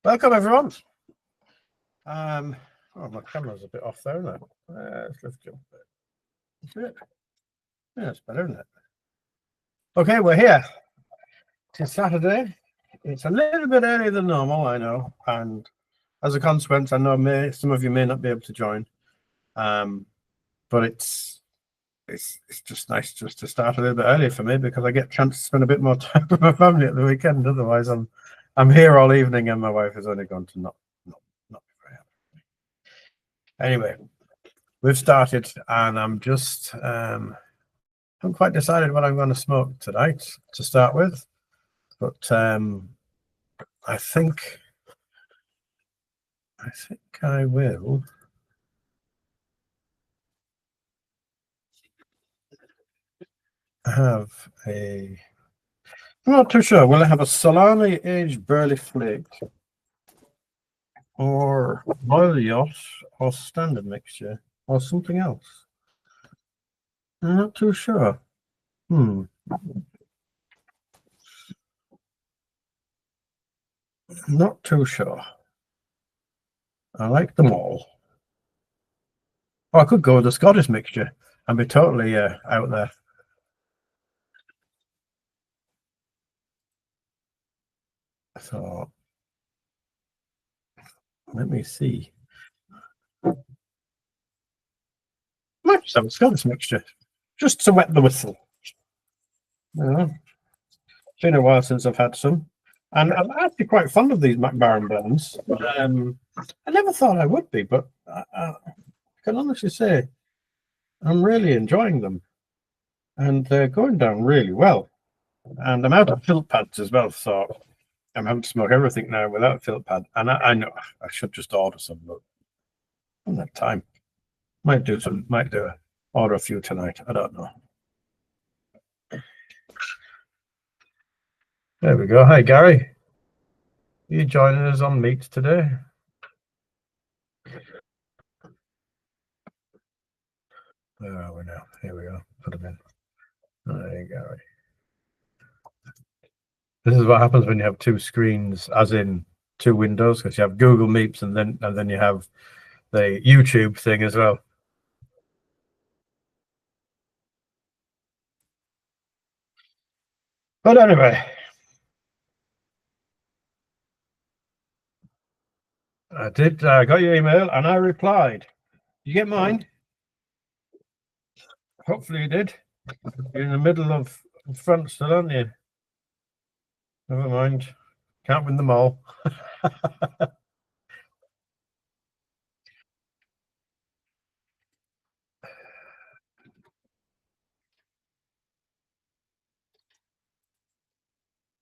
Welcome, everyone. Oh, my camera's a bit off there, isn't it? Let's lift it a bit. Yeah, it's better, isn't it? Okay, we're here. It's Saturday. It's a little bit earlier than normal, I know, and as a consequence, I know some of you may not be able to join, but it's just nice just to start a little bit earlier for me because I get a chance to spend a bit more time with my family at the weekend. Otherwise, I'm here all evening, and my wife is only going to not be very happy. Anyway, we've started, and I'm just haven't quite decided what I'm going to smoke tonight to start with, but I think I will. I'm not too sure. Will I have a Solani aged barley flake or boil yacht or standard mixture or something else? I'm not too sure. Not too sure. I like them all. Oh, I could go with the Scottish mixture and be totally out there. So let me see. Might just have a Scottish mixture just to wet the whistle. It's been a while since I've had some, and I'm actually quite fond of these McBaren blends. I never thought I would be, but I can honestly say I'm really enjoying them, and they're going down really well. And I'm out of filter pads as well, so I'm having to smoke everything now without a filter pad. And I know I should just order some, but I don't have time. Might order a few tonight. I don't know. There we go. Hi, Gary. Are you joining us on Meet today? Where are we now? Here we go. Put them in. Hi, Gary. This is what happens when you have two screens, as in two windows, because you have Google Meets and then you have the YouTube thing as well. But anyway, I got your email and I replied. Did you get mine? Hopefully you did. You're in the middle of front still, aren't you? Never mind. Can't win them all.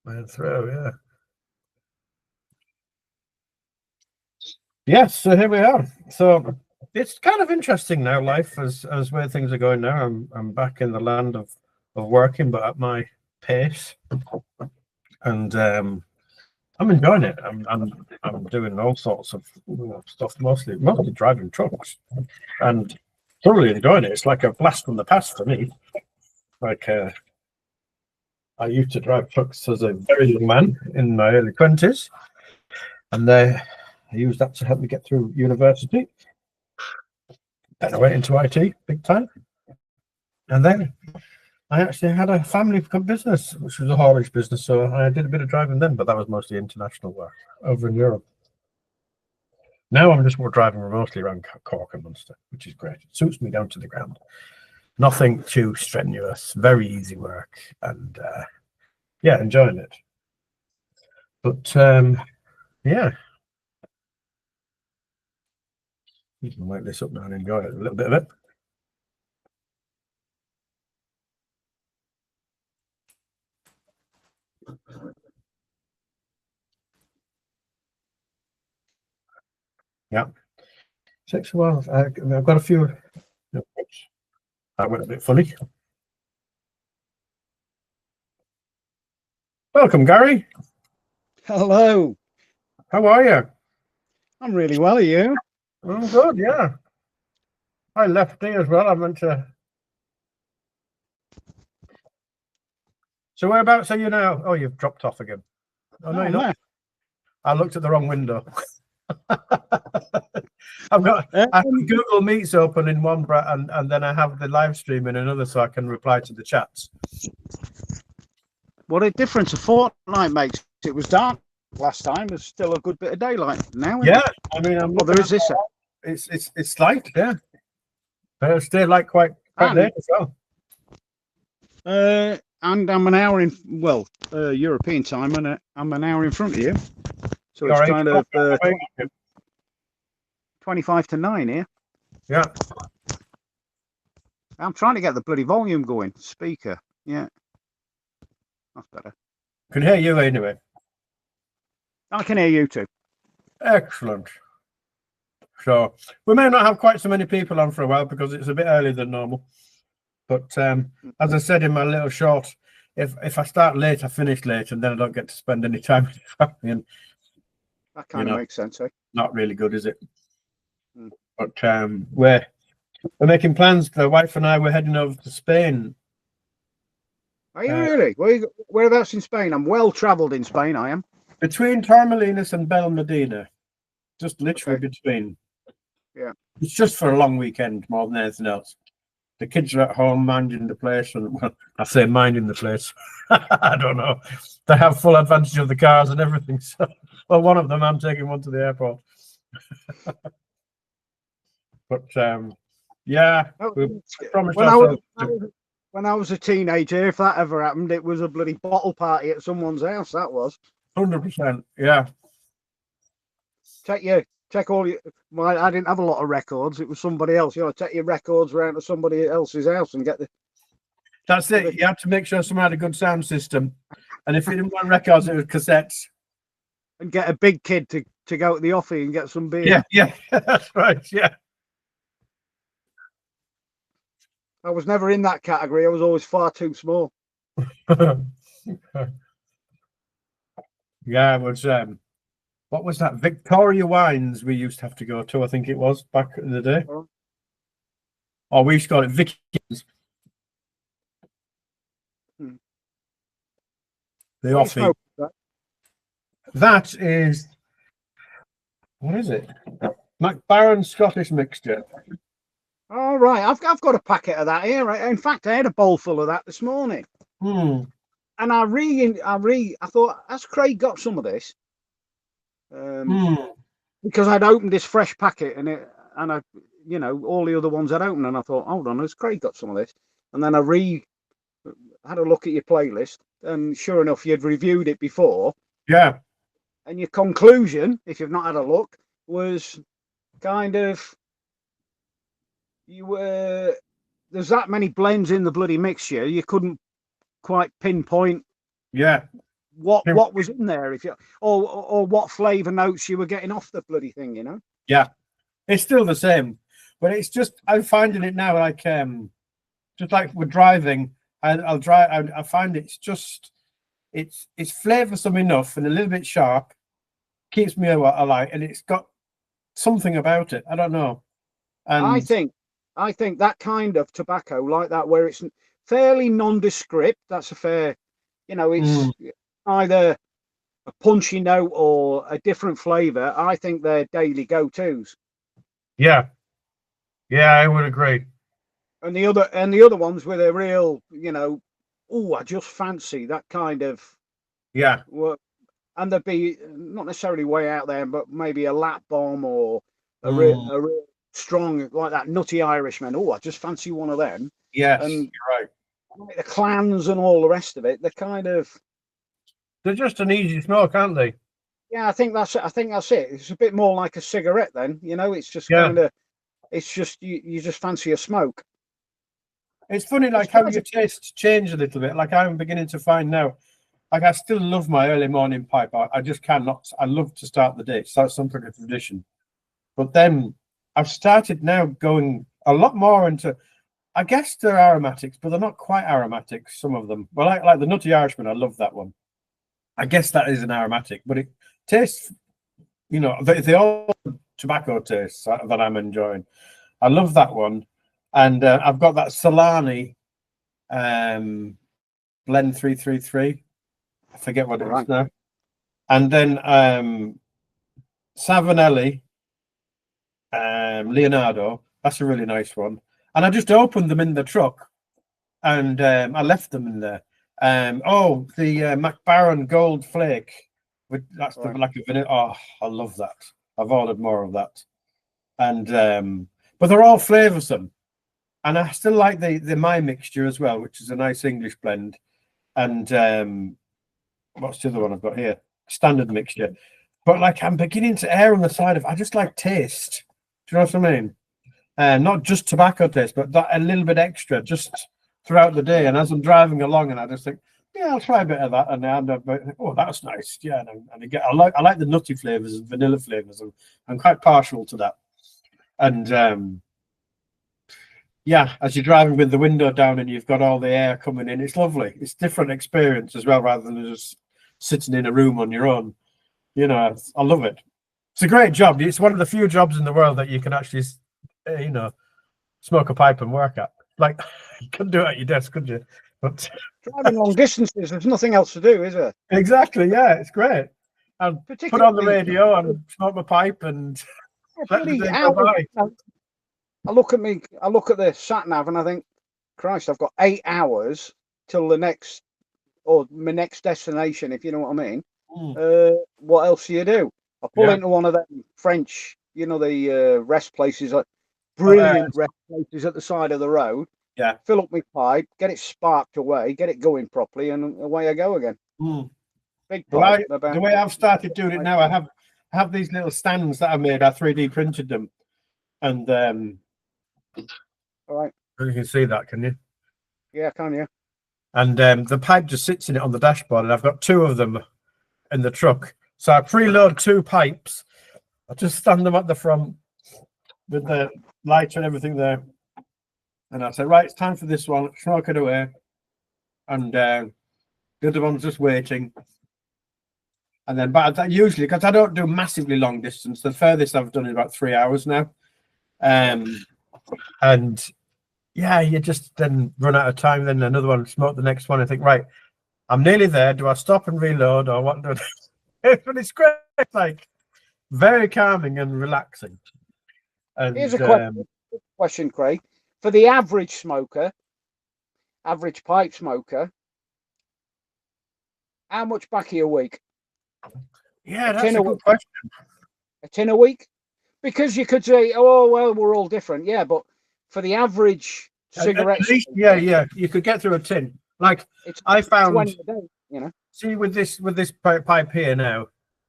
Man throw, yeah. Yes, so here we are. So it's kind of interesting now, life as where things are going now. I'm back in the land of working, but at my pace, and I'm enjoying it. I'm doing all sorts of stuff, mostly driving trucks, and thoroughly enjoying it. It's like a blast from the past for me. Like I used to drive trucks as a very young man in my early 20s, and I used that to help me get through university. Then I went into IT big time, and then I actually had a family business, which was a haulage business. So I did a bit of driving then, but that was mostly international work over in Europe. Now I'm just more driving remotely around Cork and Munster, which is great. It suits me down to the ground. Nothing too strenuous, very easy work, and yeah, enjoying it. But yeah, you can light this up now and enjoy it, a little bit of it. Yeah, takes a while. I've got a few. That went a bit funny. Welcome, Gary. Hello. How are you? I'm really well. Are you? I'm good, yeah. I left here as well. I went to. So whereabouts are you now? Oh, you've dropped off again. Oh, no, you're not. I looked at the wrong window. I have Google Meets open in one and then I have the live stream in another so I can reply to the chats. What a difference a fortnight makes. It was dark last time. There's still a good bit of daylight now. Yeah, I mean, there is this. It's light, yeah. But it'll stay light quite late as well. And I'm an hour in. Well, European time, and I'm an hour in front of you. So it's kind of 25 to 9 here. Yeah. I'm trying to get the bloody volume going. Speaker. Yeah. That's better. Can hear you anyway. I can hear you too. Excellent. So we may not have quite so many people on for a while because it's a bit earlier than normal. But as I said in my little short, if I start late, I finish late, and then I don't get to spend any time with the family. And, that kind of makes sense, eh? Not really good, is it? But we're making plans. The wife and I were heading over to Spain. Are you really? Whereabouts in Spain? I'm well travelled in Spain. I am between Torremolinos and Belmedina, just literally between. Yeah, it's just for a long weekend more than anything else. The kids are at home minding the place, and well, I say minding the place. I don't know. They have full advantage of the cars and everything. So, well, one of them, I'm taking one to the airport. But yeah, we promised ourselves. When I was a teenager, if that ever happened, it was a bloody bottle party at someone's house. That was 100%. Yeah. Take all your. Well, I didn't have a lot of records. It was somebody else. You know, take your records around to somebody else's house and get the. That's it. You had to make sure someone had a good sound system, and if you didn't want records, it was cassettes. And get a big kid to go to the offie and get some beer. Yeah, that's right. Yeah. I was never in that category. I was always far too small. Yeah, it was. What was that? Victoria Wines we used to have to go to. I think it was back in the day. Or we used to call it Vicky's. The offie. That is. What is it? McBaren Scottish mixture. All right, I've got a packet of that here. In fact, I had a bowl full of that this morning. And I thought, has Craig got some of this? Because I'd opened this fresh packet and I, you know, all the other ones I'd opened, and I thought, hold on, has Craig got some of this? And then I had a look at your playlist, and sure enough, you'd reviewed it before. Yeah. And your conclusion, if you've not had a look, was kind of. There's that many blends in the bloody mixture, you couldn't quite pinpoint what was in there, if you or what flavor notes you were getting off the bloody thing, you know. Yeah, it's still the same, but it's just I'm finding it now like just like we're driving, I'll drive. I find it's flavoursome enough and a little bit sharp, keeps me alive, and it's got something about it. I don't know. And I think that kind of tobacco like that, where it's fairly nondescript, that's a fair, you know, it's either a punchy note or a different flavour. I think they're daily go-tos. Yeah, I would agree. And the other ones with a real, you know, I just fancy that kind of. Yeah. And there'd be not necessarily way out there, but maybe a lap bomb or a real strong, like that nutty Irishman. I just fancy one of them. Yes, and you're right. Like the clans and all the rest of it, they're just an easy smoke, aren't they? Yeah, I think that's it. It's a bit more like a cigarette then, you know. It's just kind of, it's just you just fancy a smoke. It's funny, like how your tastes change a little bit. Like I'm beginning to find now, like I still love my early morning pipe. I just cannot. I love to start the day. So that's some sort of tradition. But then I've started now going a lot more into, I guess they're aromatics, but they're not quite aromatics, some of them. Well, like the Nutty Irishman, I love that one. I guess that is an aromatic, but it tastes, you know, the old tobacco tastes that I'm enjoying. I love that one. And I've got that Solani Blend 333. I forget what it is now. And then Savinelli, Leonardo. That's a really nice one. And I just opened them in the truck, and I left them in there. The McBaren Gold Flake. That's the like a vanilla. Oh, I love that. I've ordered more of that. And but they're all flavoursome, and I still like the My Mixture as well, which is a nice English blend. And what's the other one I've got here? Standard Mixture. But like I'm beginning to err on the side of I just like taste. Do you know what I mean? Not just tobacco taste, but that a little bit extra just throughout the day. And as I'm driving along, and I just think, yeah, I'll try a bit of that, and I end up, oh, that's nice, yeah. And again, I like the nutty flavors and vanilla flavors, and I'm quite partial to that. And yeah, as you're driving with the window down and you've got all the air coming in, it's lovely. It's different experience as well, rather than just sitting in a room on your own. You know, I love it. It's a great job. It's one of the few jobs in the world that you can actually, smoke a pipe and work at. Like, you couldn't do it at your desk, could you? But driving long distances, there's nothing else to do, is there? Exactly, yeah, it's great. And put on the radio and smoke my pipe and let the day go by. I look at the sat nav and I think, Christ, I've got 8 hours till my next destination, if you know what I mean. What else do you do? I pull into one of them French, the rest places, like brilliant rest places at the side of the road. Yeah. Fill up my pipe, get it sparked away, get it going properly, and away I go again. Big pipe. The way I've started doing it now, I have these little stands that I made. I 3D printed them, and all right. You can see that, can you? Yeah, can you? And the pipe just sits in it on the dashboard, and I've got 2 of them in the truck. So I preload 2 pipes. I just stand them at the front with the lighter and everything there. And I say, right, it's time for this one. Smoke it away. And the other one's just waiting. And then, but that usually, because I don't do massively long distance, the furthest I've done is about 3 hours now. And yeah, you just then run out of time. Then another one, smoke the next one. I think, right, I'm nearly there. Do I stop and reload or what? But it's great. It's like very calming and relaxing. And here's a question, Craig. For the average smoker, average pipe smoker, how much backy a week? Yeah, that's a good question. A tin a week? Because you could say, oh, well, we're all different. Yeah, but for the average cigarette... Yeah, you could get through a tin. Like, I found... 20 a day, See, with this pipe here now,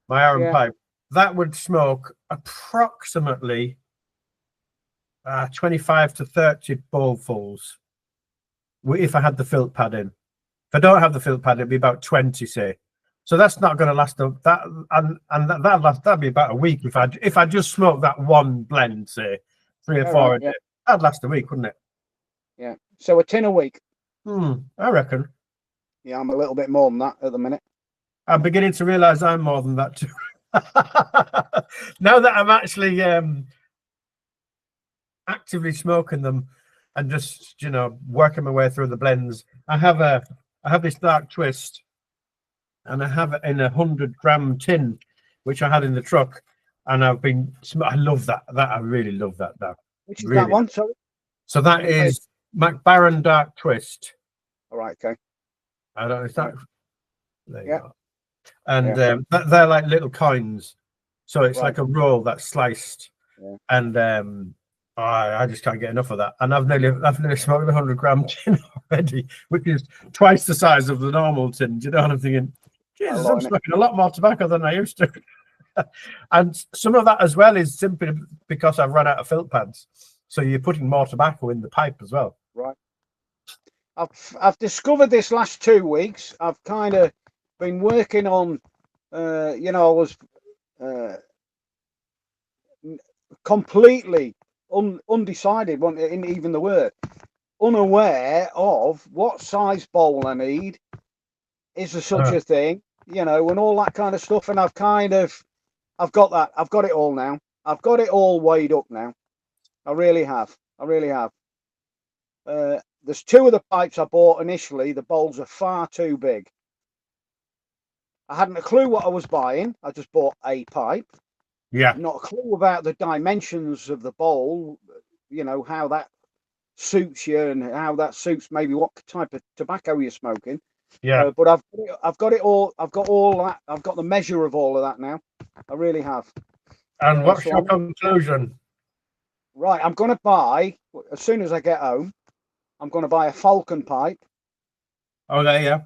my iron pipe, that would smoke approximately 25 to 30 bowlfuls if I had the filter pad in. If I don't have the filter pad, it'd be about 20, say. So that's not going to last that'd be about a week if I just smoked that one blend, say 3 or 4 a day. That'd last a week, wouldn't it? Yeah. So a tin a week. I reckon. Yeah, I'm a little bit more than that at the minute. I'm beginning to realise I'm more than that too. Now that I'm actually actively smoking them and just working my way through the blends, I have this dark twist, and I have it in a 100-gram tin, which I had in the truck, and I love that. I really love that now. Which is that one? Sorry. So that is McBaren Dark Twist. All right. Okay. I don't know if that. There you go. And they're like little coins, so it's like a roll that's sliced, and I just can't get enough of that. And I've nearly smoked a 100-gram tin already, which is twice the size of the normal tin. Do you know what I'm thinking? Jesus, I'm smoking a lot more tobacco than I used to. And some of that as well is simply because I've run out of filter pads. So you're putting more tobacco in the pipe as well. Right. I've discovered this last 2 weeks. I've kind of been working on, I was completely undecided, in even the word, unaware of what size bowl I need. Is there such a thing, and all that kind of stuff. And I've got that. I've got it all now. I've got it all weighed up now. I really have. There's 2 of the pipes I bought initially. The bowls are far too big. I hadn't a clue what I was buying. I just bought a pipe. Yeah. Not a clue about the dimensions of the bowl, you know, how that suits you and how that suits maybe what type of tobacco you're smoking. Yeah. But I've got it all. I've got all that. I've got the measure of all of that now. I really have. And what's so your conclusion? Right, I'm going to buy, as soon as I get home, I'm going to buy a Falcon pipe. Okay, yeah.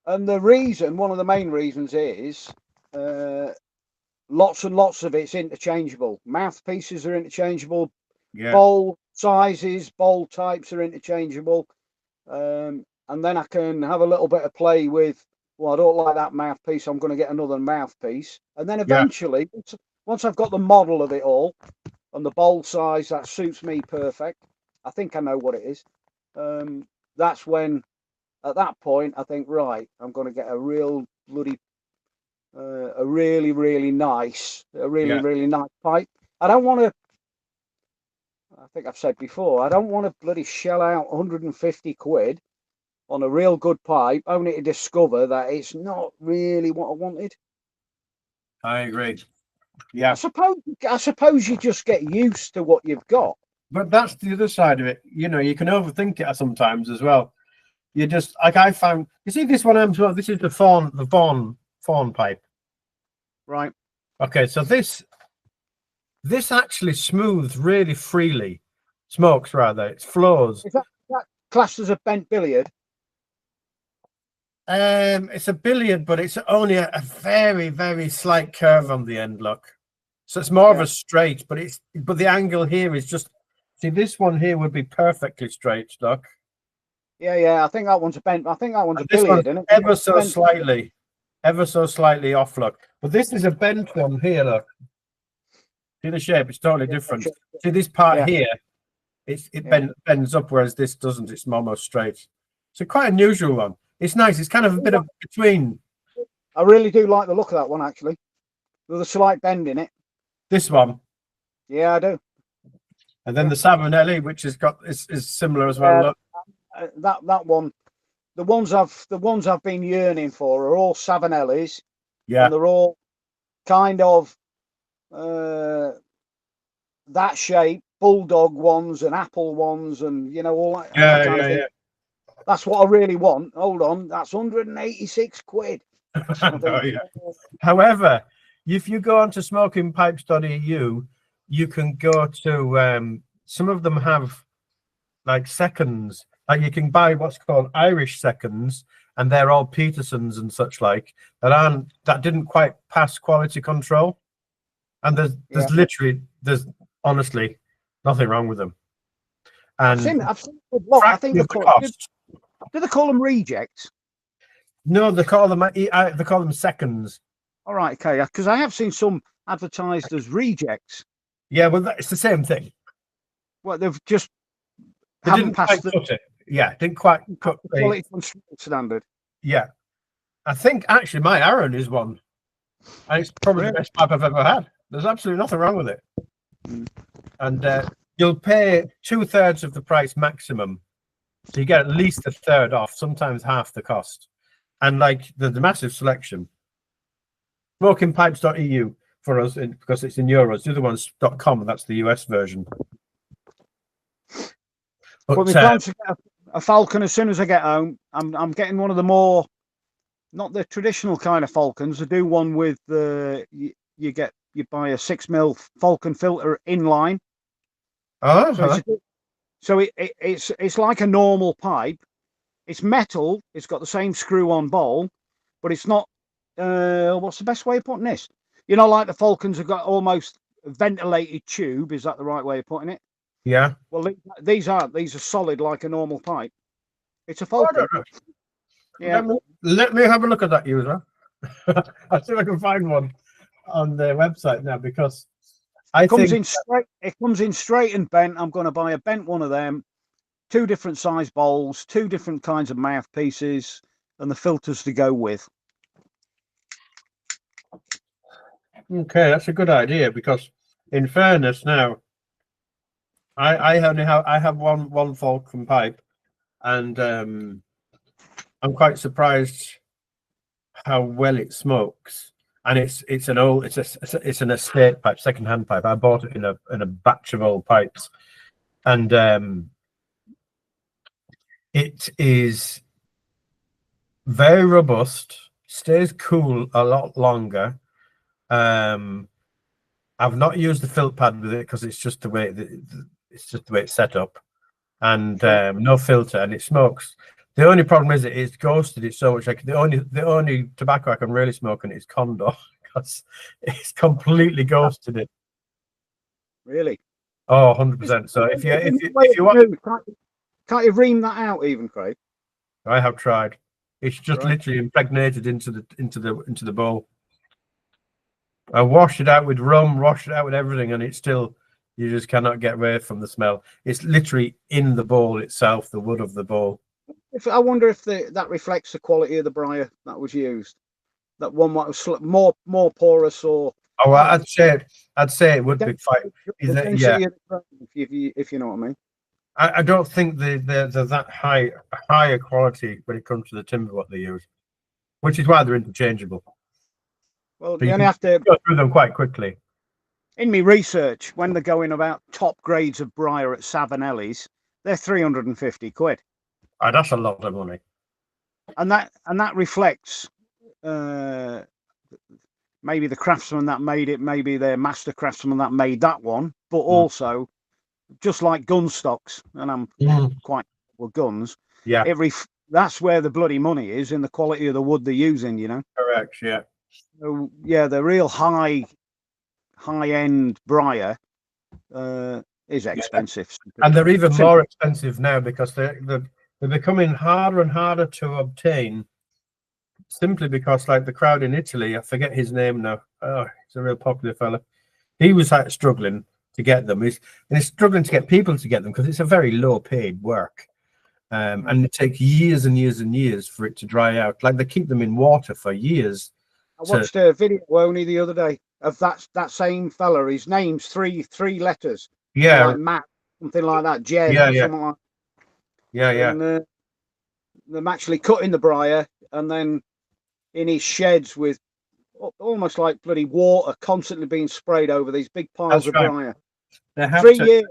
And the reason, one of the main reasons is lots and lots of it's interchangeable. Mouthpieces are interchangeable. Yeah. Bowl sizes, bowl types are interchangeable. And then I can have a little bit of play with, well, I don't like that mouthpiece, I'm going to get another mouthpiece. And then eventually, once I've got the model of it all and the bowl size that suits me perfect, I think I know what it is. That's when, at that point, I think, right, I'm going to get a real bloody, a really, really nice pipe. I don't want to, I think I've said before, I don't want to bloody shell out 150 quid on a real good pipe, only to discover that it's not really what I wanted. I agree. Yeah. I suppose you just get used to what you've got. But that's the other side of it. You know, you can overthink it sometimes as well. You just, like I found, you see this one, this is the fawn pipe. Right. Okay, so this actually smooths really freely. Smokes rather, it flows. Is that classed as a bent billiard? It's a billiard, but it's only a very, very slight curve on the end, look. So it's more of a straight, but the angle here is just, see, this one here would be perfectly straight, look. Yeah, I think that one's a bent. I think that one's a This billiard, one's isn't it? ever so slightly off, look. But this is a bent one here, look. See the shape? It's totally different. See this part here? It bends up, whereas this doesn't. It's almost straight. It's a quite unusual one. It's nice. It's kind of a bit of between. I really do like the look of that one, actually. With a slight bend in it. This one. Yeah, I do. And then the Savinelli, which is similar as well. Look. That one, the ones I've been yearning for are all Savinellis. Yeah. And they're all kind of that shape, bulldog ones and apple ones, and you know all that. Yeah, kind of thing. That's what I really want. Hold on, that's 186 quid. However, if you go onto smokingpipes.eu, you can go to some of them have like seconds. Like you can buy what's called Irish seconds, and they're all Petersons and such like that didn't quite pass quality control. And there's honestly nothing wrong with them. And I've seen a lot. I think do they call them rejects? No, they call them seconds. All right, okay, because I have seen some advertised as rejects. Yeah, well, it's the same thing. Well, they've just didn't quite cut it. Yeah, didn't quite cut the quality control standard. Yeah, I think actually my Aaron is one, and it's probably the best pipe I've ever had. There's absolutely nothing wrong with it, and you'll pay 2/3 of the price maximum, so you get at least a third off, sometimes half the cost, and like the massive selection. Smokingpipes.eu for us because it's in euros. The other one's .com, that's the US version. But my plan to get a Falcon as soon as I get home. I'm getting one of the more, not the traditional kind of Falcons. I do one with you buy a 6mm Falcon filter inline. So it's like a normal pipe. It's metal. It's got the same screw-on bowl, but it's not. What's the best way of putting this? You know, like the Falcons have got almost a ventilated tube. Is that the right way of putting it? Yeah. Well, these are solid like a normal pipe. It's a Falcon. Yeah. Let me have a look at that user. I'll see if I can find one on their website now, because it comes in straight and bent. I'm going to buy a bent one of them, 2 different size bowls, 2 different kinds of mouthpieces, and the filters to go with. Okay, that's a good idea, because in fairness now, I have one Falcon pipe, and I'm quite surprised how well it smokes. And it's an estate pipe, second-hand pipe. I bought it in a batch of old pipes, and it is very robust, stays cool a lot longer. I've not used the filter pad with it because it's just the way it's set up, and no filter, and it smokes. The only problem is it's ghosted it so much. Like the only tobacco I can really smoke on it is Condor because it's completely ghosted it. Really? Oh, 100%. So if you want, can't you ream that out even, Craig? I have tried. It's just literally impregnated into the bowl. I washed it out with rum, washed it out with everything, and it's still, you just cannot get away from the smell. It's literally in the bowl itself, the wood of the bowl. I wonder if that reflects the quality of the Brier that was used. That one was more porous, or I'd say it would be fine. Yeah, if you know what I mean. I don't think they're that higher quality when it comes to the timber what they use, which is why they're interchangeable. Well, so you only have to go through them quite quickly. In my research, when they're going about top grades of Brier at Savinelli's, they're 350 quid. Oh, that's a lot of money. And that reflects maybe the craftsman that made it, maybe their master craftsman that made that one, but also just like gun stocks, and I'm quite with guns. Yeah, that's where the bloody money is, in the quality of the wood they're using. You know. Correct. Yeah. So yeah, the real high end Brier is expensive, and they're even more expensive now because they're becoming harder and harder to obtain. Simply because, like the crowd in Italy, I forget his name now. Oh, he's a real popular fella. He was struggling to get them. He's struggling to get people to get them because it's a very low-paid work, and it takes years and years and years for it to dry out. Like they keep them in water for years. I watched a video only the other day of that same fella. His name's three letters. Yeah, like Matt, something like that. Jed, something like. Yeah. And them actually cutting the Brier, and then in his sheds with almost like bloody water constantly being sprayed over these big piles of Brier. They have 3 years.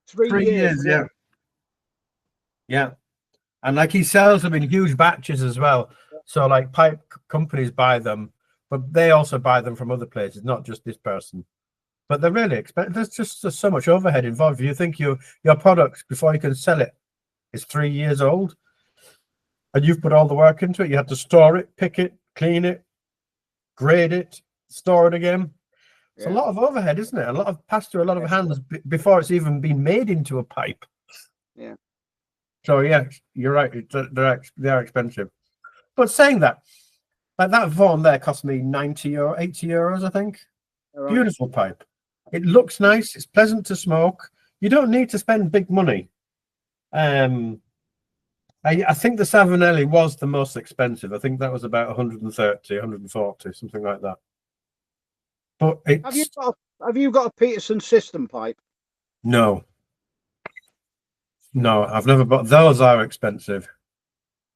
3 years. Yeah. And like he sells them in huge batches as well. So like pipe companies buy them, but they also buy them from other places, not just this person. But they're really expensive. There's just so much overhead involved. You think your product, before you can sell it, is 3 years old, and you've put all the work into it. You have to store it, pick it, clean it, grade it, store it again. It's a lot of overhead, isn't it? A lot of passed through a lot of hands before it's even been made into a pipe. Yeah. So yeah, you're right. They're expensive. But saying that, like that Vaughan there cost me 90 or 80 euros, I think. Right. Beautiful pipe. It looks nice. It's pleasant to smoke. You don't need to spend big money. I think the Savinelli was the most expensive. I think that was about 130, 140, something like that. But it's... Have you got a Peterson system pipe? No, I've never bought. Those are expensive.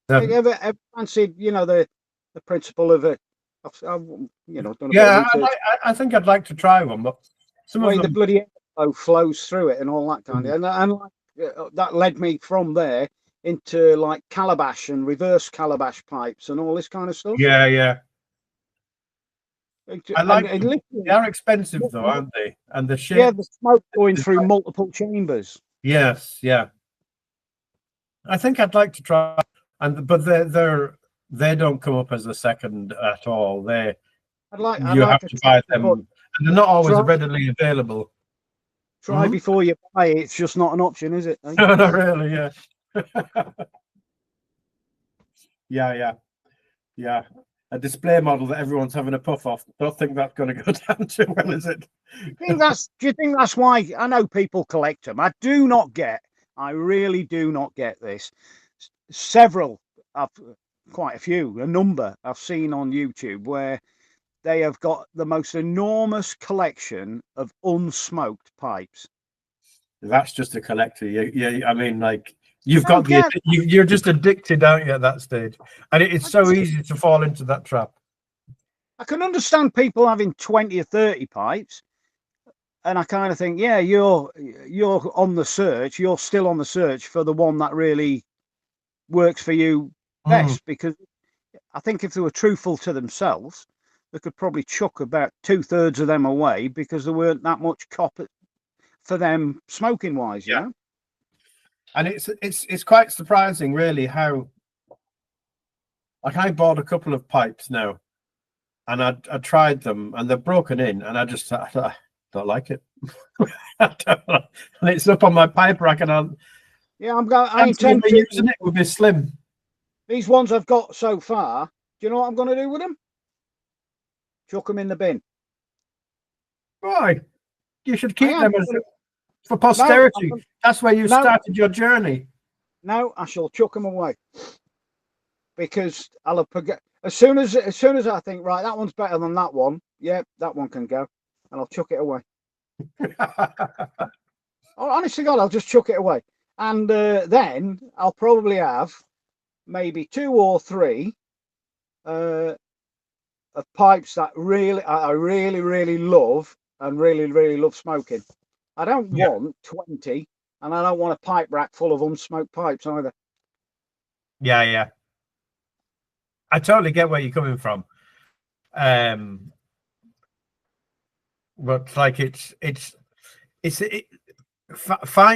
Have you ever fancied, the principle of a, I think I'd like to try one, but some of them... the bloody airflow flows through it and all that kind of, and that led me from there into like calabash and reverse calabash pipes and all this kind of stuff. Yeah. I like them. They are expensive though, aren't they? And the shape. Yeah, the smoke going through multiple chambers. Yes, yeah. I think I'd like to try, but they don't come up as a second at all. You have to buy them, and they're not always readily available. Try before you buy. It's just not an option, is it? No, not really. Yeah. Yeah. A display model that everyone's having a puff off. Don't think that's going to go down too well, is it? Do you think that's why? I know people collect them. I really do not get this. Quite a few, a number I've seen on YouTube where they have got the most enormous collection of unsmoked pipes. That's just a collector. Yeah. I mean, like you're just addicted, aren't you, at that stage? And it's so easy to fall into that trap. I can understand people having 20 or 30 pipes, and I kind of think, yeah, you're on the search. You're still on the search for the one that really works for you best, because I think if they were truthful to themselves, they could probably chuck about 2/3 of them away because there weren't that much copper for them smoking wise, you know. And it's quite surprising, really, how, like, I bought a couple of pipes now, and I tried them, and they're broken in, and I don't like it. And it's up on my pipe rack, and I intend to using it with this slim. These ones I've got so far, do you know what I'm going to do with them? Chuck them in the bin. Why? You should keep them for posterity. No, that's where you started your journey. No, I shall chuck them away, because I'll forget as soon as I think, right, that one's better than that one. Yeah, that one can go, and I'll chuck it away. Oh, honest to God, I'll just chuck it away, and then I'll probably have maybe 2 or 3 of pipes that I really love and really love smoking. I don't want 20, and I don't want a pipe rack full of unsmoked pipes either. Yeah. I totally get where you're coming from. But like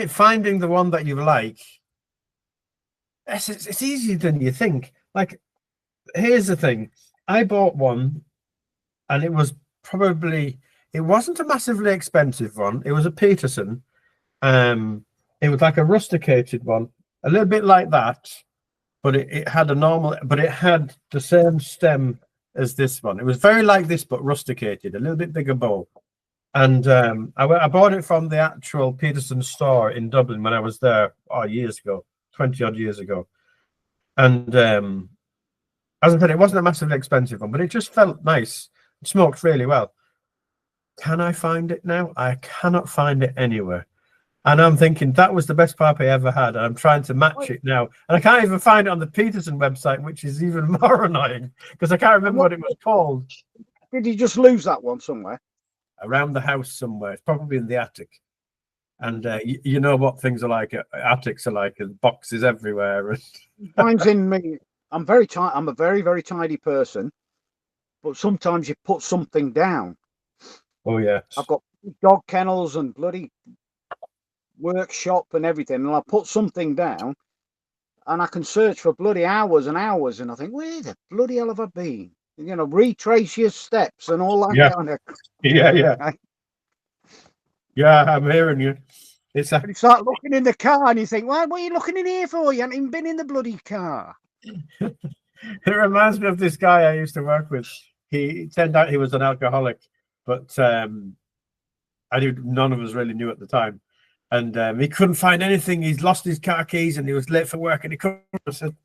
finding the one that you like. It's easier than you think. Like, here's the thing: I bought one, and it wasn't a massively expensive one. It was a Peterson. It was like a rusticated one, a little bit like that, but it had it had the same stem as this one. It was very like this, but rusticated, a little bit bigger bowl. And I bought it from the actual Peterson store in Dublin when I was there years ago. 20 odd years ago, and as I said, it wasn't a massively expensive one, but it just felt nice. It smoked really well. Can I find it now? I cannot find it anywhere, and I'm thinking that was the best pipe I ever had, and I'm trying to match it now, and I can't even find it on the Peterson website, which is even more annoying because I can't remember what it was called. Did you just lose that one somewhere? Around the house somewhere. It's probably in the attic. And you know what things are like, attics are like, and boxes everywhere. Mine's in me. I'm very tight. I'm a very tidy person, but sometimes you put something down. Oh yeah. I've got dog kennels and bloody workshop and everything, and I put something down, and I can search for bloody hours and hours, and I think, where the bloody hell have I been? You know, retrace your steps and all that kind of. Yeah. Yeah, I'm hearing you. You start looking in the car and you think, what are you looking in here for? You haven't even been in the bloody car. It reminds me of this guy I used to work with. He turned out he was an alcoholic, but none of us really knew at the time. And he couldn't find anything. He's lost his car keys and he was late for work, and he couldn't. I said,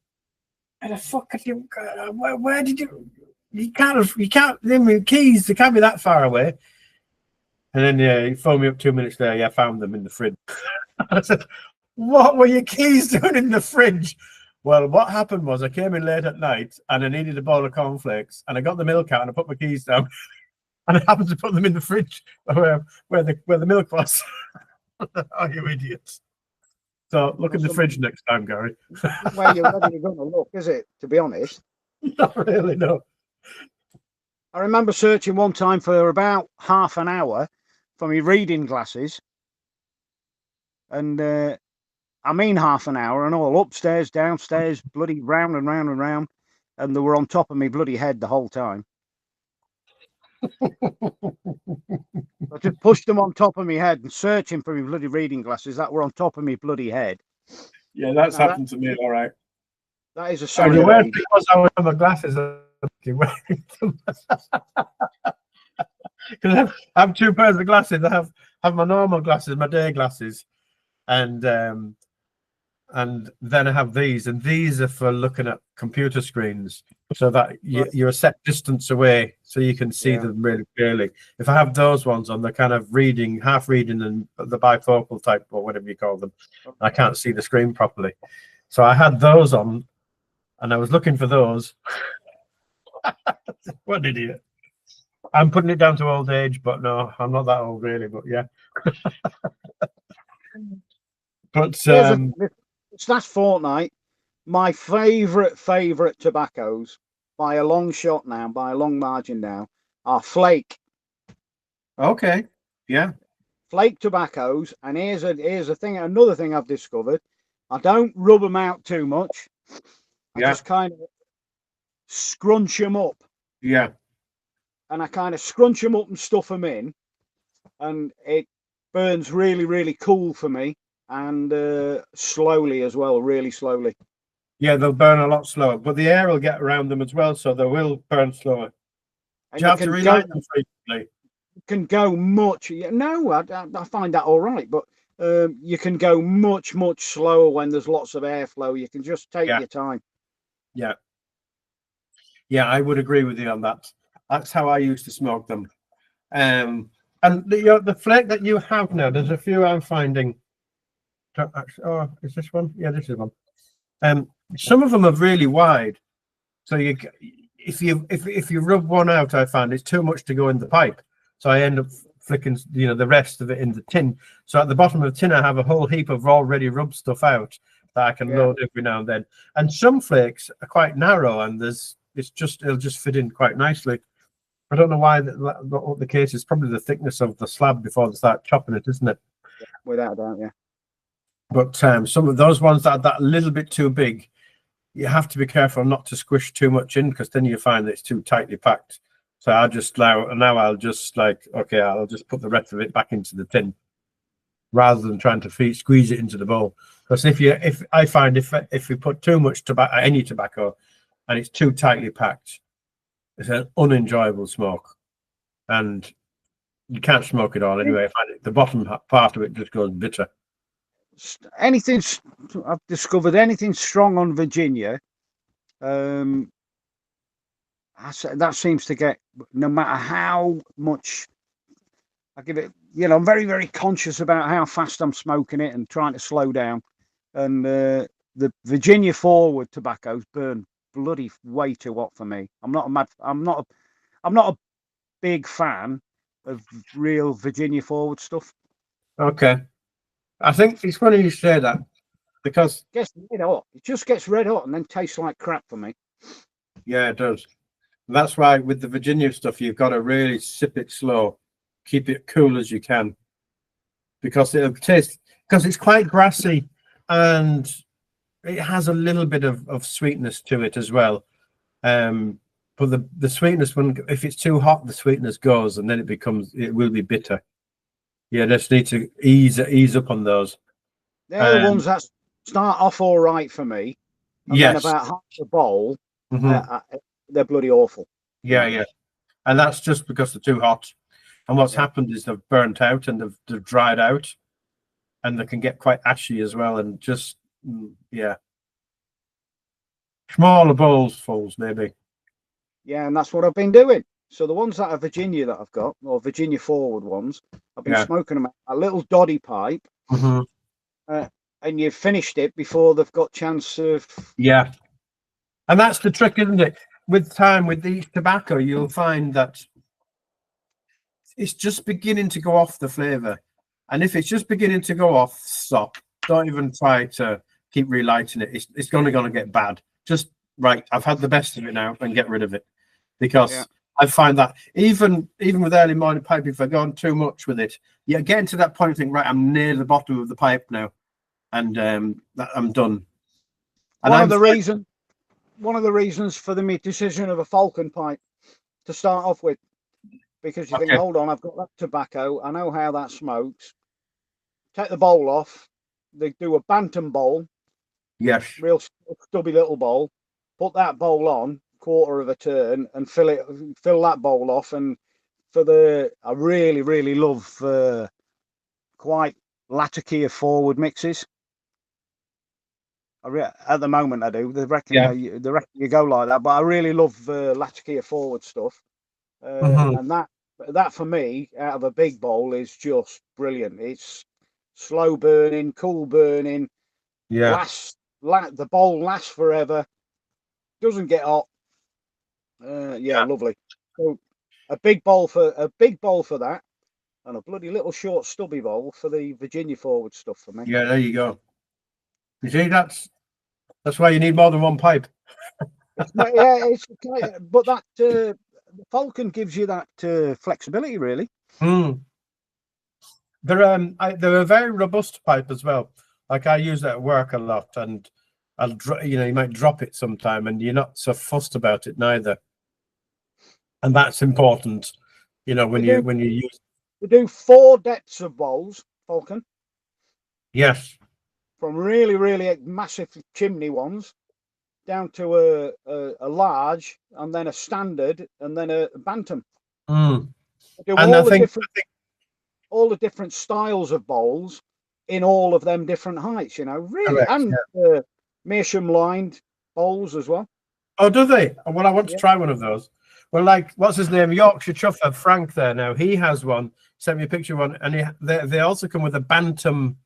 "Where the fuck have you? Where did you? You can't. The keys. They can't be that far away." And then he phoned me up 2 minutes later. I found them in the fridge. I said, "What were your keys doing in the fridge?" Well, what happened was I came in late at night and I needed a bowl of cornflakes, and I got the milk out and I put my keys down, and I happened to put them in the fridge where the milk was. Oh, you idiots! So look in the fridge next time, Gary. Well, you're going to look, is it? To be honest, not really. No. I remember searching one time for about half an hour for my reading glasses, and I mean half an hour, and all upstairs, downstairs, bloody round and round and round, and they were on top of me bloody head the whole time. I just pushed them on top of my head and searching for my bloody reading glasses that were on top of me bloody head. Yeah, that's happened to me. All right. That is a sign. Because I wear my glasses. Because I have 2 pairs of glasses. I have my normal glasses, my day glasses, and then I have these, and these are for looking at computer screens, so that you're a set distance away, so you can see them really clearly. If I have those ones on, the kind of reading, half reading, and the bifocal type, or whatever you call them, I can't see the screen properly. So I had those on, and I was looking for those. What an idiot! I'm putting it down to old age, but no, I'm not that old really. But yeah. But this last fortnight, my favourite tobaccos by a long shot now, by a long margin now, are Flake. okay, yeah. Flake tobaccos, and here's a thing. Another thing I've discovered: I don't rub them out too much. I just kind of scrunch them up. Yeah. And I kind of scrunch them up and stuff them in, and it burns really, really cool for me, and slowly as well, really slowly. Yeah, they'll burn a lot slower, but the air will get around them as well, so they will burn slower. And do you have to relight them frequently? You can go much. No, I find that all right, but you can go much, much slower when there's lots of airflow. You can just take your time. Yeah. Yeah, I would agree with you on that. That's how I used to smoke them. And the flake that you have now, there's a few I'm finding. Oh, is this one? Yeah, this is one. Some of them are really wide, so if you rub one out, I find it's too much to go in the pipe, so I end up flicking the rest of it in the tin. So at the bottom of the tin, I have a whole heap of already rubbed stuff out that I can load every now and then. And some flakes are quite narrow, and it'll just fit in quite nicely. I don't know why what the case is. Probably the thickness of the slab before they start chopping it, isn't it? Yeah, without a doubt, yeah. But some of those ones that are that little bit too big, you have to be careful not to squish too much in, because then you find that it's too tightly packed. So I'll just I'll just put the rest of it back into the tin rather than trying to squeeze it into the bowl. Because if I find if we put too much any tobacco and it's too tightly packed, it's an unenjoyable smoke, and you can't smoke it all anyway. I find the bottom part of it just goes bitter. I've discovered anything strong on Virginia, that seems to get, no matter how much I give it, I'm very, very conscious about how fast I'm smoking it and trying to slow down. And the Virginia forward tobaccos burn bloody way too hot for me. I'm not a big fan of real Virginia forward stuff. Okay. I think it's funny you say that, because it gets red hot. It just gets red hot and then tastes like crap for me. Yeah, it does. That's why with the Virginia stuff, you've got to really sip it slow, keep it cool as you can, because it's quite grassy, and it has a little bit of sweetness to it as well. But the sweetness, if it's too hot, the sweetness goes, and then it will be bitter. Yeah, just need to ease up on those. They're the ones that start off all right for me, and then about half the bowl, they're bloody awful. Yeah, and that's just because they're too hot. And what's happened is they've burnt out and they've dried out, and they can get quite ashy as well. And just smaller bowlfuls maybe. Yeah, and that's what I've been doing. So the ones that are Virginia that I've got, or Virginia forward ones, I've been smoking them a little doddy pipe, and you've finished it before they've got chance of. Yeah, and that's the trick, isn't it? With time, with the tobacco, you'll find that it's just beginning to go off the flavour, and if it's just beginning to go off, stop. Don't even try to keep relighting it. It's going to get bad. Just right. I've had the best of it now, and get rid of it, because I find that even with early morning pipe, if I go on too much with it, you're getting to that point. Think, right, I'm near the bottom of the pipe now, and I'm done. And one of the reasons for the decision of a Falcon pipe to start off with, because you think, hold on, I've got that tobacco, I know how that smokes. Take the bowl off. They do a bantam bowl. Yes. Real stubby little bowl. Put that bowl on, quarter of a turn, and fill that bowl off. And I really, really love quite Latakia forward mixes. At the moment, I do. They reckon you go like that, but I really love Latakia forward stuff. And that for me, out of a big bowl, is just brilliant. It's slow burning, cool burning. Yeah. The bowl lasts forever. Doesn't get hot. Lovely. So a big bowl for that, and a bloody little short stubby bowl for the Virginia forward stuff for me. Yeah, there you go. You see, that's why you need more than one pipe. But that the Falcon gives you that flexibility, really. They're a very robust pipe as well. Like I use that at work a lot, and you might drop it sometime, and you're not so fussed about it neither. And that's important, when you use. We do 4 depths of bowls, Falcon. Yes. From really, really massive chimney ones down to a large, and then a standard, and then a bantam. And all the different styles of bowls in all of them different heights, really. Correct, and Meerschaum lined bowls as well. Oh, do they? Well, I want to try one of those. Well, like, what's his name? Yorkshire Chuffer, Frank there now. He has one. Sent me a picture of one. And they also come with a bantam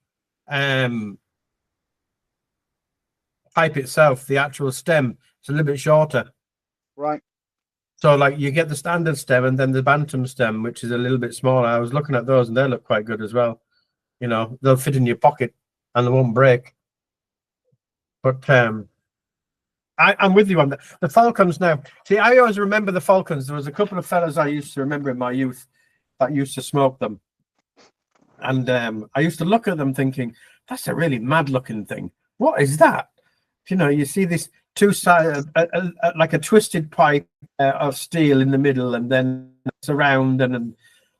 pipe itself, the actual stem. It's a little bit shorter. Right. So, like, you get the standard stem and then the bantam stem, which is a little bit smaller. I was looking at those and they look quite good as well. They'll fit in your pocket and they won't break. But I'm with you on the Falcons now. See, I always remember the Falcons. There was a couple of fellas I used to remember in my youth that used to smoke them. And I used to look at them thinking, that's a really mad looking thing. What is that? You see this two-sided, like a twisted pipe of steel in the middle, and then it's around and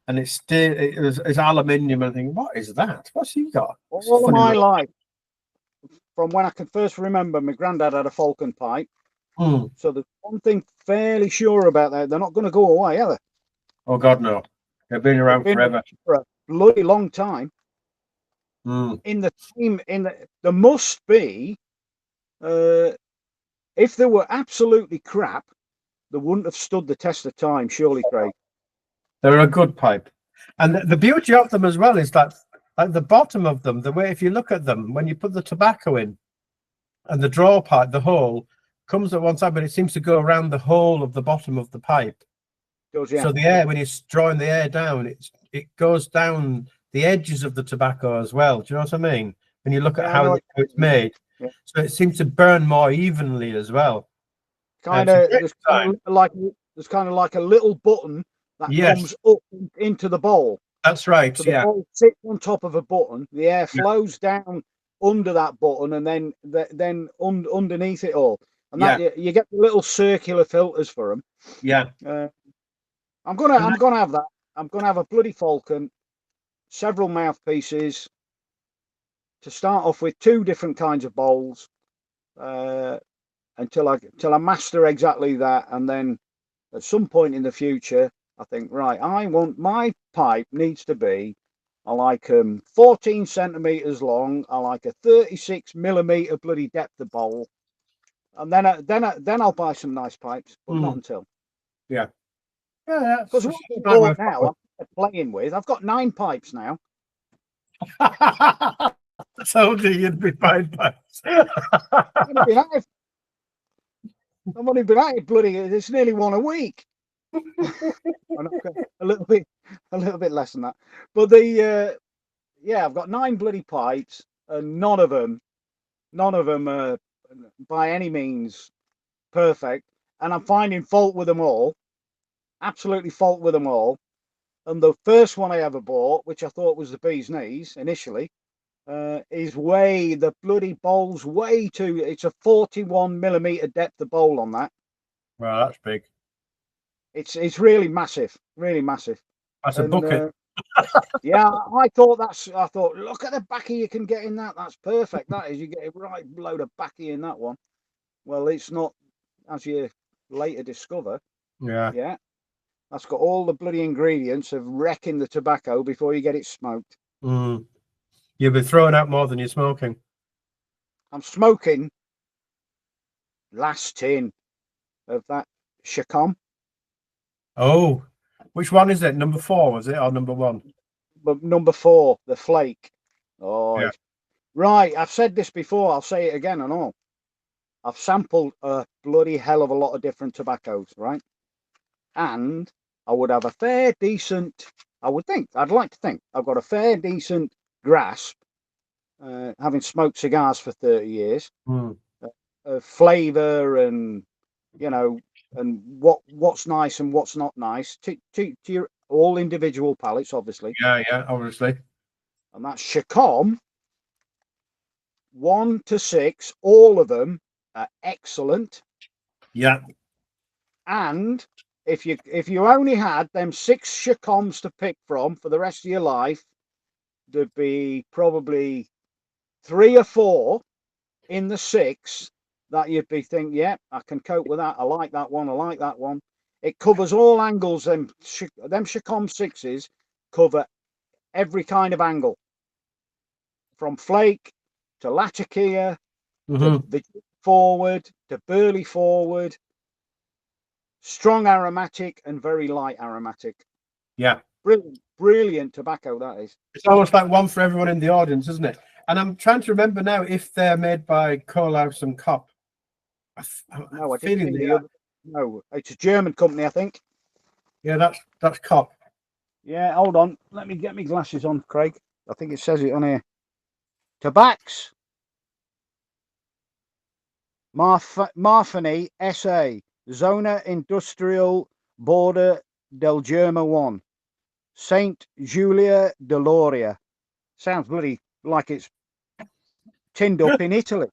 it's aluminium. And I think, what is that? What's he got? All of my life, from when I can first remember, my granddad had a Falcon pipe. So there's one thing fairly sure about that: they're not going to go away, are they? Oh God, no! They've been around forever. For a bloody long time. There must be. If they were absolutely crap, they wouldn't have stood the test of time, surely, Craig. They're a good pipe, and the beauty of them as well is that at the bottom of them, the way if you look at them, when you put the tobacco in, and the draw pipe, the hole comes at one side, but it seems to go around the hole of the bottom of the pipe. So the air, when you're drawing the air down, it goes down the edges of the tobacco as well. Do you know what I mean? When you look at how it's made, so it seems to burn more evenly as well. There's kind of like a little button that comes up into the bowl. That's right. So the bowl sits on top of a button. The air flows down under that button, and then underneath it all, and that you get the little circular filters for them. I'm gonna have that. I'm gonna have a bloody Falcon, several mouthpieces. To start off with, 2 different kinds of bowls, until I master exactly that, and then at some point in the future, I think, right, my pipe needs to be, I like 14 centimeters long. I like a 36 millimeter bloody depth of bowl, and then I'll buy some nice pipes, but not until. Because what now I'm playing with, I've got 9 pipes now. So you'd be buying pipes. I've only been at it bloody. It's nearly one a week. a little bit less than that. But I've got 9 bloody pipes, and none of them are by any means perfect. And I'm finding fault with them all. Absolutely fault with them all. And the first one I ever bought, which I thought was the bee's knees initially, is the bloody bowl's way too. It's a 41 millimeter depth of bowl on that. Well, that's big. It's really massive, really massive. That's a bucket. I thought, look at the backy you can get in that. That's perfect. That is, you get a right load of backy in that one. Well, it's not, as you later discover. Yeah. That's got all the bloody ingredients of wrecking the tobacco before you get it smoked. You'll be throwing out more than you're smoking. I'm smoking last tin of that Sakom. Oh, which one is it? Number 4, was it, or number 1? But number 4, the Flake. Oh, right. I've said this before. I'll say it again and all. I've sampled a bloody hell of a lot of different tobaccos, right? And I would have a fair decent, I'd like to think I've got a fair decent grasp, having smoked cigars for 30 years, of flavour and, and what's nice and what's not nice to your all individual palates, obviously. Yeah, obviously. And that's Sakom, 1 to 6, all of them are excellent. Yeah. And if you only had them 6 Sakoms to pick from for the rest of your life, there'd be probably 3 or 4 in the 6 that you'd be thinking, yeah, I can cope with that. I like that one. I like that one. It covers all angles. Them Sakom 6s cover every kind of angle, from flake to latakia to the forward to burley forward, strong aromatic and very light aromatic. Yeah. Brilliant tobacco, that is. It's almost like one for everyone in the audience, isn't it? And I'm trying to remember now if they're made by Kohlhaas and Kopp. No, I didn't think no, it's a German company, I think. Yeah, that's Kopp. Yeah, hold on. Let me get my glasses on, Craig. I think it says it on here. Tabacs. Marfani SA. Zona Industrial Border del Germa 1. Saint Julia de Loria. Sounds bloody like it's tinned up in Italy.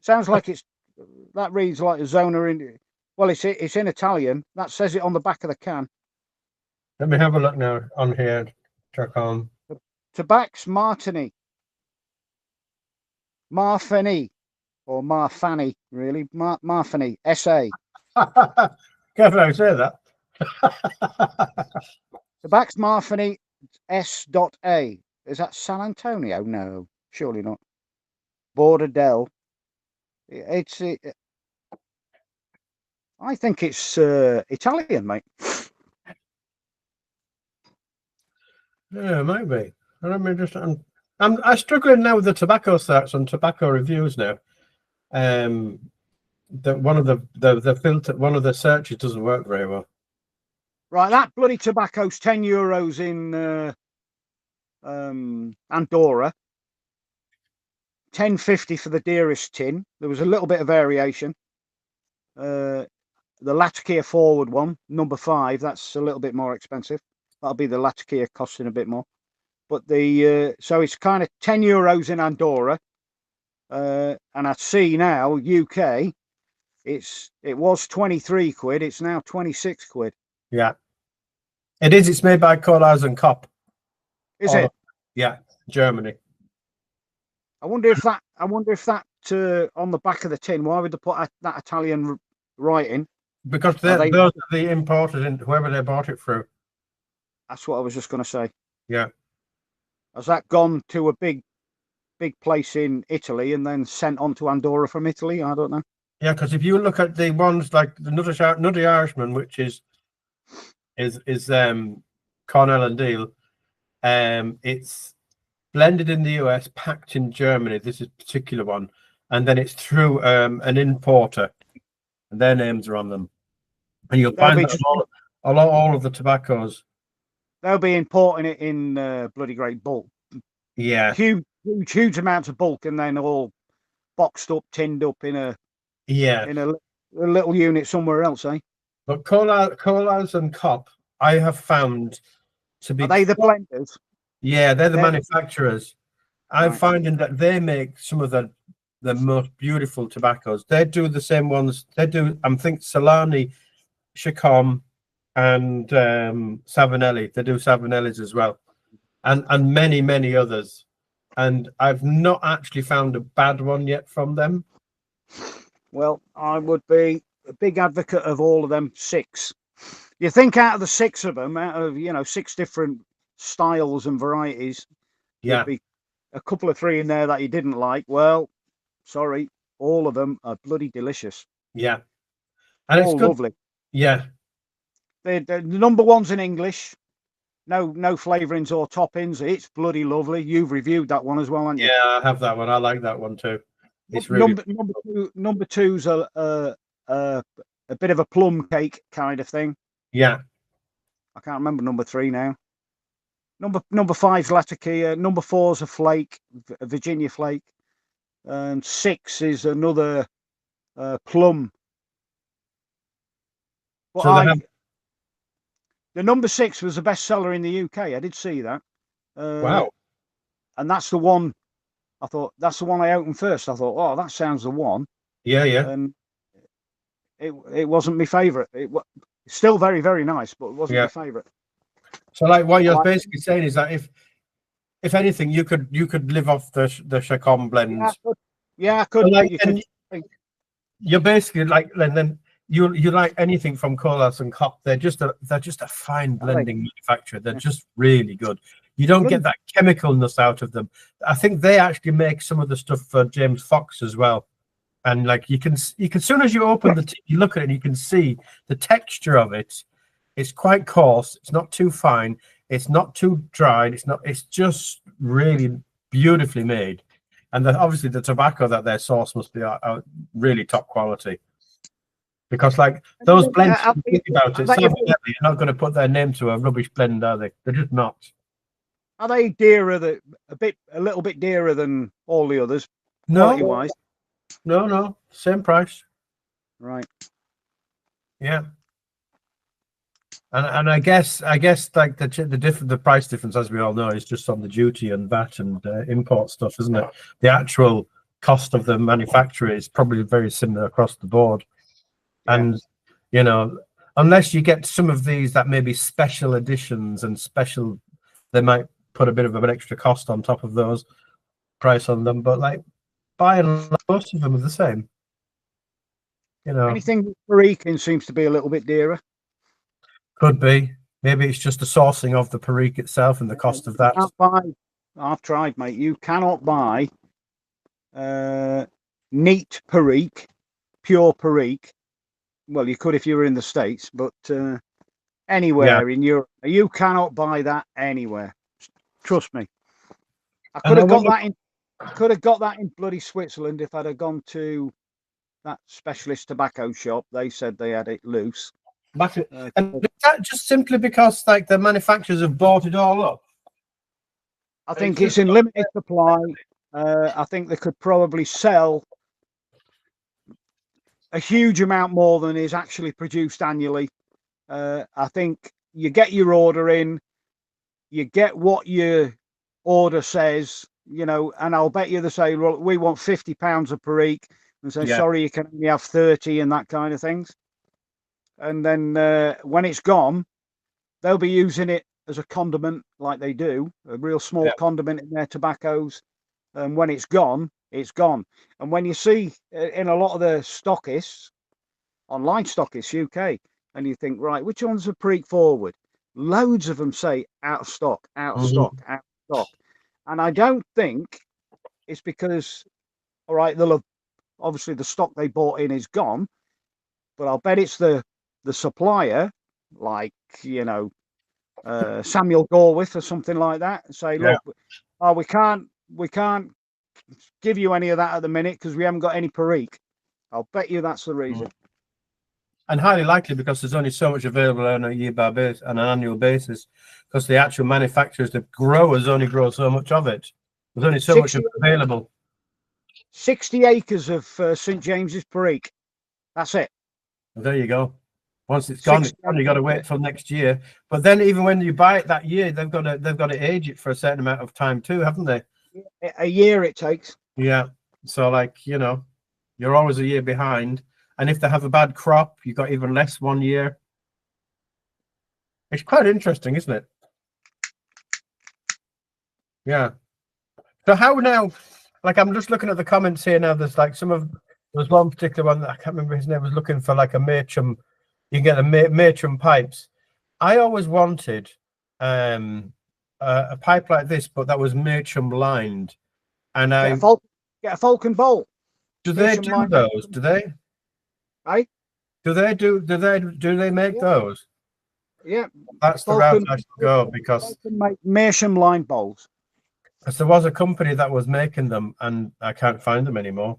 Sounds like that reads like a zona in. Well, it's in Italian. That says it on the back of the can. Let me have a look now on here. Check on. Tabacs Martini. Marfani. Or Marfani, really. Marfani. SA. Careful how you say that. Tabacs Marfani S.A. Is that San Antonio? No, surely not. Border del. I think it's Italian, mate. Yeah, maybe. Let me just. I'm struggling now with the tobacco search on tobacco reviews now. One of the filter, one of the searches doesn't work very well. Right, that bloody tobacco's €10 in Andorra. 10.50 for the dearest tin. There was a little bit of variation. The Latakia forward one, number 5, that's a little bit more expensive. That'll be the Latakia costing a bit more. But so it's kind of €10 in Andorra. And I see now UK, it was 23 quid, it's now 26 quid. Yeah. It is, it's made by Kohlhaas and Kopp. Is it? Yeah, Germany. I wonder if that on the back of the tin, why would they put that Italian writing? Because those are the importers, and whoever they bought it through. That's what I was just going to say. Yeah. Has that gone to a big place in Italy and then sent on to Andorra from Italy? I don't know. Yeah, because if you look at the ones like the Nutty Irishman, which is Cornell and Deal, it's blended in the US, packed in Germany. This is a particular one, and then it's through an importer, and their names are on them. And you'll find that all of the tobaccos. They'll be importing it in bloody great bulk. Yeah, huge amounts of bulk, and then all boxed up, tinned up in a little unit somewhere else, eh? But Kohlhaas and Kopp, I have found to be. Are they the blenders? Yeah, they're the manufacturers. I'm finding that they make some of the most beautiful tobaccos. They do the same ones. They do, I think, Solani, Sakom, and Savinelli. They do Savinellis as well, and many others. And I've not actually found a bad one yet from them. Well, I would be a big advocate of all of them 6. You think out of the 6 of them, out of 6 different styles and varieties, there'd be a couple of 3 in there that you didn't like. Well, sorry, all of them are bloody delicious. Yeah, and all it's good. Lovely. Yeah, the number 1's in English. No flavourings or toppings. It's bloody lovely. You've reviewed that one as well, haven't you? Yeah, I have that one. I like that one too. It's really number 2's a bit of a plum cake kind of thing. Yeah, I can't remember number 3 now. Number 5's Latakia. Number 4's a Flake, a Virginia Flake, and 6 is another Plum. But So the number 6 was the best seller in the UK. I did see that. wow. And that's the one. I thought that's the one I opened first. I thought, oh, that sounds the one. Yeah, yeah. And it wasn't my favourite. It's still very, very nice, but it wasn't my favourite. So, like, what you're basically saying is that if anything, you could live off the Sakom blends. Yeah, I could. So you're basically like, and then you like anything from Colas and Cop. They're just a fine blending manufacturer. They're just really good. You don't get that chemicalness out of them. I think they actually make some of the stuff for James Fox as well. And like you can as soon as you open you look at it, and you can see the texture of it. It's quite coarse. It's not too fine. It's not too dried. It's just really beautifully made. And obviously the tobacco that they source must be really top quality. Because like those blends, think about it, you're not going to put their name to a rubbish blend, are they? They're just not. Are they dearer? A little bit dearer than all the others? No, no, same price. Right. Yeah. And I guess like the price difference, as we all know, is just on the duty and VAT and import stuff, isn't it? The actual cost of the manufacturer is probably very similar across the board. Yeah. And you know, unless you get some of these that may be special editions and special, they might put a bit of an extra cost on top of those price on them. But like by and large, most of them are the same. You know, anything Perique seems to be a little bit dearer. Could be. Maybe it's just the sourcing of the Perique itself and the cost of that. I've tried, mate. You cannot buy neat Perique, pure Perique. Well, you could if you were in the States, but anywhere in Europe, you cannot buy that anywhere. Trust me. I could have got that in bloody Switzerland if I'd have gone to that specialist tobacco shop. They said they had it loose. And is that just simply because like the manufacturers have bought it all up? I think it's in limited supply. I think they could probably sell a huge amount more than is actually produced annually. I think you get your order in, you get what your order says, you know, and I'll bet you they say, well, we want £50 of Perique, and say, sorry, you can only have 30 and that kind of things. And then when it's gone, they'll be using it as a condiment like they do, a real small condiment in their tobaccos. And when it's gone, it's gone. And when you see in a lot of the stockists, online stockists, UK, and you think, right, which one's a Perique forward? Loads of them say out of stock, out of stock, out of stock. And I don't think it's because, all right, they'll have, obviously the stock they bought in is gone, but I'll bet it's the supplier, like, you know, Samuel Gorwith or something like that, and say, look, we can't give you any of that at the minute because we haven't got any Perique. I'll bet you that's the reason. And highly likely because there's only so much available on a on an annual basis, because the actual manufacturers, the growers only grow so much of it. There's only so much available. 60 acres of St. James's Perique. That's it. Well, there you go. Once it's gone, you got to wait till next year. But then, even when you buy it that year, they've got to age it for a certain amount of time too, haven't they? A year it takes. Yeah. So, like, you know, you're always a year behind. And if they have a bad crop, you've got even less 1 year. It's quite interesting, isn't it? Yeah. So how now? Like, I'm just looking at the comments here now. There's like there's one particular one that I can't remember his name, was looking for like a Meerschaum. You can get a Meerschaum pipes. I always wanted a pipe like this, but that was Meerschaum lined. And get a Falcon bolt. Do they do those? Do they? Right? Do they make those? Yeah. That's the route I should go, because make Meerschaum lined bowls. Because there was a company that was making them, and I can't find them anymore.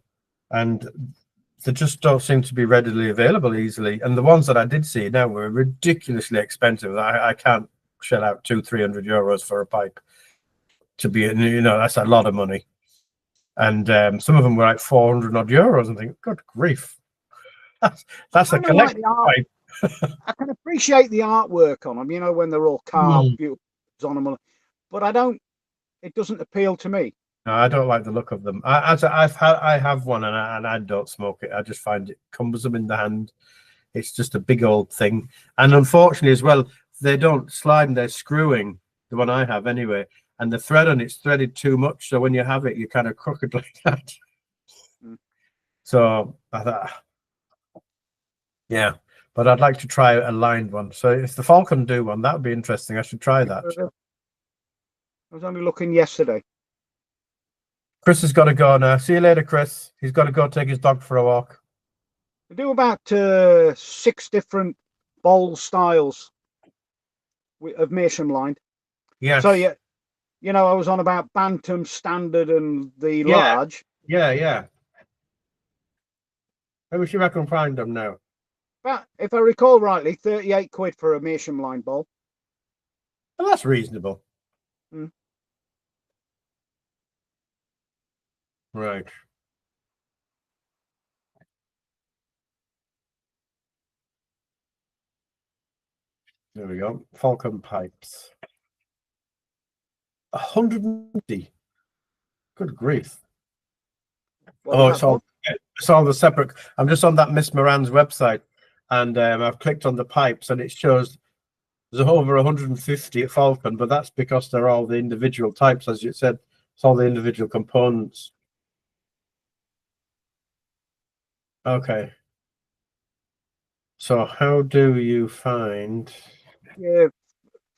And they just don't seem to be readily available easily. And the ones that I did see now were ridiculously expensive. I can't shell out 200-300 euros for a pipe to be, that's a lot of money. And some of them were like 400 odd euros. And think, good grief, that's a collector pipe. I can appreciate the artwork on them, when they're all carved, beautiful on them, but it doesn't appeal to me. No, I don't like the look of them. I have one, and I don't smoke it. I just find it cumbersome in the hand. It's just a big old thing, and unfortunately, as well, they don't slide and they're screwing. The one I have, anyway, and the thread on it's threaded too much, so when you have it, you're kind of crooked like that. So I thought, yeah, but I'd like to try a lined one. So if the Falcon do one, that would be interesting. I should try that. I was only looking yesterday. Chris has got to go now. See you later, Chris. He's got to go take his dog for a walk. We do about 6 different bowl styles of Meerschaum lined. Yeah. So I was on about Bantam, Standard, and the large. Yeah. Maybe see if I can find them now. But if I recall rightly, 38 quid for a Meerschaum lined bowl. Well, that's reasonable. Right. There we go. Falcon pipes. 150. Good grief. Oh, it's all the separate. I'm just on that Miss Moran's website, and I've clicked on the pipes, and it shows there's over 150 at Falcon, but that's because they're all the individual types, as you said. It's all the individual components. Okay. So how do you find? Yeah,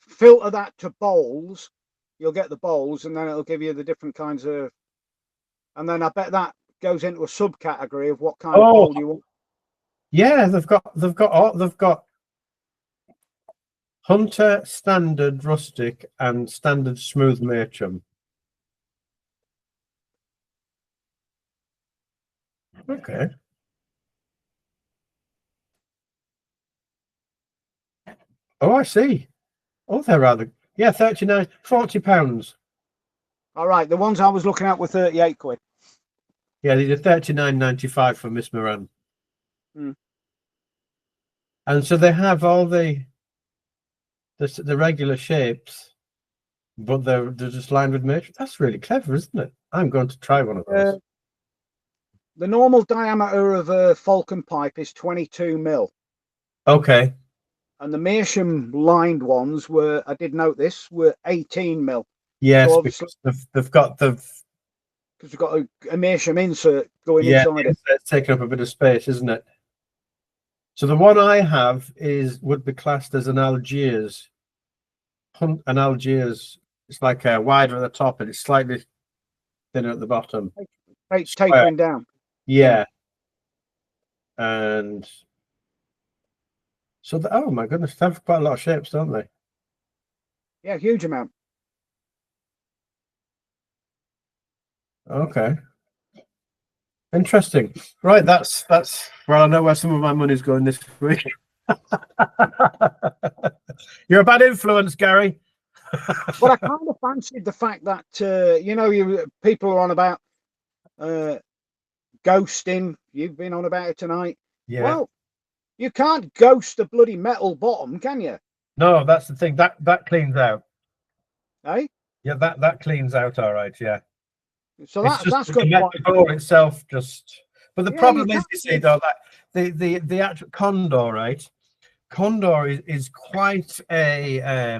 filter that to bowls. You'll get the bowls, and then it'll give you the different kinds of. And then I bet that goes into a subcategory of what kind of bowl you want. Yeah, they've got Hunter, Standard, Rustic, and Standard Smooth Meerschaum. Okay. Oh, I see. Oh, they're rather, 39, 40 pounds. All right, the ones I was looking at were 38 quid. Yeah, these are 39.95 for Miss Moran. And so they have all the regular shapes, but they're just lined with Meerschaum. That's really clever, isn't it? I'm going to try one of those. The normal diameter of a Falcon pipe is 22 mil. Okay. And the Meerschaum lined ones were, I did note this, were 18 mil. Yes, so because they've got because we've got a Meerschaum insert going inside it. It's taking up a bit of space, isn't it? So the one I have would be classed as an Algiers. An Algiers, it's like wider at the top and it's slightly thinner at the bottom. It's tapering down. Yeah. And so, oh my goodness, they have quite a lot of shapes, don't they? Yeah, huge amount. Okay. Interesting. Right, that's well, I know where some of my money's going this week. You're a bad influence, Gary. But I kind of fancied the fact that people are on about ghosting. You've been on about it tonight. Yeah. Well, you can't ghost a bloody metal bottom, can you? No, that's the thing. That cleans out. Eh? Yeah, that cleans out all right. Yeah. So that's got the door itself just. But the problem is, you see, though, that the actual Condor, right? Condor is quite a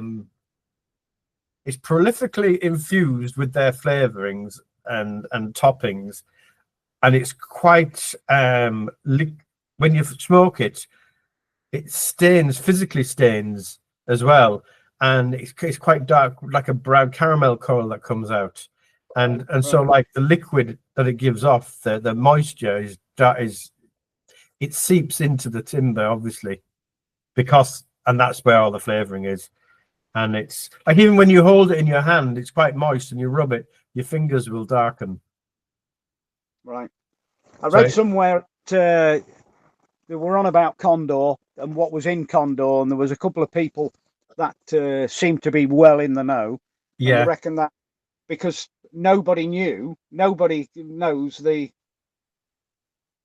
it's prolifically infused with their flavorings and toppings, and it's quite when you smoke it, it physically stains as well, and it's quite dark, like a brown caramel color that comes out. And so, like, the liquid that it gives off, the moisture it seeps into the timber, obviously, and that's where all the flavoring is. And it's like, even when you hold it in your hand, it's quite moist, and you rub it, your fingers will darken. Right. I read somewhere they were on about Condor and what was in Condor, and there was a couple of people that seemed to be well in the know. And I reckon that because nobody knows the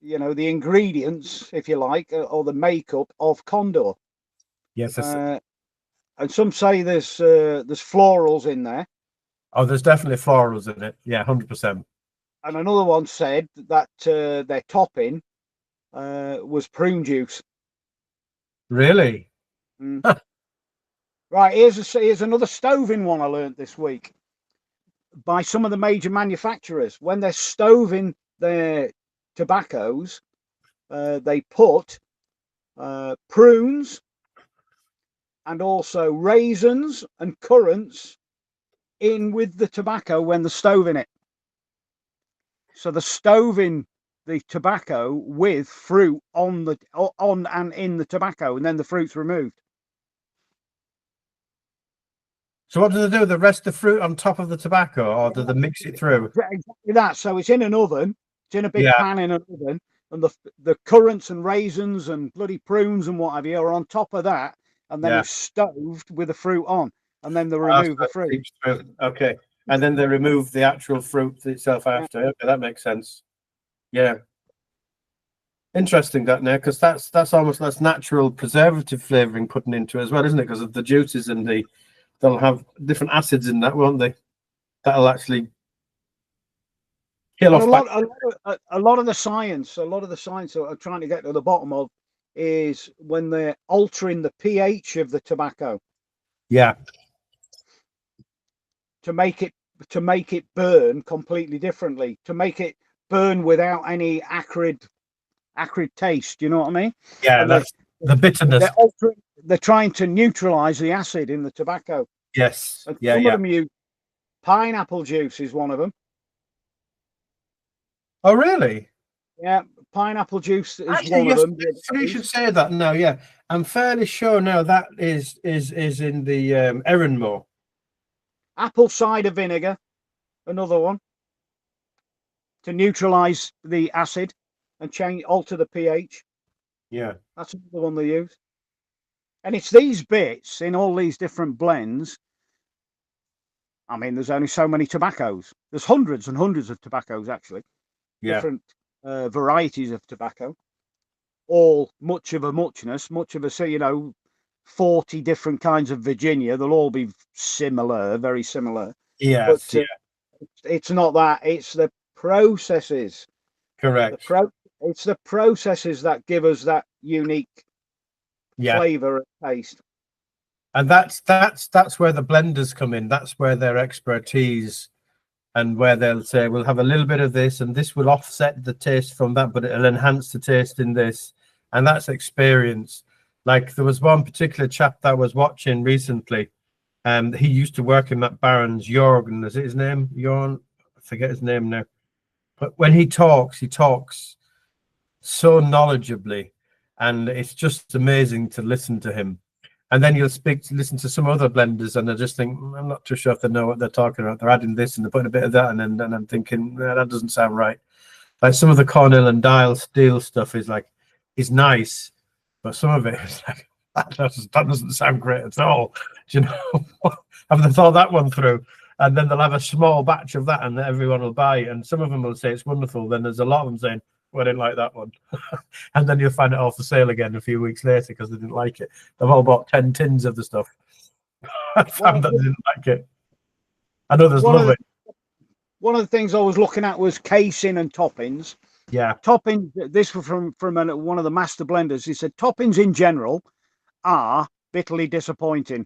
ingredients, if you like, or the makeup of Condor. Yes. And some say there's florals in there. Oh, there's definitely florals in it. Yeah, 100%. And another one said that their topping was prune juice. Really? Mm. Right, here's another stoving one I learnt this week. By some of the major manufacturers, when they're stoving their tobaccos, they put prunes and also raisins and currants in with the tobacco when they're stoving it. So they're stoving the tobacco with fruit on and in the tobacco, and then the fruit's removed. So what do they do? The rest of the fruit on top of the tobacco, or do they mix it through? Exactly that. So it's in an oven. It's in a big pan in an oven, and the currants and raisins and bloody prunes and what have you are on top of that, and then it's stoved with the fruit on, and then they remove the fruit. Okay, and then they remove the actual fruit itself after. Okay, that makes sense. Yeah, interesting that now, because that's almost natural preservative flavoring putting into it as well, isn't it? Because of the juices and they'll have different acids in that, won't they? That'll actually kill off. A lot of the science that I'm trying to get to the bottom of is when they're altering the pH of the tobacco. Yeah. To make it burn completely differently, to make it burn without any acrid taste. You know what I mean? Yeah, and that's the bitterness. They're trying to neutralize the acid in the tobacco. Yes. And some of them use pineapple juice is one of them. Oh, really? Yeah, pineapple juice is one of them. You should say that now. Yeah, I'm fairly sure now that is in the Erenmore. Apple cider vinegar, another one, to neutralize the acid and alter the pH. Yeah, that's another one they use. And it's these bits in all these different blends. I mean, there's only so many tobaccos. There's hundreds and hundreds of tobaccos, actually. Yeah. Different varieties of tobacco. All much of a muchness, 40 different kinds of Virginia. They'll all be similar, very similar. Yes, but it's not that. It's the processes. Correct. It's the processes that give us that unique flavor and taste. And that's where the blenders come in. That's where their expertise, and where they'll say, we'll have a little bit of this, and this will offset the taste from that, but it'll enhance the taste in this. And that's experience. Like there was one particular chap that I was watching recently, and he used to work in McBaren's. Jorgen, is it his name? Jorn? I forget his name now. But when he talks so knowledgeably, and it's just amazing to listen to him. And then you'll listen to some other blenders, and I just think, I'm not too sure if they know what they're talking about. They're adding this and they're putting a bit of that, and then I'm thinking, that doesn't sound right. Like some of the Cornell and Steel stuff is nice, but some of it is like, that doesn't sound great at all. Do you know? Have they thought that one through? And then they'll have a small batch of that, and everyone will buy it. And some of them will say it's wonderful. Then there's a lot of them saying, well, I didn't like that one. And then you'll find it all for sale again a few weeks later because they didn't like it. They've all bought 10 tins of the stuff. I found that they didn't like it. And others love it. One of the things I was looking at was casing and toppings. Yeah. Toppings, this was from one of the master blenders. He said toppings in general are bitterly disappointing.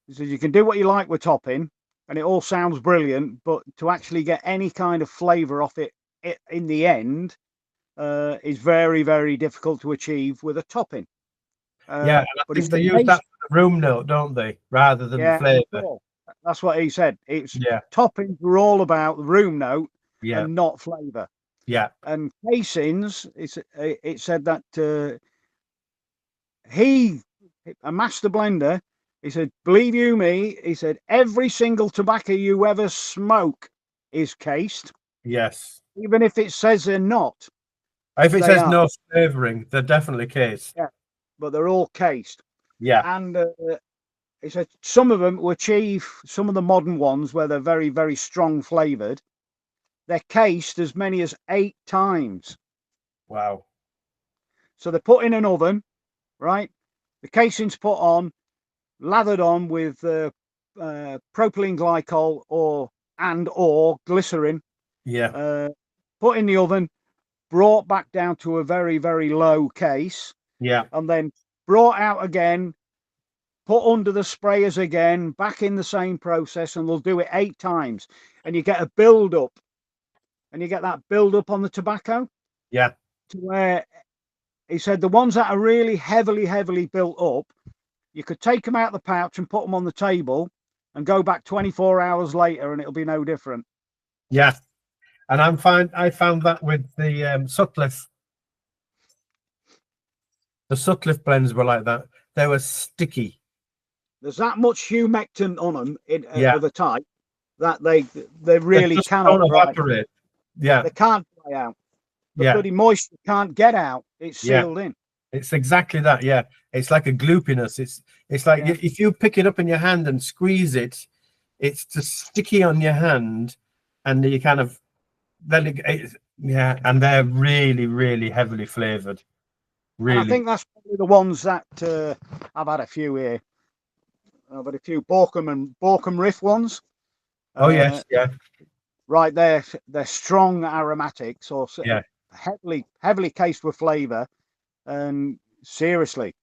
He said you can do what you like with topping and it all sounds brilliant, but to actually get any kind of flavor off it in the end is very, very difficult to achieve with a topping. But they use that for the room note, don't they, rather than the flavor? That's what he said. Toppings were all about the room note and not flavor. Yeah. And casings, it said that a master blender, he said, believe you me, he said, every single tobacco you ever smoke is cased. Yes. Even if it says they're not. If it They says are. no flavouring, they're definitely cased. Yeah, but they're all cased. Yeah. And he said some of them will achieve, some of the modern ones where they're very, very strong flavoured, they're cased as many as 8 times. Wow. So they're put in an oven, right? The casing's put on, lathered on with propylene glycol or glycerin. Yeah. Put in the oven, brought back down to a very, very low case, Yeah. and then brought out again, put under the sprayers again, back in the same process, and they'll do it 8 times. And you get a build up, and you get that build up on the tobacco. Yeah. To where he said the ones that are really heavily, heavily built up, you could take them out of the pouch and put them on the table and go back 24 hours later and it'll be no different. Yeah. And I found that with the Sutcliffe. The Sutcliffe blends were like that. They were sticky. There's that much humectant on them Yeah. of a type that they really just cannot don't evaporate. Yeah. They can't dry out. The Yeah. bloody moisture can't get out. It's sealed in. It's exactly that. Yeah. It's like a gloopiness. It's like if you pick it up in your hand and squeeze it, it's just sticky on your hand, and you kind of and they're really, really heavily flavored. Really. And I think that's probably the ones that I've had a few here. I've had a few Borkum Riff ones. Oh yes, yeah. Right there, they're strong aromatics, or Yeah. heavily cased with flavour. And seriously,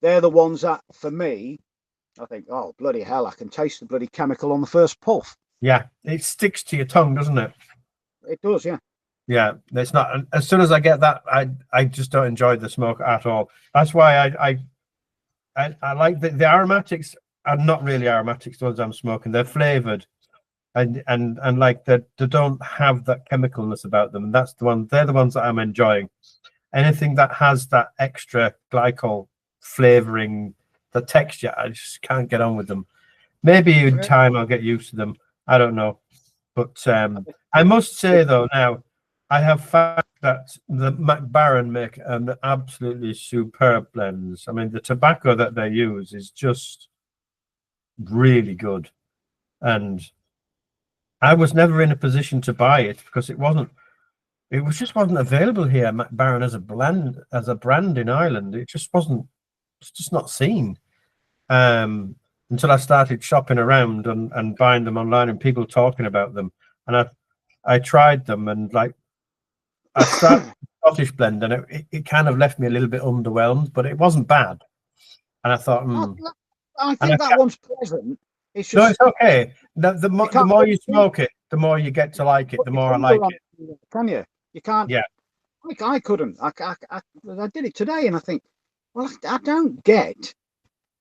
they're the ones that, for me, I think, oh bloody hell, I can taste the bloody chemical on the first puff. Yeah, it sticks to your tongue, doesn't it? It does, yeah. Yeah, it's not. As soon as I get that, I just don't enjoy the smoke at all. That's why I like the aromatics are not really aromatics. The ones I'm smoking, they're flavored, and like they don't have that chemicalness about them. And that's the one. They're the ones that I'm enjoying. Anything that has that extra glycol flavoring, the texture, I just can't get on with them. Maybe in time I'll get used to them. I don't know, but I must say though now, I have found that the McBaren make an absolutely superb blends. I mean, the tobacco that they use is just really good, and I was never in a position to buy it because it just wasn't available here. McBaren as a brand in Ireland, it's just not seen until I started shopping around and buying them online and people talking about them, and I tried them, and like I started Scottish blend, and it kind of left me a little bit underwhelmed, but it wasn't bad. And I thought, I think that one's pleasant. It's just, no, it's okay. The more you smoke it, the more you get to like it. The more I like it. Can you? You can't. Yeah. I couldn't. I did it today, and I think, well, I don't get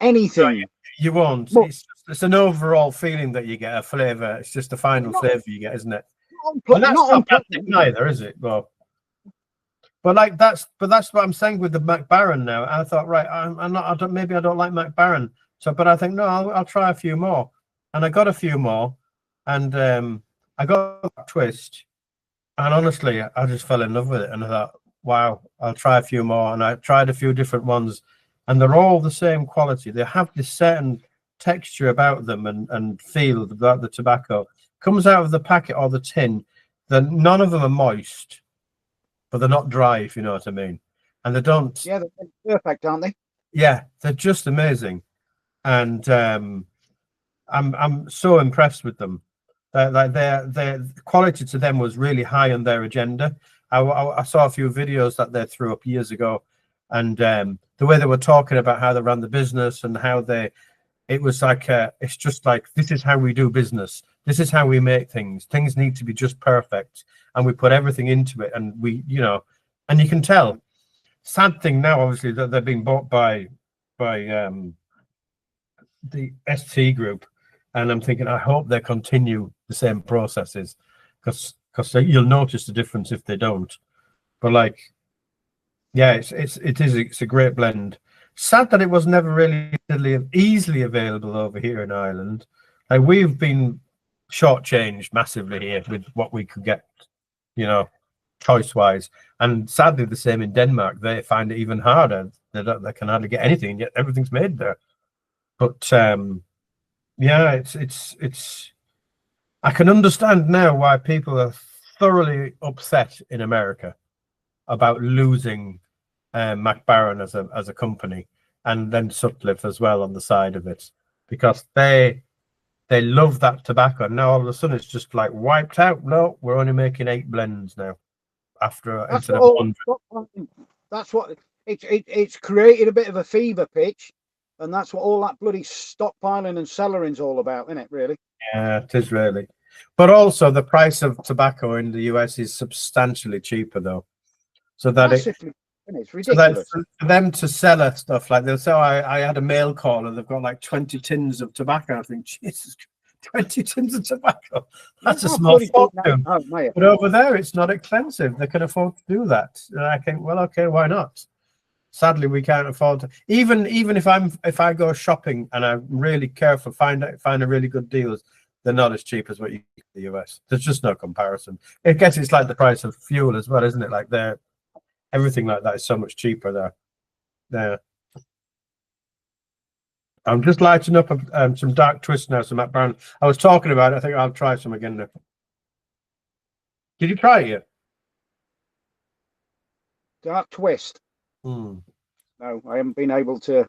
anything. No, you won't. But it's an overall feeling that you get, a flavour. It's just the final flavour you get, isn't it? Not that's not bad neither, is it? Well, but that's what I'm saying with the McBaren now. I thought, right, maybe I don't like McBaren. So, but I think no, I'll try a few more, and I got a few more, and I got a twist, and honestly, I just fell in love with it, and I thought, wow, I'll try a few more, and I tried a few different ones, and they're all the same quality. They have this certain texture about them and feel about the tobacco. Comes out of the packet or the tin. None of them are moist, but they're not dry, if you know what I mean. And they don't. Yeah, they're perfect, aren't they? Yeah, they're just amazing, and I'm so impressed with them. Like their quality to them was really high on their agenda. I saw a few videos that they threw up years ago, and the way they were talking about how they ran the business and how it was like it's just like, this is how we do business. This is how we make things. Things need to be just perfect, and we put everything into it. And we, and you can tell. Sad thing now, obviously, that they're being bought by the ST group, and I'm thinking, I hope they continue the same processes, because you'll notice the difference if they don't. But like, yeah, it's a great blend. Sad that it was never really easily available over here in Ireland. Like, we've been shortchanged massively here with what we could get, choice-wise. And sadly, the same in Denmark. They find it even harder. They can hardly get anything, yet everything's made there. But yeah, it's. I can understand now why people are thoroughly upset in America about losing McBaren as a company, and then Sutcliffe as well on the side of it, because they love that tobacco. Now all of a sudden it's just like wiped out. No, we're only making 8 blends now instead of 100. That's what it's created a bit of a fever pitch, and that's what all that bloody stockpiling and cellaring's all about, isn't it? Really? Yeah, it is really. But also the price of tobacco in the US is substantially cheaper though, so that it's ridiculous. So for them to sell us stuff like they'll say, I had a mail call and they've got like 20 tins of tobacco. I think, Jesus, 20 tins of tobacco. That's a small fortune. But over there, it's not expensive. They can afford to do that. And I think, well, okay, why not? Sadly, we can't afford to. Even if I go shopping and I'm really careful, find a really good deals, they're not as cheap as what you get in the US. There's just no comparison. I guess it's like the price of fuel as well, isn't it? Like everything like that is so much cheaper there. There. I'm just lighting up some dark twist now, some McBaren. I was talking about it. I think I'll try some again now. Did you try it yet? Dark twist. No, I haven't been able to.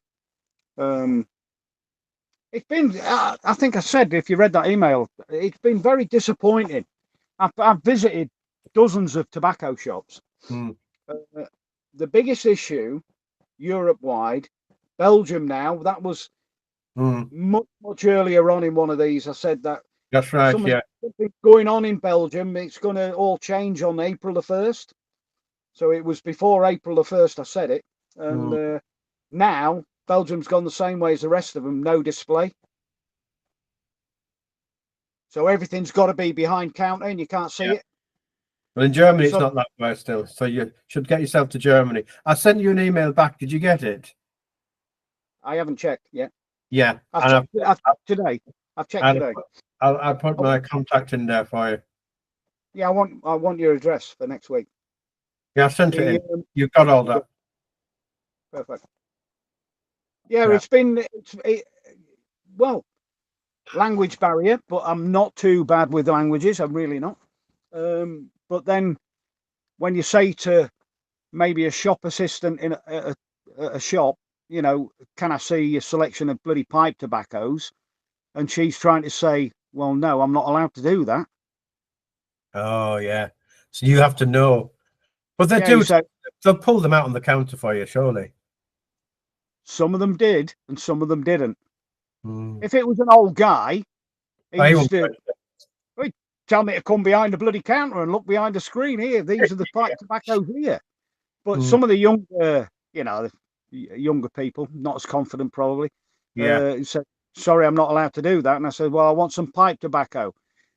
It's been. I think I said, if you read that email, it's been very disappointing. I've visited dozens of tobacco shops. The biggest issue, Europe-wide, Belgium now. That was much earlier on in one of these. I said that. That's right. Something going on in Belgium. It's going to all change on April the 1st. So it was before April the 1st. I said it, and now Belgium's gone the same way as the rest of them. No display. So everything's got to be behind counter, and you can't see it. Well, in Germany, it's not that way still. So you should get yourself to Germany. I sent you an email back. Did you get it? I haven't checked yet. Yeah. I've checked today. I've checked today. I'll put my contact in there for you. Yeah, I want your address for next week. Yeah, I sent it in. You've got all that. Perfect. Yeah, it's been well, language barrier, but I'm not too bad with languages. I'm really not. But then when you say to maybe a shop assistant in a shop, you know, can I see a selection of bloody pipe tobaccos? And she's trying to say, well, no, I'm not allowed to do that. Oh, yeah. So you have to know. But they do. They'll pull them out on the counter for you, surely. Some of them did, and some of them didn't. If it was an old guy, he'd tell me to come behind the bloody counter and look behind the screen. Here, these are the pipe tobaccos here. But some of the younger, the younger people, not as confident probably, said, sorry, I'm not allowed to do that. And I said, well, I want some pipe tobacco.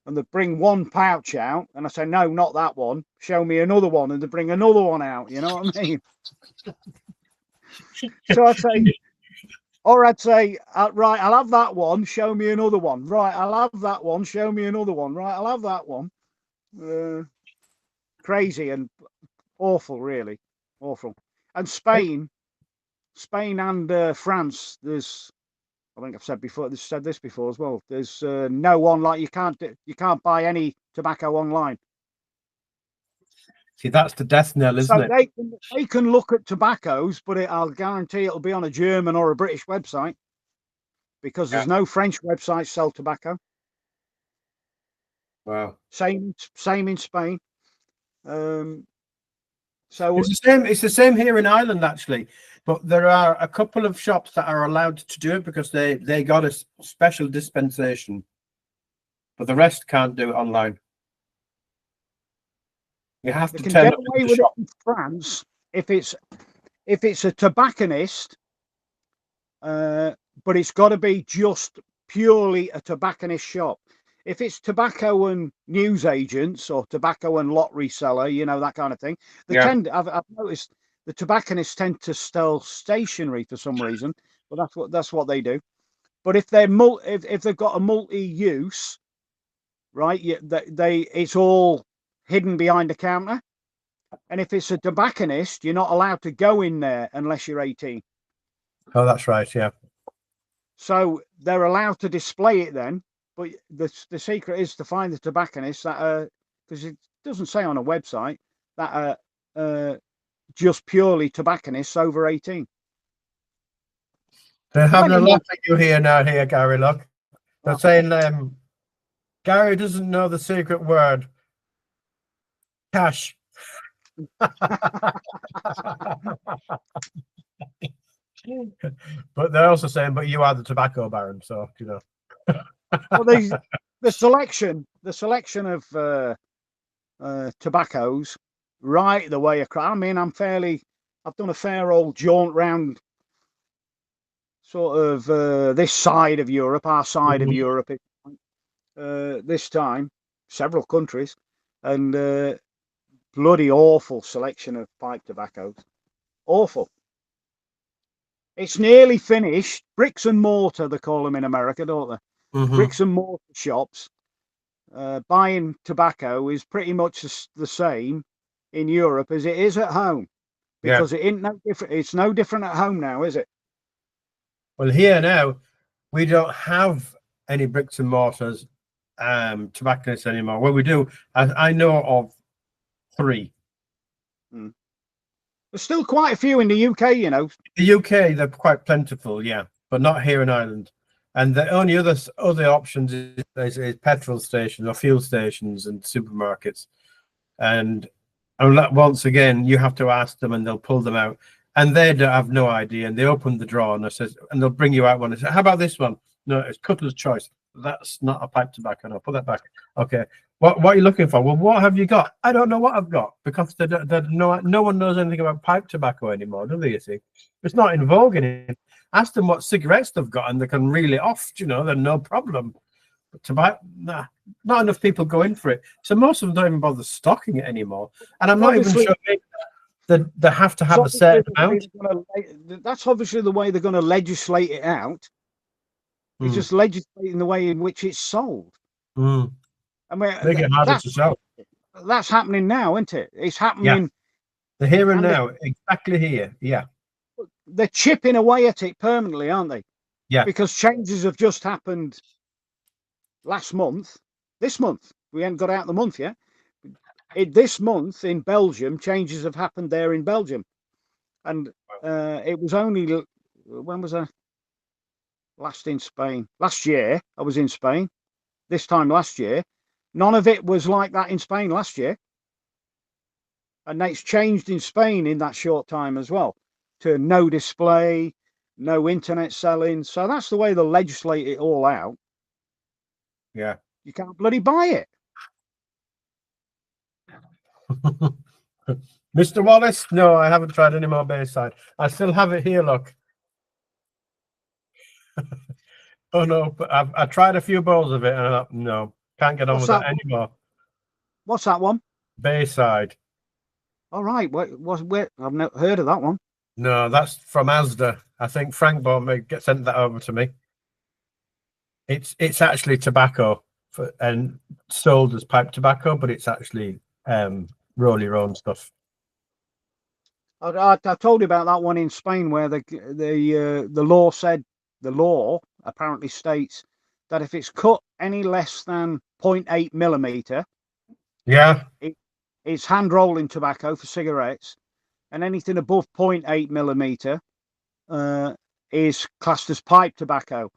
And they bring one pouch out, and I say, no, not that one. Show me another one, and they bring another one out. You know what I mean? So I'd say, right, I'll have that one. Show me another one. Right, I'll have that one. Show me another one. Right, I'll have that one. Crazy and awful, really awful. And Spain and France. I think I've said this before as well. There's no online. You can't buy any tobacco online. See, that's the death knell, isn't it? They can look at tobaccos, but I'll guarantee it'll be on a German or a British website, because there's no French websites sell tobacco. Wow. Same in Spain. So it's the same here in Ireland, actually. But there are a couple of shops that are allowed to do it because they got a special dispensation. But the rest can't do it online. You have to turn up away with it in France if it's a tobacconist, but it's got to be just purely a tobacconist shop. If it's tobacco and news agents or tobacco and lot reseller, that kind of thing, I've noticed the tobacconists tend to sell stationery for some reason, but that's what they do. But if they've got a multi-use, right, it's all hidden behind the counter. And if it's a tobacconist, you're not allowed to go in there unless you're 18. Oh, that's right. Yeah. So they're allowed to display it then, but the secret is to find the tobacconists that are, because it doesn't say on a website, that are just purely tobacconists over 18. They're having a laugh at you here now, Gary. Look, they're saying Gary doesn't know the secret word. Cash. But they're also saying, but you are the tobacco baron, so you know. Well, the selection of tobaccos right the way across. I mean, I've done a fair old jaunt round sort of this side of Europe, our side of Europe, this time, several countries, and bloody awful selection of pipe tobaccos. Awful. It's nearly finished. Bricks and mortar, they call them in America, don't they? Bricks and mortar shops. Buying tobacco is pretty much the same in Europe as it is at home, because it ain't no different. It's no different at home now, is it? Well, here now, we don't have any bricks and mortars tobacconists anymore. Well, we do. I know of 3. There's still quite a few in the UK, you know. The UK, they're quite plentiful, yeah, but not here in Ireland. And the only other options is petrol stations or fuel stations and supermarkets. And once again, you have to ask them, and they'll pull them out, and they don't have no idea. And they open the drawer and they'll bring you out one and say, "How about this one?" No, it's Cutler's Choice. That's not a pipe tobacco. No, put that back. Okay. What are you looking for? Well, what have you got? I don't know what I've got, because no one knows anything about pipe tobacco anymore, do they? You see, it's not in vogue anymore. Ask them what cigarettes they've got, and they can reel it off. You know, they're no problem. But tobacco, nah, not enough people go in for it. So most of them don't even bother stocking it anymore. And I'm not even sure that they have to have a certain amount. That's obviously the way they're going to legislate it out. It's just legislating the way in which it's sold. I mean, make it harder to sell. That's happening now, isn't it? It's happening. Yeah. The here and now, exactly here. Yeah. They're chipping away at it permanently, aren't they? Yeah. Because changes have just happened last month. This month, we haven't got out the month yet. This month in Belgium, changes have happened there in Belgium, and it was only, when was I last in Spain? Last year, I was in Spain. This time last year, none of it was like that in Spain last year, and it's changed in Spain in that short time as well, to no display, no internet selling. So that's the way they legislate it all out. Yeah. You can't bloody buy it. Mr. Wallace, no, I haven't tried any more Bayside. I still have it here, look. Oh no, but I tried a few bowls of it, and I thought, no, can't get on with that anymore. What's that one? Bayside. All right, where I've never heard of that one. No, that's from Asda. I think Frank sent that over to me. It's actually tobacco and sold as pipe tobacco, but it's actually roll-your-own stuff. I told you about that one in Spain, where the law apparently states that if it's cut any less than 0.8 millimeter, it's hand rolling tobacco for cigarettes, and anything above 0.8 millimeter is classed as pipe tobacco.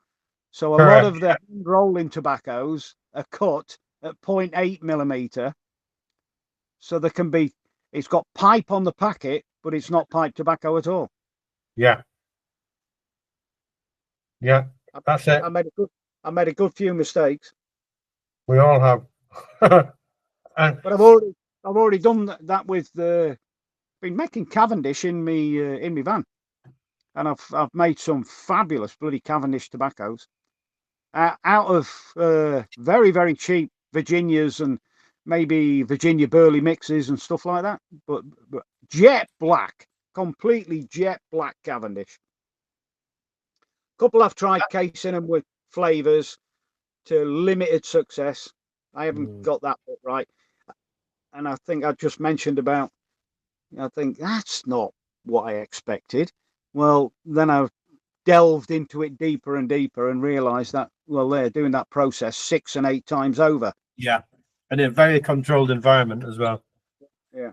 So a lot of the hand rolling tobaccos are cut at 0.8 millimeter, so there can be. It's got pipe on the packet, but it's not pipe tobacco at all. Yeah. Yeah, that's it. I made a good few mistakes. We all have. But I've already done that with been making Cavendish in me van, and I've made some fabulous bloody Cavendish tobaccos out of very, very cheap Virginias and maybe Virginia Burley mixes and stuff like that, but jet black, completely jet black Cavendish. A couple I've tried casing them with flavors to limited success. I haven't got that bit right. And I think I just mentioned about I think that's not what I expected. Well, then I delved into it deeper and deeper and realised that, well, they're doing that process 6 and 8 times over. Yeah, and in a very controlled environment as well. Yeah.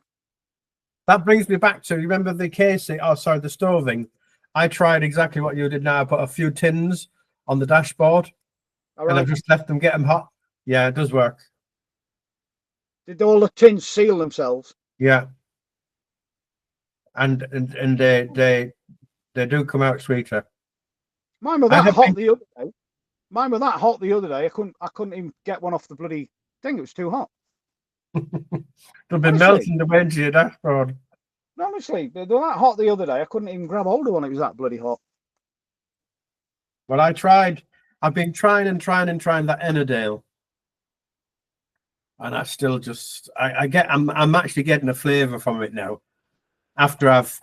That brings me back to, remember the casing? Oh, sorry, the stoving. I tried exactly what you did now. I put a few tins on the dashboard, and I've just left them get them hot. Yeah, it does work. Did all the tins seal themselves? Yeah, and they do come out sweeter. Mine were that hot the other day. Mine were that hot the other day. I couldn't even get one off the bloody thing. It was too hot. They've been melting away into your dashboard. Honestly, they were that hot the other day. I couldn't even grab hold of one. It was that bloody hot. Well, I tried. I've been trying that Ennerdale, and I still just I'm actually getting a flavour from it now, after I've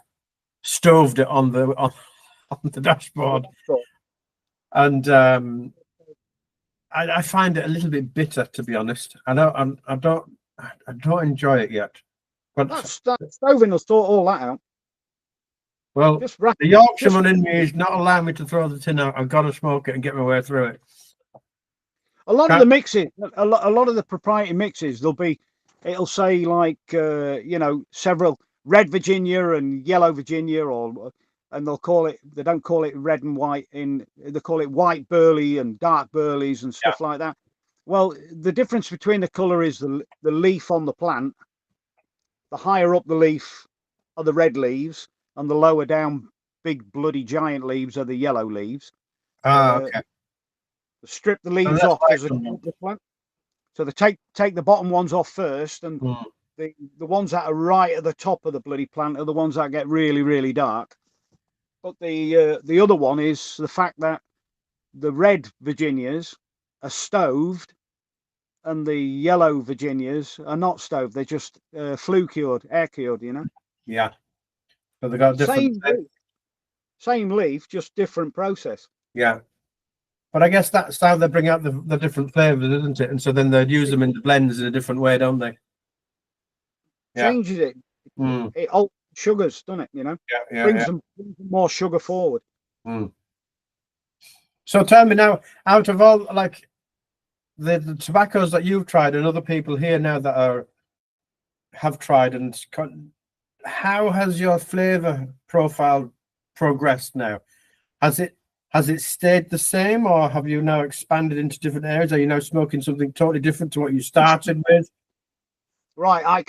stoved it on the dashboard, and I find it a little bit bitter, to be honest. I don't enjoy it yet. But that stoving will sort all that out. Well, the Yorkshireman in me is not allowing me to throw the tin out. I've got to smoke it and get my way through it. A lot of the mixes, a lot of the proprietary mixes, it'll say like several red Virginia and yellow Virginia, and they don't call it red and white, they call it white burley and dark burleys and stuff like that. Well, the difference between the colour is the leaf on the plant. The higher up the leaf are the red leaves, and the lower down big bloody giant leaves are the yellow leaves. Okay. Strip the leaves off as a plant. So they take the bottom ones off first, and the ones that are right at the top of the bloody plant are the ones that get really, really dark. But the other one is the fact that the red Virginias are stoved, and the yellow Virginias are not stoved. They're just flue cured, air cured, Yeah. So they got different. Same leaf, just different process. Yeah. But I guess that's how they bring out the different flavors, isn't it? And so then they'd use them in the blends in a different way, don't they? Changes it. It alters sugars, doesn't it? Brings them more sugar forward. So tell me now, out of all like the tobaccos that you've tried and other people here now that have tried, and how has your flavor profile progressed now? Has it stayed the same, or have you now expanded into different areas? Are you now smoking something totally different to what you started with? Right, you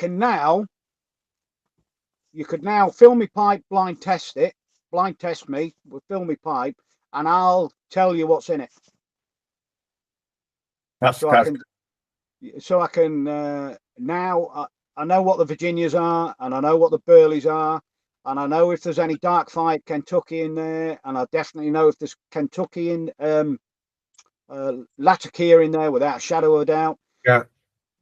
could now fill me pipe, blind test me with fill me pipe, and I'll tell you what's in it. So I can now I know what the Virginias are, and I know what the Burleys are, and I know if there's any dark fired Kentucky in there, and I definitely know if there's Kentucky in Latakia in there, without a shadow of a doubt. Yeah.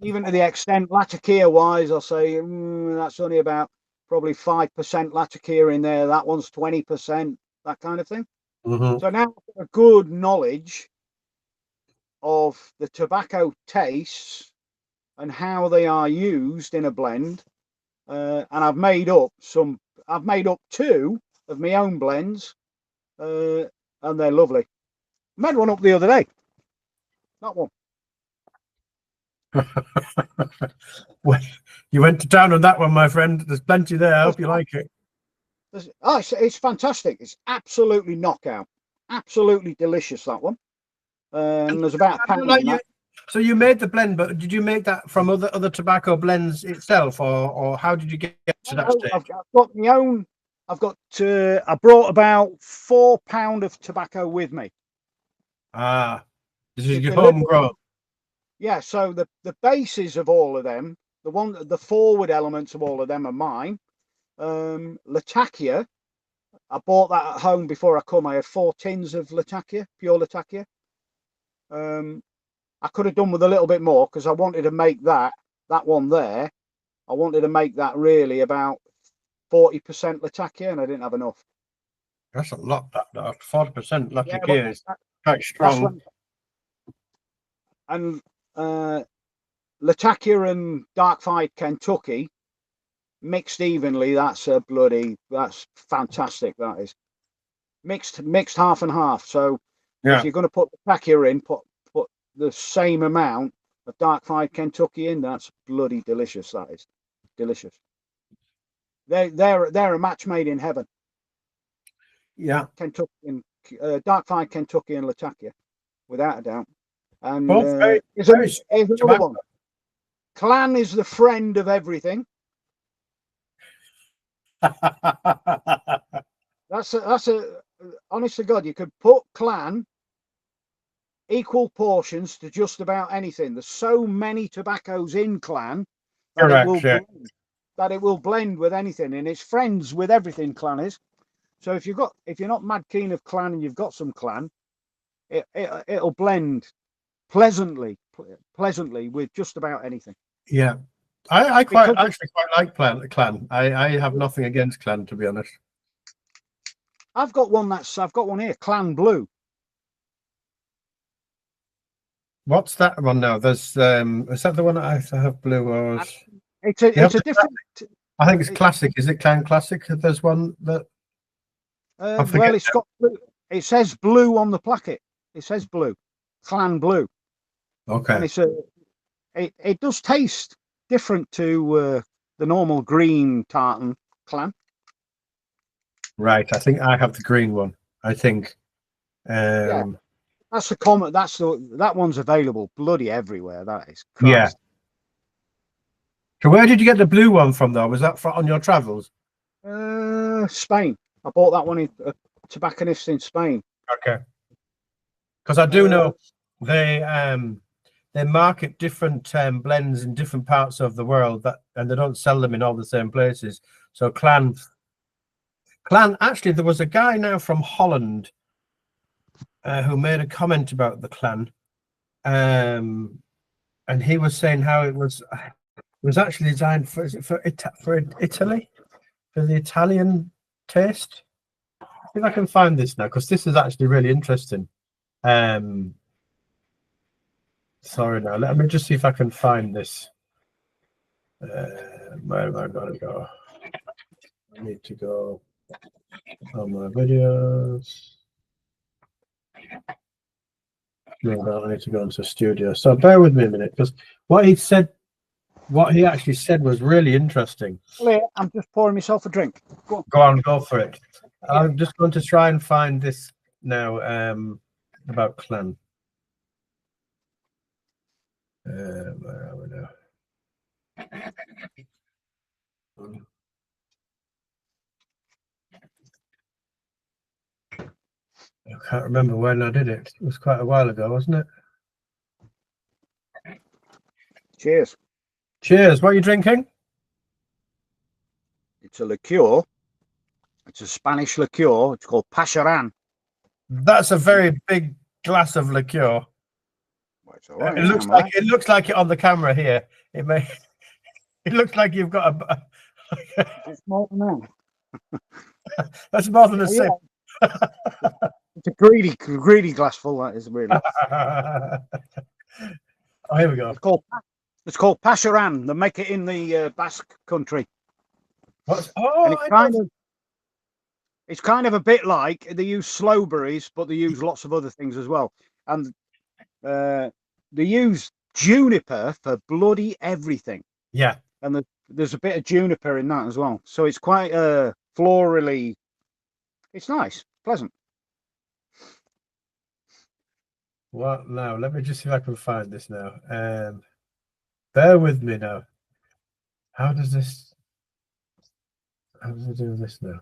Even to the extent Latakia wise, I'll say that's only about probably 5% Latakia in there. That one's 20%, that kind of thing. So now I've got a good knowledge of the tobacco tastes and how they are used in a blend, and I've made up 2 of my own blends, and they're lovely. I made one up the other day. That one. Well, you went to town on that one, my friend. There's plenty there. I hope you like it. It's fantastic. It's absolutely knockout. Absolutely delicious, that one. And there's about a pound in that. So you made the blend, but did you make that from other tobacco blends itself, or how did you get to that stage? I've got my own. I brought about 4 pounds of tobacco with me. This is your homegrown. Yeah, so the bases of all of them, the forward elements of all of them are mine. Latakia, I bought that at home before I come. I had 4 tins of Latakia, pure Latakia. I could have done with a little bit more, because I wanted to make that one there. I wanted to make that really about 40% Latakia, and I didn't have enough. That's a lot. That 40% Latakia is quite strong. And Latakia and dark fired Kentucky mixed evenly, that's fantastic. That is mixed half and half. So if you're going to put the Latakia in, put the same amount of dark fired Kentucky in. That's bloody delicious. That is delicious. They're a match made in heaven. Yeah, Kentucky and dark fired Kentucky and Latakia, without a doubt. And both here's another one. Clan is the friend of everything. That's a honest to God, you could put Clan equal portions to just about anything. There's so many tobaccos in Clan that it will blend with anything, and it's friends with everything. Clan is. So if you're not mad keen of Clan and you've got some Clan, it'll blend pleasantly with just about anything. Yeah, I quite like Clan. I have nothing against Clan, to be honest. I've got one here, Clan Blue. What's that one now? There's is that the one I have blue or it's a different. I think it's classic. Is it Clan Classic? There's one that well, it's got blue. It says blue on the placket. It says blue, Clan Blue. Okay. And it does taste different to the normal green tartan Clan. Right. I think I have the green one. I think. Yeah. That's the common. That one's available bloody everywhere. That is. Christ. Yeah. So where did you get the blue one from, though? Was that on your travels? Spain. I bought that one in a tobacconist in Spain. Okay. Because I do know they market different blends in different parts of the world, and they don't sell them in all the same places. So Clan. Actually, there was a guy now from Holland who made a comment about the Clan, and he was saying how it was actually designed for Italy, for the Italian taste. I think I can find this now because this is actually really interesting. Sorry, now let me just see if I can find this. Where am I going to go? I need to go on my videos. No, I need to go into studio. So bear with me a minute, because what he actually said was really interesting. I'm just pouring myself a drink. Go on, go for it. I'm just going to try and find this now about Clan. Where are we now? I can't remember when I did it. It was quite a while ago, wasn't it? Cheers. Cheers. What are you drinking? It's a liqueur. It's a Spanish liqueur. It's called Pacharan. That's a very big glass of liqueur. Well, it's all right, it looks like it on the camera here. It looks like you've got a. It's more than that. That's more than a sip. It's a greedy glass full. That is really. Oh, here we go. It's called Pacharan. They make it in the Basque country. And it's kind of a bit like they use sloe berries, but they use lots of other things as well. And they use juniper for bloody everything. Yeah. And there's a bit of juniper in that as well. So it's quite florally. It's nice, pleasant. Well, now let me just see if I can find this now. Bear with me now. How does I do this now?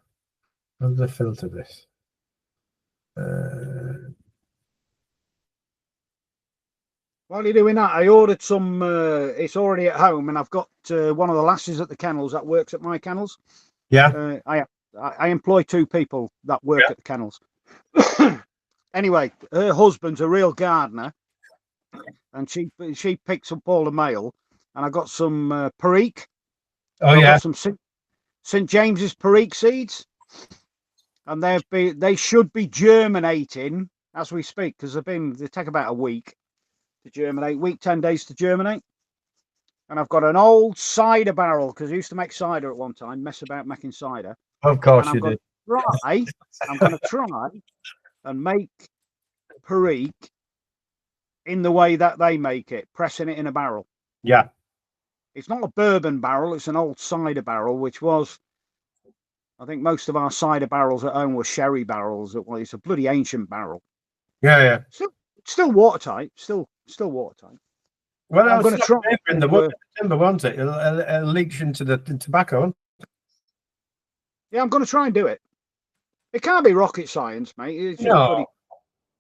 How do I filter this? While you're doing that, I ordered some. It's already at home, and I've got one of the lasses at the kennels that works at my kennels. Yeah. I employ 2 people that work at the kennels. Anyway, her husband's a real gardener, and she picks up all the mail. And I got some perique. Oh, yeah. Got some St. James's perique seeds, and they should be germinating as we speak, because they take about a week to germinate. 10 days to germinate. and I've got an old cider barrel because I used to make cider at one time, mess about making cider. Of course And you did. I'm going to try and make Perique in the way that they make it, pressing it in a barrel. Yeah. It's not a bourbon barrel, it's an old cider barrel, which was, I think most of our cider barrels at home were sherry barrels. Well, it's a bloody ancient barrel. Yeah, yeah. Still watertight, still watertight. Well, I'm going to try in the wood timber, won't it? It'll leach into the tobacco. Yeah, I'm going to try and do it. It can't be rocket science, mate. It's just bloody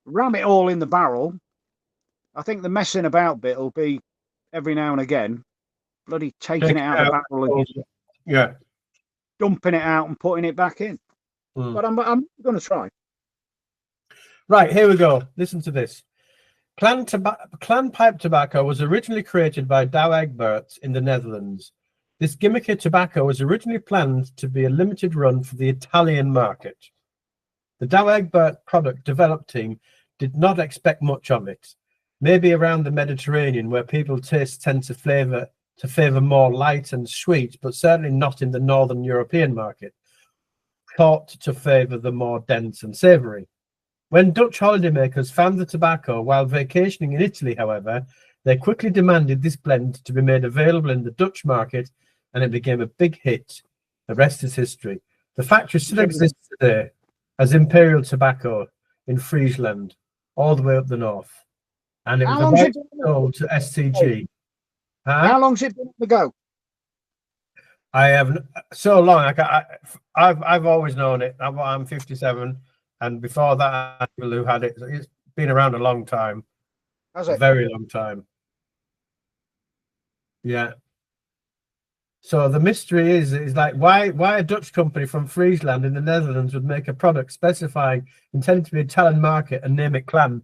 ram it all in the barrel. I think the messing about bit will be every now and again, bloody taking it out of the barrel and dumping it out and putting it back in. But I'm going to try. Right, here we go. Listen to this. Clan pipe tobacco was originally created by Douwe Egberts in the Netherlands. This gimmicky tobacco was originally planned to be a limited run for the Italian market. The Douwe Egberts product development team did not expect much of it. Maybe around the Mediterranean, where people's tastes tend to favor more light and sweet, but certainly not in the Northern European market, thought to favor the more dense and savory. When Dutch holidaymakers found the tobacco while vacationing in Italy, however, they quickly demanded this blend to be made available in the Dutch market, and it became a big hit. The rest is history. The factory still exists today as Imperial Tobacco in Friesland, all the way up the north. And it was sold to STG. How long's it been on the go? I have so long. I've always known it. I'm 57. And before that, people who had it, it's been around a long time. Has it? A very long time. Yeah. So the mystery is like why a Dutch company from Friesland in the Netherlands would make a product specifying intended to be Italian market and name it Clan.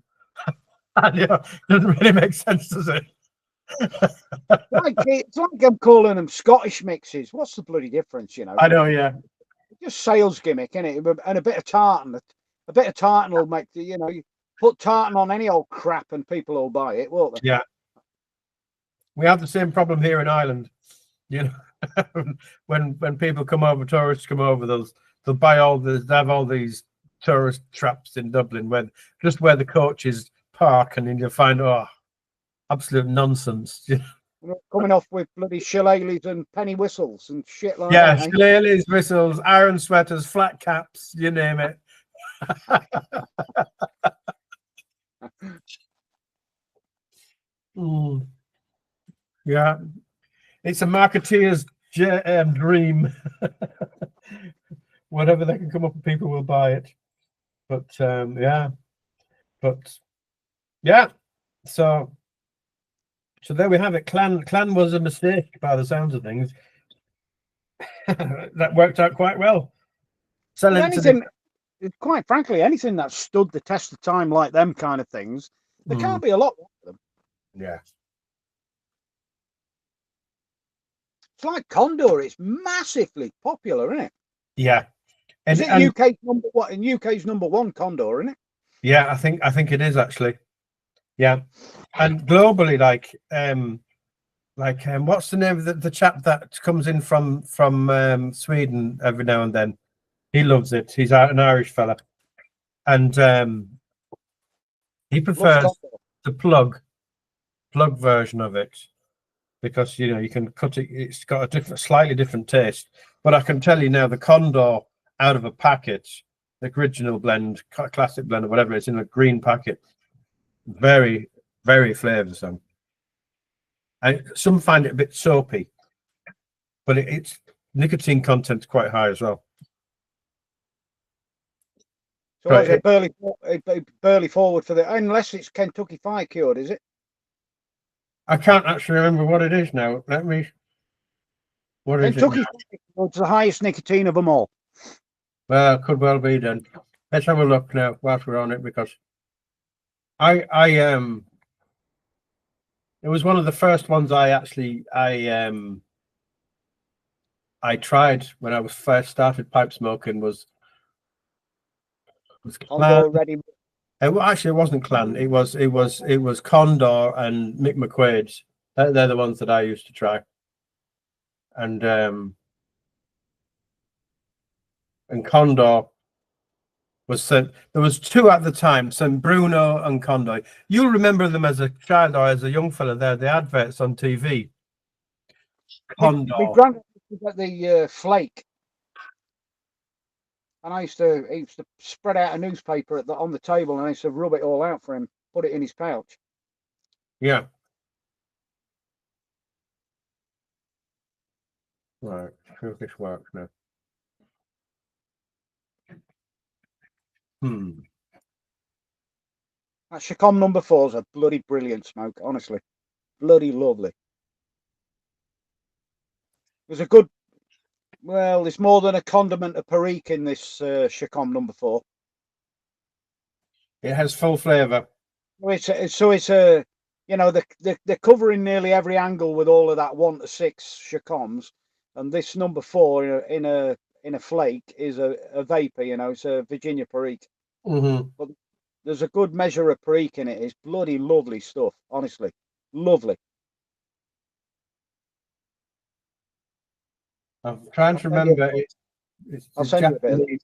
And, you know, doesn't really make sense, does it? It's like I'm calling them Scottish mixes. What's the bloody difference, you know? I know, yeah. Just sales gimmick, innit? And a bit of tartan. A bit of tartan will make the, you know, you put tartan on any old crap and people will buy it, won't they? Yeah. We have the same problem here in Ireland. You know, when people come over, tourists come over, they'll buy they have all these tourist traps in Dublin where the coaches park, and then you'll find absolute nonsense. You know? Coming off with bloody shillelaghs and penny whistles and shit like that. Yeah, shillelaghs, whistles, iron sweaters, flat caps, you name it. Yeah, it's a marketeer's dream. Whatever they can come up with, people will buy it. But so there we have it. Clan was a mistake by the sounds of things. That worked out quite well. Quite frankly, anything that stood the test of time like them kind of things, there can't be a lot of them. Yeah. It's like Condor. It's massively popular, isn't it? Yeah. Is it UK's number what? In UK's number one Condor, isn't it? Yeah, I think it is actually. Yeah, and globally, what's the name of the chap that comes in from Sweden every now and then? He loves it. He's an Irish fella, and he prefers the plug version of it because you can cut it. It's got a slightly different taste. But I can tell you now, the Condor out of a packet, the original blend, classic blend, or whatever it's in a green packet, very, very flavoursome. And some find it a bit soapy, but its nicotine content is quite high as well. So is it burley forward for unless it's Kentucky Fire cured, is it? I can't actually remember what it is now. What is it? Kentucky it's the highest nicotine of them all. Well, could well be then. Let's have a look now whilst we're on it, because it was one of the first ones I tried when I was first started pipe smoking was Clan. Actually, it wasn't Clan. It was Condor and Mick McQuaid's. They're the ones that I used to try. And Condor was sent. There was two at the time, San Bruno and Condor. You'll remember them as a child or as a young fella. They're the adverts on TV. Condor. My granddad used to get the Flake, and he used to spread out a newspaper on the table, and I used to rub it all out for him, put it in his pouch. Yeah. Right. See if this works now. That Sakom number 4 is a bloody brilliant smoke, honestly. Bloody lovely. There's a good, well, there's more than a condiment of perique in this Sakom number 4. It has full flavour. So it's a, you know, they're covering nearly every angle with all of that 1 to 6 Sakoms, and this number 4 in a flake is a vapor. You know, it's a Virginia perique. But there's a good measure of perique in it. It's bloody lovely stuff, honestly, lovely. I'm trying to remember. I'll send you a bit.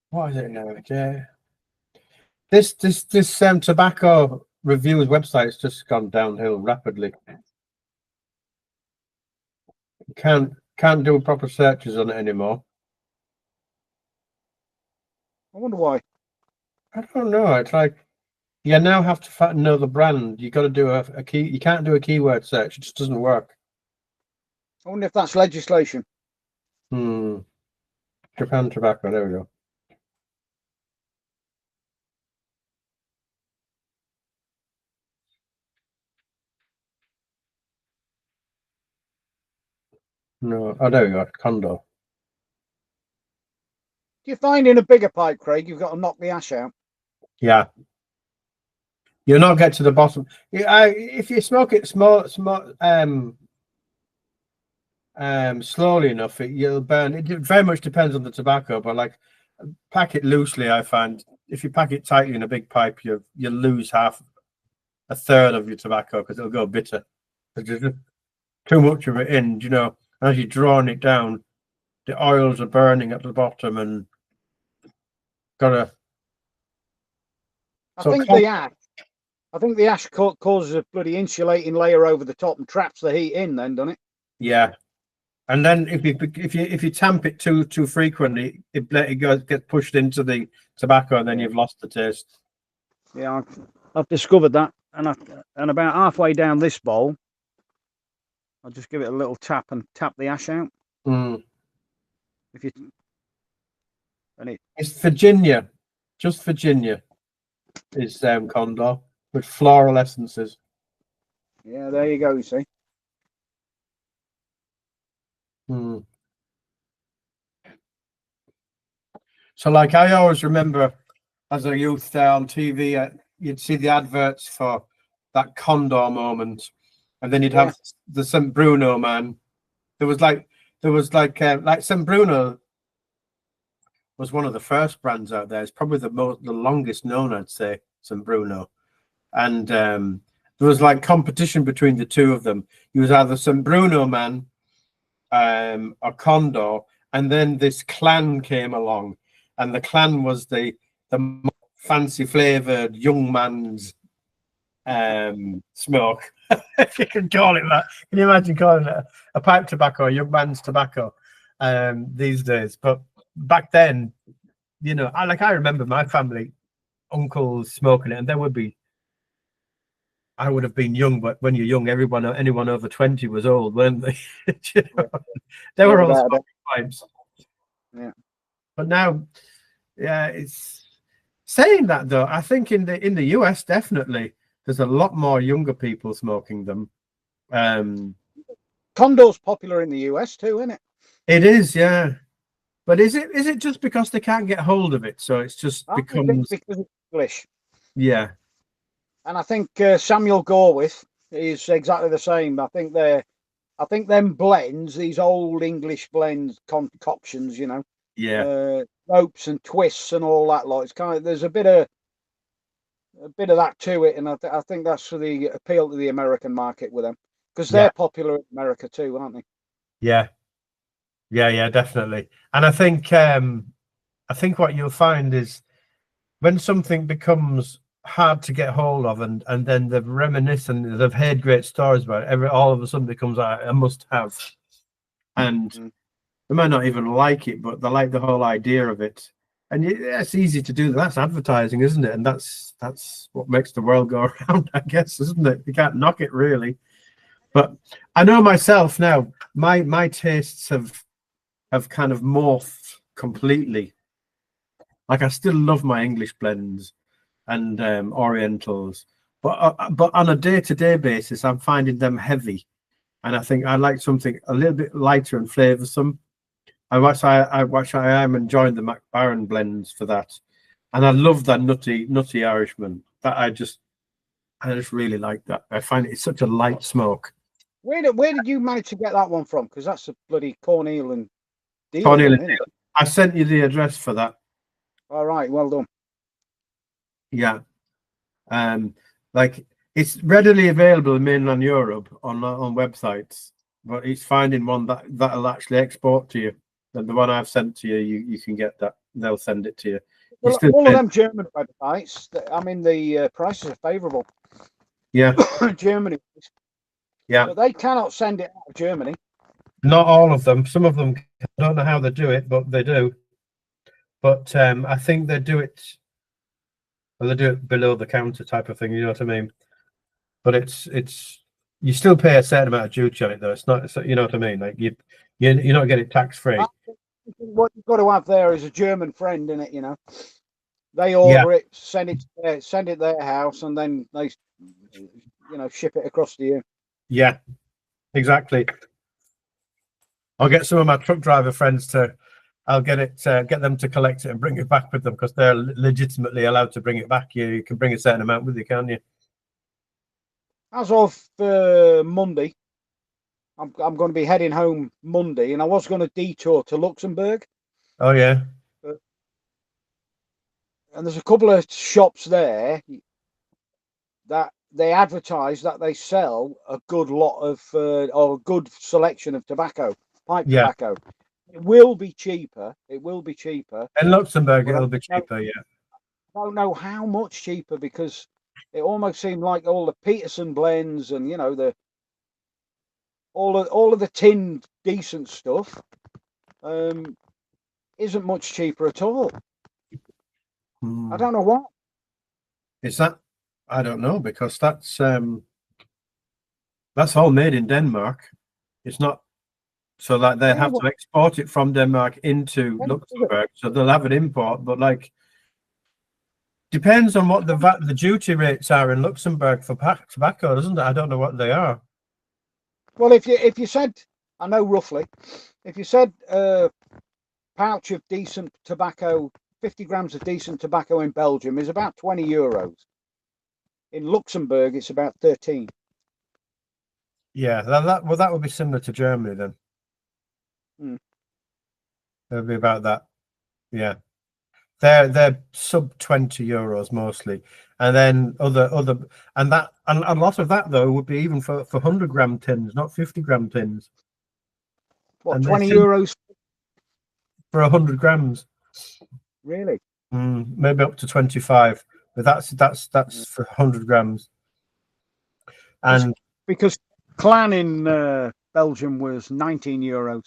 What is it now? This tobacco reviews website's just gone downhill rapidly. You can't do proper searches on it anymore. I wonder why. I don't know. It's like you now have to know the brand. You got to do a key. You can't do a keyword search. It just doesn't work. I wonder if that's legislation. Japan tobacco. There we go. No. Oh, there we go. Condor. Do you find in a bigger pipe, Craig, you've got to knock the ash out? Yeah. You'll not get to the bottom. If you smoke it small, slowly enough, you'll burn. It very much depends on the tobacco, but like pack it loosely. I find if you pack it tightly in a big pipe, you lose a third of your tobacco because it'll go bitter. There's just too much of it in, you know. As you're drawing it down, the oils are burning at the bottom, and gotta. I think the ash causes a bloody insulating layer over the top and traps the heat in. Then, doesn't it? Yeah. And then if you tamp it too frequently, it gets pushed into the tobacco, and then you've lost the taste. Yeah, I've discovered that, and about halfway down this bowl, I'll just give it a little tap and tap the ash out. It's Virginia, just Virginia, is Condor with floral essences. Yeah, there you go. You see. So, like, I always remember as a youth on TV, you'd see the adverts for that Condor moment, and then you'd have the San Bruno man. There was like San Bruno was one of the first brands out there. It's probably the longest known, I'd say, San Bruno, and there was like competition between the two of them. You was either San Bruno man or Condor, and then this Clan came along, and the Clan was the fancy flavored young man's smoke, if you can call it that. Can you imagine calling it a pipe tobacco, a young man's tobacco these days? But back then, you know, I remember my family uncles smoking it, and there would be. I would have been young, but when you're young, anyone over 20 was old, weren't they? You know? They were all smoking pipes. Yeah. But now, yeah, it's saying that though. I think in the US, definitely, there's a lot more younger people smoking them. Condor's popular in the US too, isn't it? It is, yeah. But is it just because they can't get hold of it? So it's just becomes because it's English. Yeah. And I think Samuel Gorwith is exactly the same. I think them blends, these old English blends, concoctions, you know, ropes and twists and all that lot. It's kind of there's a bit of a bit of that to it, and I think that's for the appeal to the American market with them, because they're Yeah, popular in America too, aren't they? yeah, yeah, definitely. And I think what you'll find is when something becomes hard to get hold of, and then they've reminisced and they've heard great stories about it, all of a sudden becomes a must have, and they might not even like it, but they like the whole idea of it. And it's easy to do. That's advertising, isn't it? And that's what makes the world go around, I guess, isn't it? You can't knock it, really. But I know myself now. My tastes have kind of morphed completely. Like I still love my English blends and Orientals, but on a day-to-day basis, I'm finding them heavy, and I think I like something a little bit lighter and flavoursome. And I am enjoying the McBaren blends for that, and I love that nutty Irishman. That I just really like that. I find it's such a light smoke. Where did you manage to get that one from? Because that's a bloody Cornell and Deal Cornell, one, isn't it? I sent you the address for that. All right, well done. Yeah, like it's readily available in mainland Europe on websites, but it's finding one that'll actually export to you. And the one I've sent to you, you can get that. They'll send it to you. Well, all of them German websites, I mean, the prices are favourable. Yeah. Germany. Yeah. But they cannot send it out of Germany. Not all of them. Some of them, I don't know how they do it, but they do. But I think they do it. Well, they do it below the counter type of thing. You know what I mean? But it's you still pay a certain amount of duty on it, though. It's not. You know what I mean? Like you're not getting tax free. What you've got to have there is a German friend in it. You know, they order it, send it their house, and then they, ship it across to you. Yeah, exactly. I'll get some of my truck driver friends to. I'll get them to collect it and bring it back with them, because they're legitimately allowed to bring it back. You can bring a certain amount with you, can't you? As of Monday, I'm going to be heading home Monday, and I was going to detour to Luxembourg. Oh yeah. And there's a couple of shops there that they advertise that they sell a good lot of or a good selection of tobacco, pipe tobacco. It will be cheaper. In Luxembourg, it'll be cheaper. Yeah. I don't know how much cheaper, because it almost seemed like all the Peterson blends and all of the tinned decent stuff isn't much cheaper at all. I don't know what. Is that? I don't know, because that's all made in Denmark. It's not, so like they have to export it from Denmark into Luxembourg, so they'll have an import. But like, depends on what the duty rates are in Luxembourg for tobacco, doesn't it? I don't know what they are. Well, if you said, I know roughly, if you said pouch of decent tobacco, 50 grams of decent tobacco in Belgium is about €20. In Luxembourg, it's about 13. Yeah, that would be similar to Germany then. It would be about that. Yeah, they're sub €20 mostly, and then other and a lot of that though would be even for 100-gram tins, not 50-gram tins. What, and €20 for 100 grams? Really? Maybe up to 25, but that's for 100 grams. And because Clan in Belgium was €19.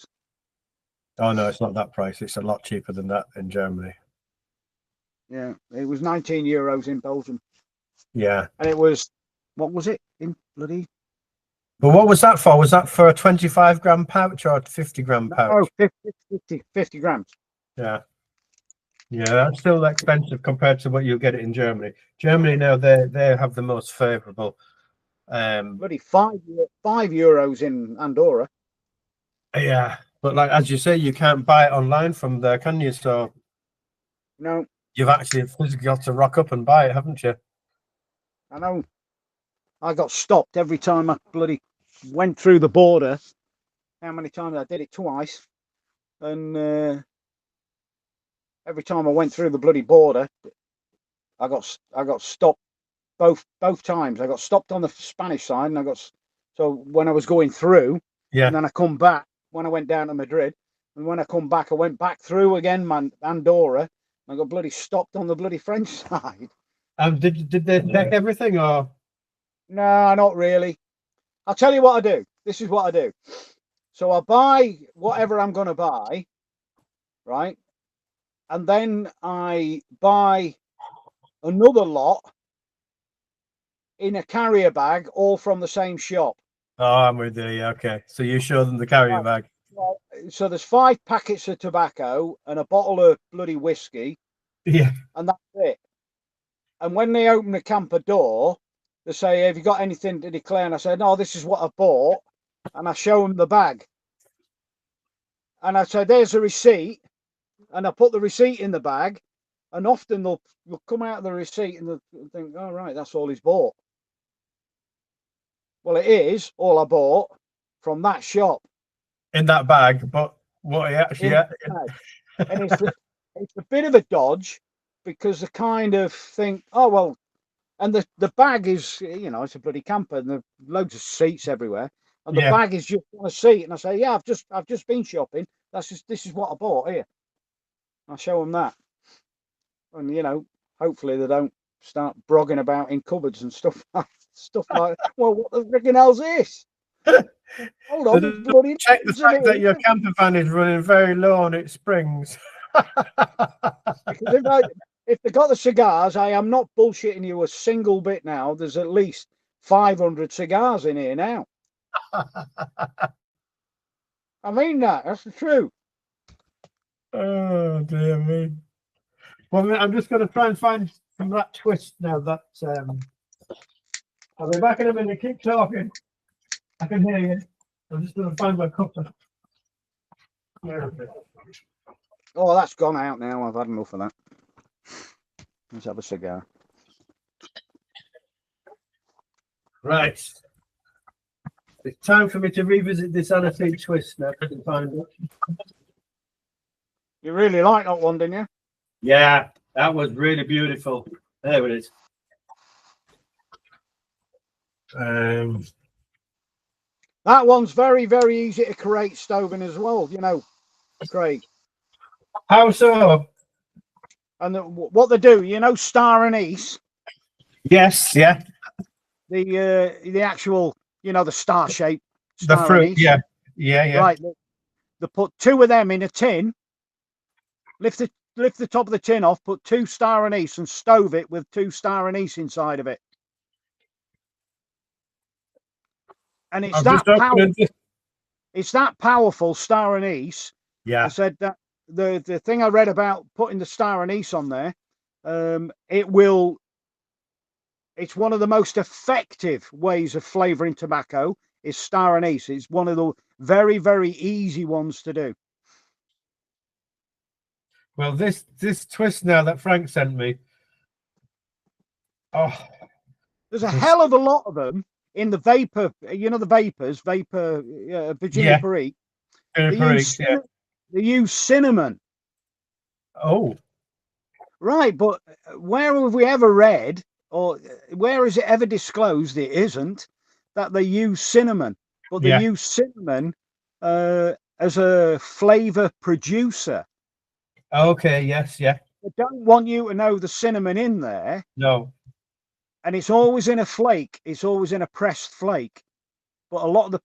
Oh no, it's not that price. It's a lot cheaper than that in Germany. Yeah, it was €19 in Belgium. Yeah, and it was, what was it in bloody? But what was that for? Was that for a 25-gram pouch or a 50-gram pouch? No, 50 grams. Yeah. Yeah, that's still expensive compared to what you get it in Germany. Germany now, they have the most favourable. Bloody €5 in Andorra. Yeah, but like as you say, you can't buy it online from there, can you? So no, you've actually physically got to rock up and buy it, haven't you? I know. I got stopped every time I bloody went through the border. How many times I did it? Twice, and every time I went through the bloody border, I got stopped both times. I got stopped on the Spanish side, and so when I was going through, Yeah. and then I come back when I went down to Madrid, and when I come back, I went back through again, man, Andorra. And I got bloody stopped on the bloody French side. Did they check everything or? No, not really. I'll tell you what I do. This is what I do. So I buy whatever I'm going to buy, right? And then I buy another lot in a carrier bag, all from the same shop. Oh, I'm with you. Yeah, okay. So you show them the carrier bag. So there's 5 packets of tobacco and a bottle of bloody whiskey. Yeah. And that's it. And when they open the camper door, they say, "Have you got anything to declare?" And I said, "No, this is what I bought." And I show them the bag. And I say, "There's a receipt." And I put the receipt in the bag. And often they'll come out of the receipt and they'll think, "Oh, right, that's all he's bought." Well, it is all I bought from that shop. In that bag, but what he actually... And it's a bit of a dodge, because they kind of think, "Oh, well," and the bag is, it's a bloody camper and there's loads of seats everywhere. And the bag is just on a seat. And I say, "Yeah, I've just been shopping. This is what I bought here." I show them that. And, hopefully they don't start brogging about in cupboards and stuff like, "Well, what the freaking hell's this?" Hold on, bloody check the fact that your camper van is running very low on its springs. If they got the cigars, I am not bullshitting you a single bit now. There's at least 500 cigars in here now. I mean that. That's the truth. Oh, dear me. Well, I'm just going to try and find from that twist now. That I'll be back in a minute. Keep talking. I can hear you. I'm just going to find my cup. Oh, that's gone out now. I've had enough of that. Let's have a cigar. Right. It's time for me to revisit this antique twist now. I can find it. You really like that one, didn't you? Yeah, that was really beautiful. There it is. That one's very, very easy to create stoving as well, Craig. How so? And what they do, star anise. Yes, yeah. The actual, the star shape. The fruit, anise. yeah. Right. They put 2 of them in a tin. Lift the top of the tin off. Put 2 star anise and stove it with 2 star anise inside of it. And it's it's that powerful, star anise. Yeah. I said that the thing I read about putting the star anise on there, it's one of the most effective ways of flavoring tobacco is star anise. It's one of the very, very easy ones to do. Well, this twist now that Frank sent me. Oh, there's a hell of a lot of them in the vapor. The vapors, Virginia Perique. They use cinnamon. Oh, right. But where have we ever read, or where is it ever disclosed? It isn't that they use cinnamon, but they use cinnamon as a flavor producer. Okay. Yes. Yeah. They don't want you to know the cinnamon in there. No. And it's always in a flake. It's always in a pressed flake. But a lot of the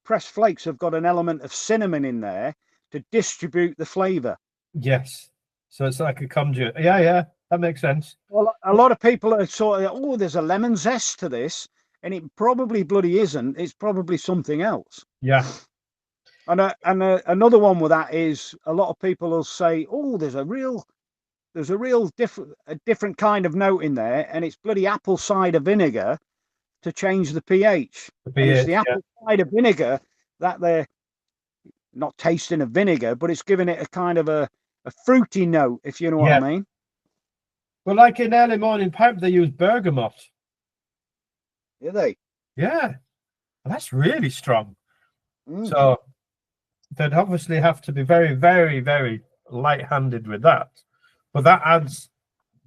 pressed flakes have got an element of cinnamon in there to distribute the flavor. Yes. So it's like a conduit. Yeah. That makes sense. Well, a lot of people are sort of, "Oh, there's a lemon zest to this," and it probably bloody isn't. It's probably something else. Yeah. And another one with that is a lot of people will say, "Oh, there's a real different kind of note in there, and it's bloody apple cider vinegar to change the pH." And it's the apple cider vinegar that they're not tasting of vinegar, but it's giving it a kind of a fruity note, if you know what I mean. Well, like in early morning pipe, they use bergamot. Do they? Yeah. Well, that's really strong. So they'd obviously have to be very, very, very light-handed with that. But that adds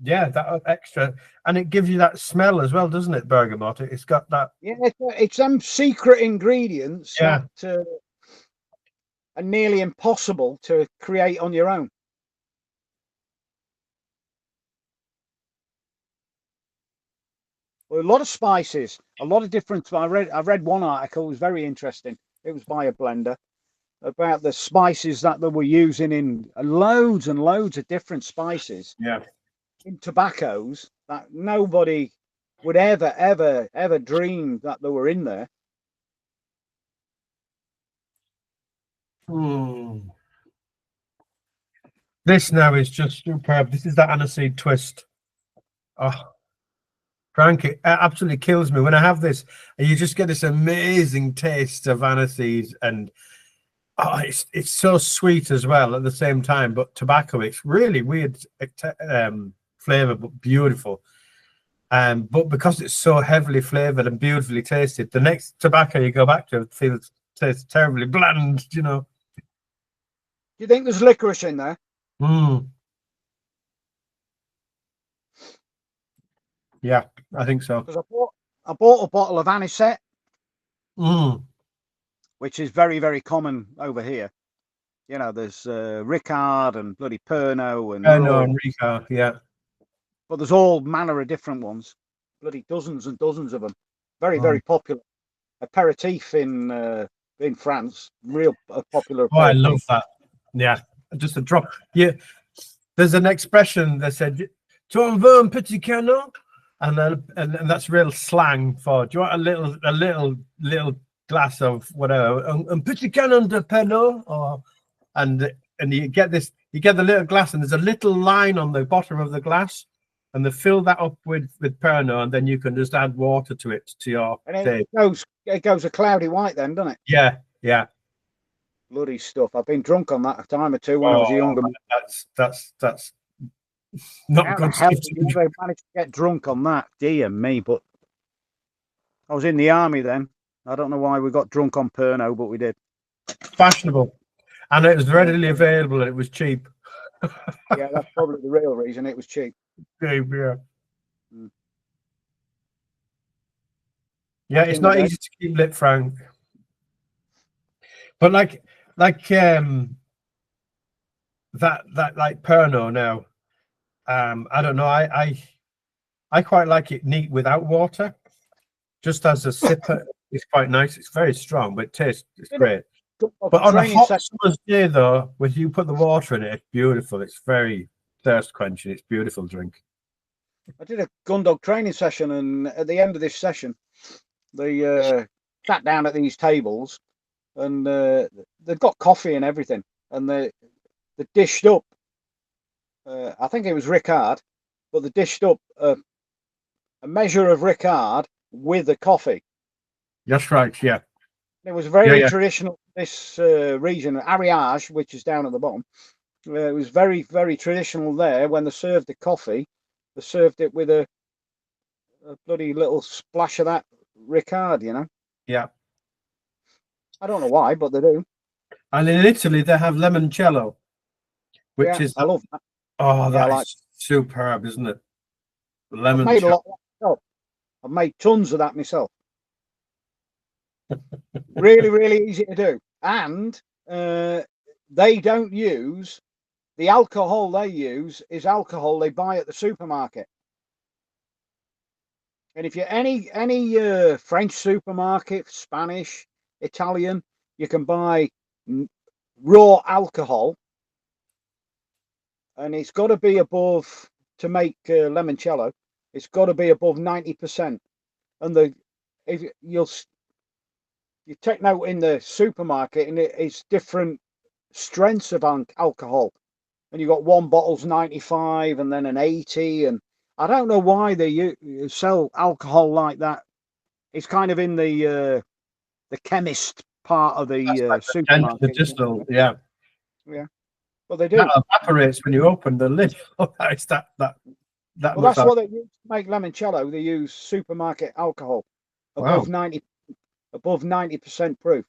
Yeah, that extra, and it gives you that smell as well, doesn't it? Bergamot. It's got that. Yeah, it's some secret ingredients Yeah. that are nearly impossible to create on your own. Well, a lot of spices, a lot of different. I read one article, it was very interesting. It was by a blender about the spices that they were using in loads and loads of different spices Yeah. in tobaccos that nobody would ever dream that they were in there. This now is just superb. This is that aniseed twist. Oh, Frank, it absolutely kills me when I have this, and you just get this amazing taste of aniseed, and it's so sweet as well at the same time. But tobacco, it's really weird flavor, but beautiful. But because it's so heavily flavored and beautifully tasted, the next tobacco you go back to tastes terribly bland. You know. Do you think there's licorice in there? Yeah, I think so. Because I bought a bottle of anisette, which is very, very common over here. You know, there's Ricard and bloody Pernod and Ricard, yeah. But there's all manner of different ones. Bloody dozens and dozens of them. Very, very popular. Aperitif in France, real popular. Oh, I love that. Yeah, just a drop. Yeah, there's an expression that said, "Tu en veux un petit canon?" And that's real slang for, do you want a little glass of whatever, un petit canon de Pernod, or and you get the little glass, and there's a little line on the bottom of the glass, and they fill that up with Pernod, and then you can just add water to it to your and it goes a cloudy white then, doesn't it? Yeah, yeah. Bloody stuff. I've been drunk on that a time or two when I was a younger man. That's not How good the hell stuff. did you ever manage to get drunk on that? Dear me, but I was in the army then. I don't know why we got drunk on Pernod, but we did. Fashionable. And it was readily available and it was cheap. Yeah, that's probably the real reason. It was cheap. Yeah. Yeah, it's not easy to keep lit, Frank. But like that like Pernod now. I don't know. I quite like it neat without water. Just as a sipper, it's quite nice. It's very strong, but it's great. But on a hot summer's day, though, when you put the water in it, it's beautiful. It's very thirst quenching. It's a beautiful drink. I did a Gundog training session, and at the end of this session, they sat down at these tables, and they've got coffee and everything, and they dished up. I think it was Ricard, but they dished up a measure of Ricard with the coffee. That's right. Yeah. It was very traditional. This region, Ariège, which is down at the bottom, it was very, very traditional there. When they served the coffee, they served it with a bloody little splash of that Ricard, you know. Yeah. I don't know why, but they do. And in Italy, they have limoncello, which is I love that. Oh, that's superb, isn't it? Limoncello. I've made a lot of that myself. I've made tons of that myself. Really, really easy to do. And they don't use the alcohol they use is alcohol they buy at the supermarket. And if you're any French supermarket, Spanish, Italian, you can buy raw alcohol, and it's got to be above, to make limoncello, it's got to be above 90%. And if you take note in the supermarket, and it's different strengths of alcohol, and you got one bottle's 95 and then an 80, and I don't know why they sell alcohol like that. It's kind of in the chemist part of the supermarket. The distilled, yeah. Well, they do. That evaporates when you open the lid. It's that. Well, that's what they use to make limoncello. They use supermarket alcohol above 90% proof.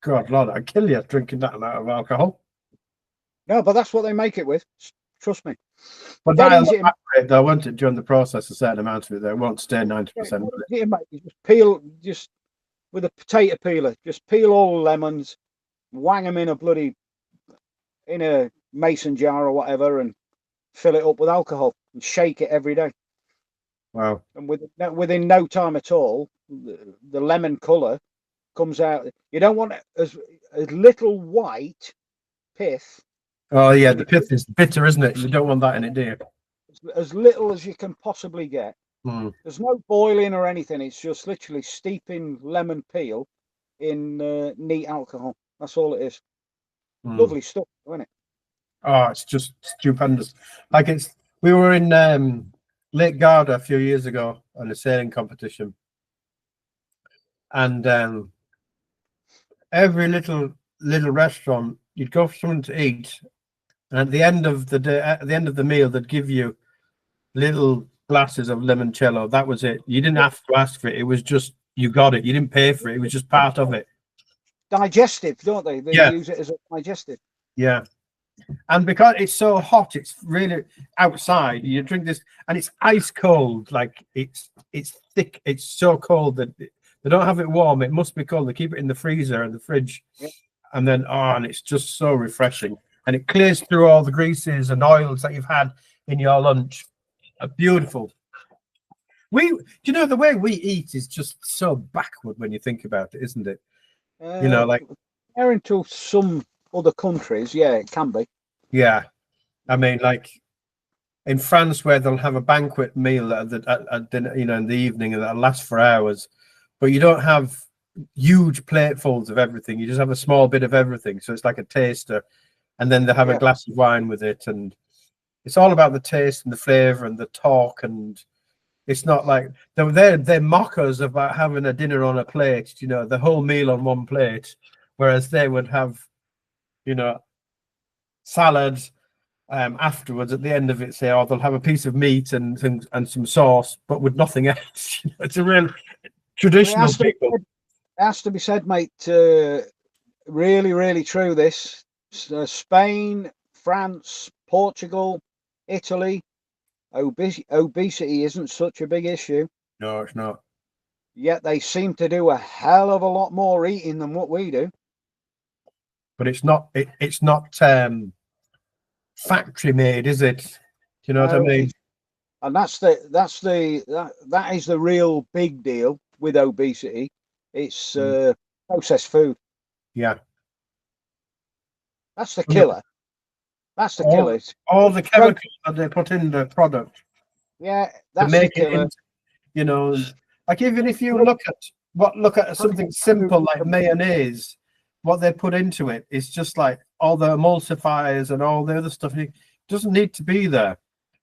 God, Lord, I'd kill you drinking that amount of alcohol. No, but that's what they make it with. Trust me. But Dead that'll easy to make. evaporate though, won't it, during the process, a certain amount of it, though. It won't stay 90%. Dead easy to make. You just peel, just with a potato peeler, just peel all the lemons, wang them in a mason jar or whatever, and fill it up with alcohol and shake it every day. Wow. And within no time at all, the lemon colour comes out. You don't want as little white pith. Oh yeah, the pith is bitter, isn't it? You don't want that in it, do you? As little as you can possibly get. Mm. There's no boiling or anything. It's just literally steeping lemon peel in neat alcohol. That's all it is. Lovely stuff, isn't it? Oh, it's just stupendous. Like we were in Lake Garda a few years ago on a sailing competition, and every little restaurant you'd go for something to eat, and at the end of the day, at the end of the meal, they'd give you little glasses of limoncello. That was it. You didn't have to ask for it. It was just you got it. You didn't pay for it. It was just part of it. Digestive, don't they? They use it as a digestive. Yeah. And because it's so hot, it's really outside. You drink this, and it's ice cold. Like it's thick. It's so cold that they don't have it warm. It must be cold. They keep it in the freezer and the fridge, and then and it's just so refreshing. And it clears through all the greases and oils that you've had in your lunch. Beautiful. The way we eat is just so backward when you think about it, isn't it? Like comparing to some other countries, it can be. Yeah, I mean, like in France, where they'll have a banquet meal at dinner, in the evening, and that'll last for hours, but you don't have huge platefuls of everything. You just have a small bit of everything, so it's like a taster, and then they have a glass of wine with it, and it's all about the taste and the flavor and the talk, and it's not like they're mockers about having a dinner on a plate, the whole meal on one plate, whereas they would have, salad afterwards at the end of it, say, they'll have a piece of meat and some sauce, but with nothing else. It's a real traditional people. It has to be said, mate. Really, really true. This Spain, France, Portugal, Italy, obesity isn't such a big issue. No, it's not. Yet they seem to do a hell of a lot more eating than what we do. But it's not. It's not factory made, is it? Do you know what I mean? And that is the real big deal with obesity. It's processed food. Yeah, that's the killer. That's the killer. All the chemicals that they put in the product. Yeah, that's the killer. Like even if you look at something simple like mayonnaise, what they put into it is just like all the emulsifiers and all the other stuff. It doesn't need to be there,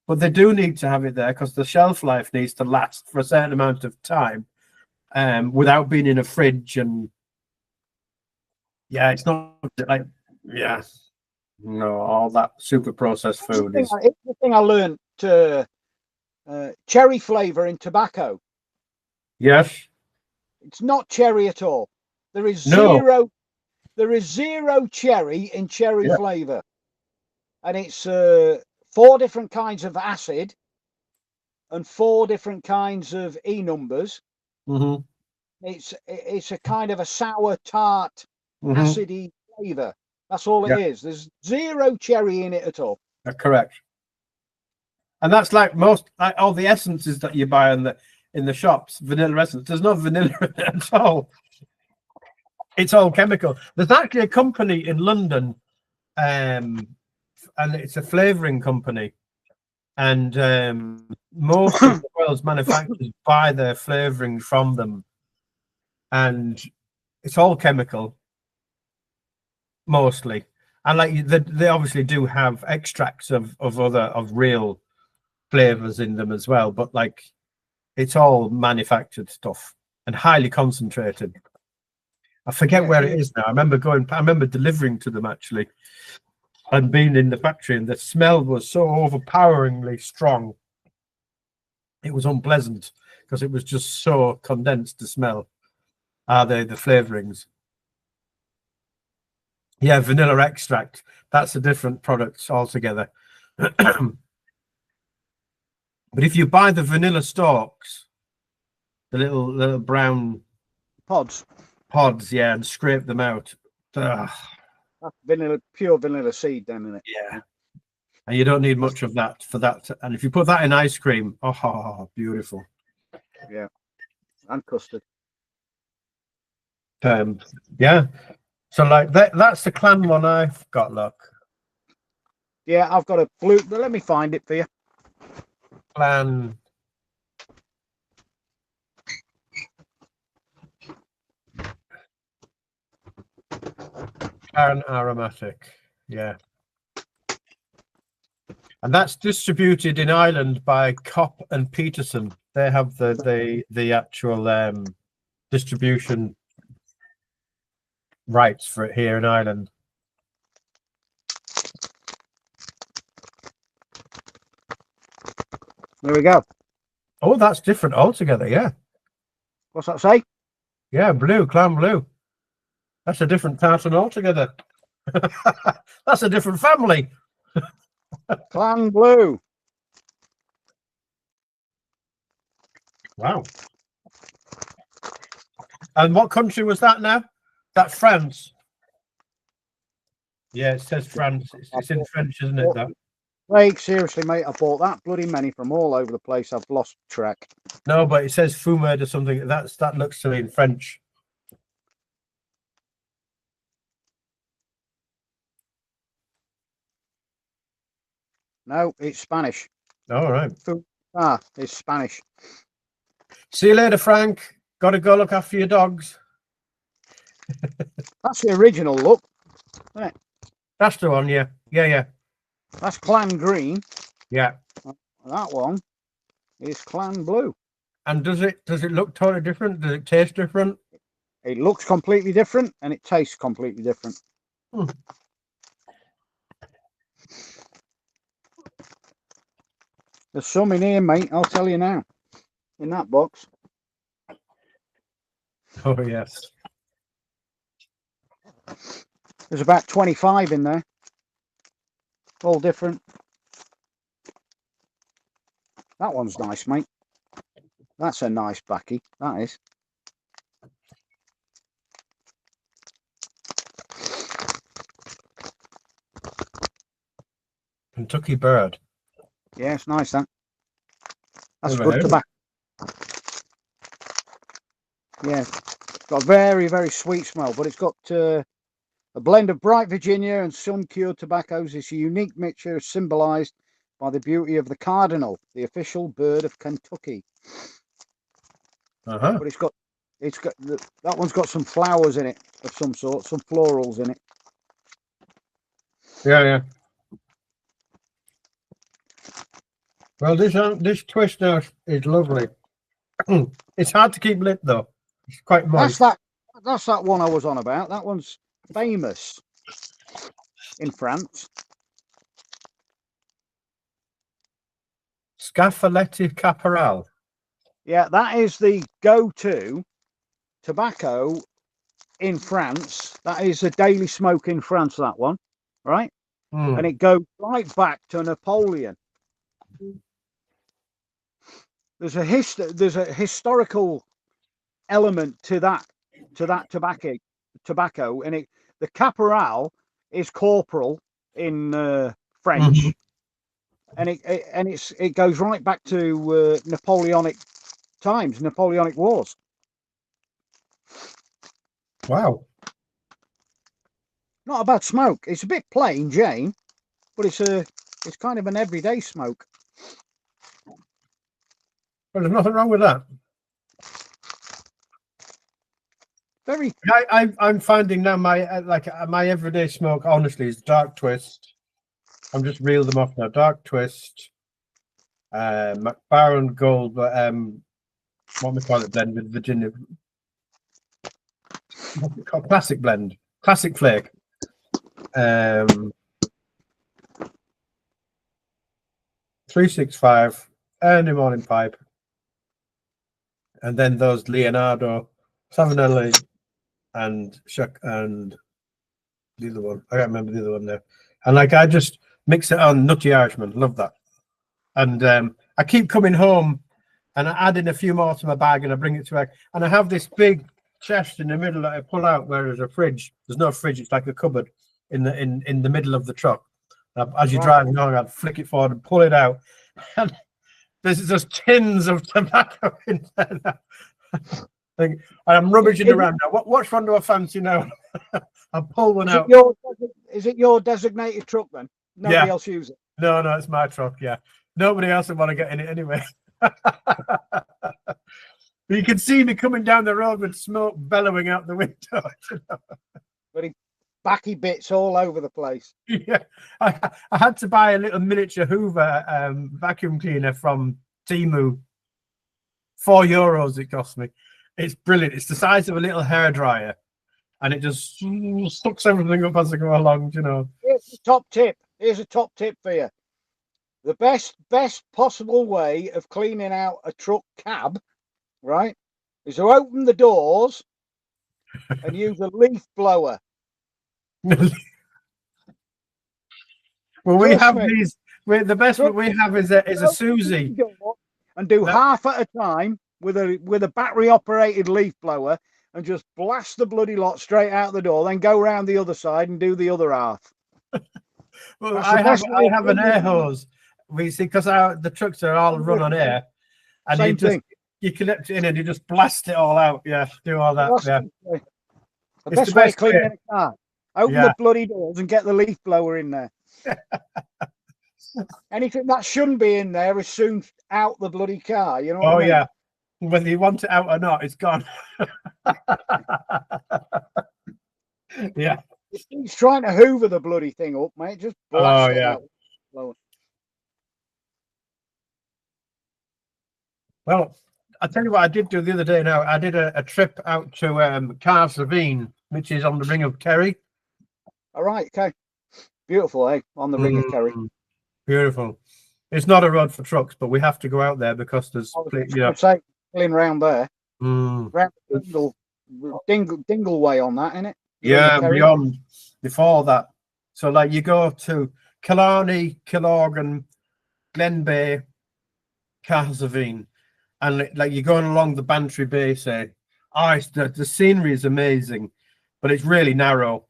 but they do need to have it there because the shelf life needs to last for a certain amount of time, without being in a fridge. And it's not like no, all that super processed food is. The thing I learned cherry flavor in tobacco. Yes, it's not cherry at all. There is zero. There is zero cherry in cherry flavor, and it's 4 different kinds of acid and 4 different kinds of E numbers. Mm-hmm. It's a kind of a sour tart, acidy flavor. That's all it is. There's zero cherry in it at all. That's correct. And that's like all the essences that you buy in the shops, vanilla essence. There's no vanilla in it at all. It's all chemical. There's actually a company in London, and it's a flavouring company, and most of the world's manufacturers buy their flavouring from them, and it's all chemical, mostly. And like they obviously do have extracts of real flavours in them as well, but like it's all manufactured stuff and highly concentrated. I forget where it is now. I remember delivering to them actually, and being in the factory, and the smell was so overpoweringly strong. It was unpleasant because it was just so condensed. The smell. The flavourings? Yeah, vanilla extract. That's a different product altogether. But if you buy the vanilla stalks, the little brown Pods. yeah, and scrape them out. Ugh. That's vanilla, pure vanilla seed, then, isn't it? Yeah. And you don't need much of that for that. And if you put that in ice cream, oh, beautiful. Yeah. And custard. Yeah. So like that's the clan one I've got, look. Yeah, I've got a blue, but let me find it for you. Clan aromatic. Yeah. And that's distributed in Ireland by Kopp and Peterson. They have the actual distribution rights for it here in Ireland. There we go. Oh, that's different altogether. Yeah. What's that say? Yeah, blue, clan blue. That's a different tartan altogether. That's a different family. Clan blue. Wow. And what country was that now? That France. Yeah, it says France. It's in French, isn't it? That. Flake, seriously, mate, I bought that bloody many from all over the place. I've lost track. No, but it says fumed or something. That looks to me in French. No, it's Spanish. All right. It's Spanish. See you later, Frank. Got to go look after your dogs. That's the original look, isn't it? That's the one, yeah. Yeah. That's clan green. Yeah. That one is clan blue. And does it look totally different? Does it taste different? It looks completely different and it tastes completely different. There's some in here, mate, I'll tell you now. In that box. Oh, yes. There's about 25 in there. All different. That one's nice, mate. That's a nice backy. That is. Kentucky bird. Yeah, it's nice, that. That's good tobacco. Yeah, it's got a very, very sweet smell, but it's got a blend of bright Virginia and sun-cured tobaccos. It's a unique mixture symbolised by the beauty of the cardinal, the official bird of Kentucky. But that one's got some flowers in it of some sort, some florals in it. Yeah. Well, this twist now is lovely. It's hard to keep lit though. It's quite moist. That's that one I was on about. That one's famous in France. Scaffaletti Caporal. Yeah, that is the go-to tobacco in France. That is a daily smoke in France, that one, right? And it goes right back to Napoleon. There's a historical element to that tobacco, and the caporal is corporal in French, and it goes right back to Napoleonic times, Napoleonic Wars. Wow. Not a bad smoke. It's a bit plain Jane, but it's kind of an everyday smoke. Well, there's nothing wrong with that. I'm finding now my everyday smoke, honestly, is dark twist. I'm just reeled them off now. Dark twist, McBaren gold, but what we call it, blend with Virginia. Classic blend, classic flake. 365 early morning pipe, and then those Leonardo, Savinelli, and Chuck, and the other one. I can't remember the other one now. And like I just Mix it on, nutty Irishman, love that. And I keep coming home and I add in a few more to my bag and I bring it to work. And I have this big chest in the middle that I pull out where there's a fridge. There's no fridge, it's like a cupboard in the middle of the truck. As you're driving along, I'd flick it forward and pull it out. And there's just tins of tobacco in there now. And I'm rummaging around now. Which one do I fancy now? I'll pull one out. Is it your designated truck then? Nobody else uses it? No, it's my truck, yeah. Nobody else would want to get in it anyway. You can see me coming down the road with smoke bellowing out the window. But backy bits all over the place. Yeah, I had to buy a little miniature Hoover vacuum cleaner from Temu. €4 it cost me. It's brilliant. It's the size of a little hairdryer, and it just sucks everything up as I go along. You know. Here's a top tip. Here's a top tip for you. The best possible way of cleaning out a truck cab, right, is to open the doors and use a leaf blower. Well, we have these. The best what we have is a Susie, and do half at a time with a battery operated leaf blower, and just blast the bloody lot straight out the door. Then go around the other side and do the other half. Well, I have an air hose. We see because the trucks are all run on air, and you connect it in and you just blast it all out. Yeah, do all that. Yeah. The best way of cleaning a car. Open the bloody doors and get the leaf blower in there. Anything that shouldn't be in there is soon out the bloody car. You know what I mean? Yeah. Whether you want it out or not, it's gone. Yeah. He's trying to hoover the bloody thing up, mate. Just blast it out. Well, I'll tell you what I did do the other day. Now, I did a trip out to Carsavine, which is on the Ring of Kerry. All right, okay. Beautiful, eh? On the Ring of Kerry. Beautiful. It's not a road for trucks, but we have to go out there because there's pulling round there. Round Dingle way on that, isn't it? Yeah, beyond, before that. So, like, you go to Killarney, Killorgan, Glenbeigh, Carsavine, and like you're going along the Bantry Bay, say, the scenery is amazing, but it's really narrow.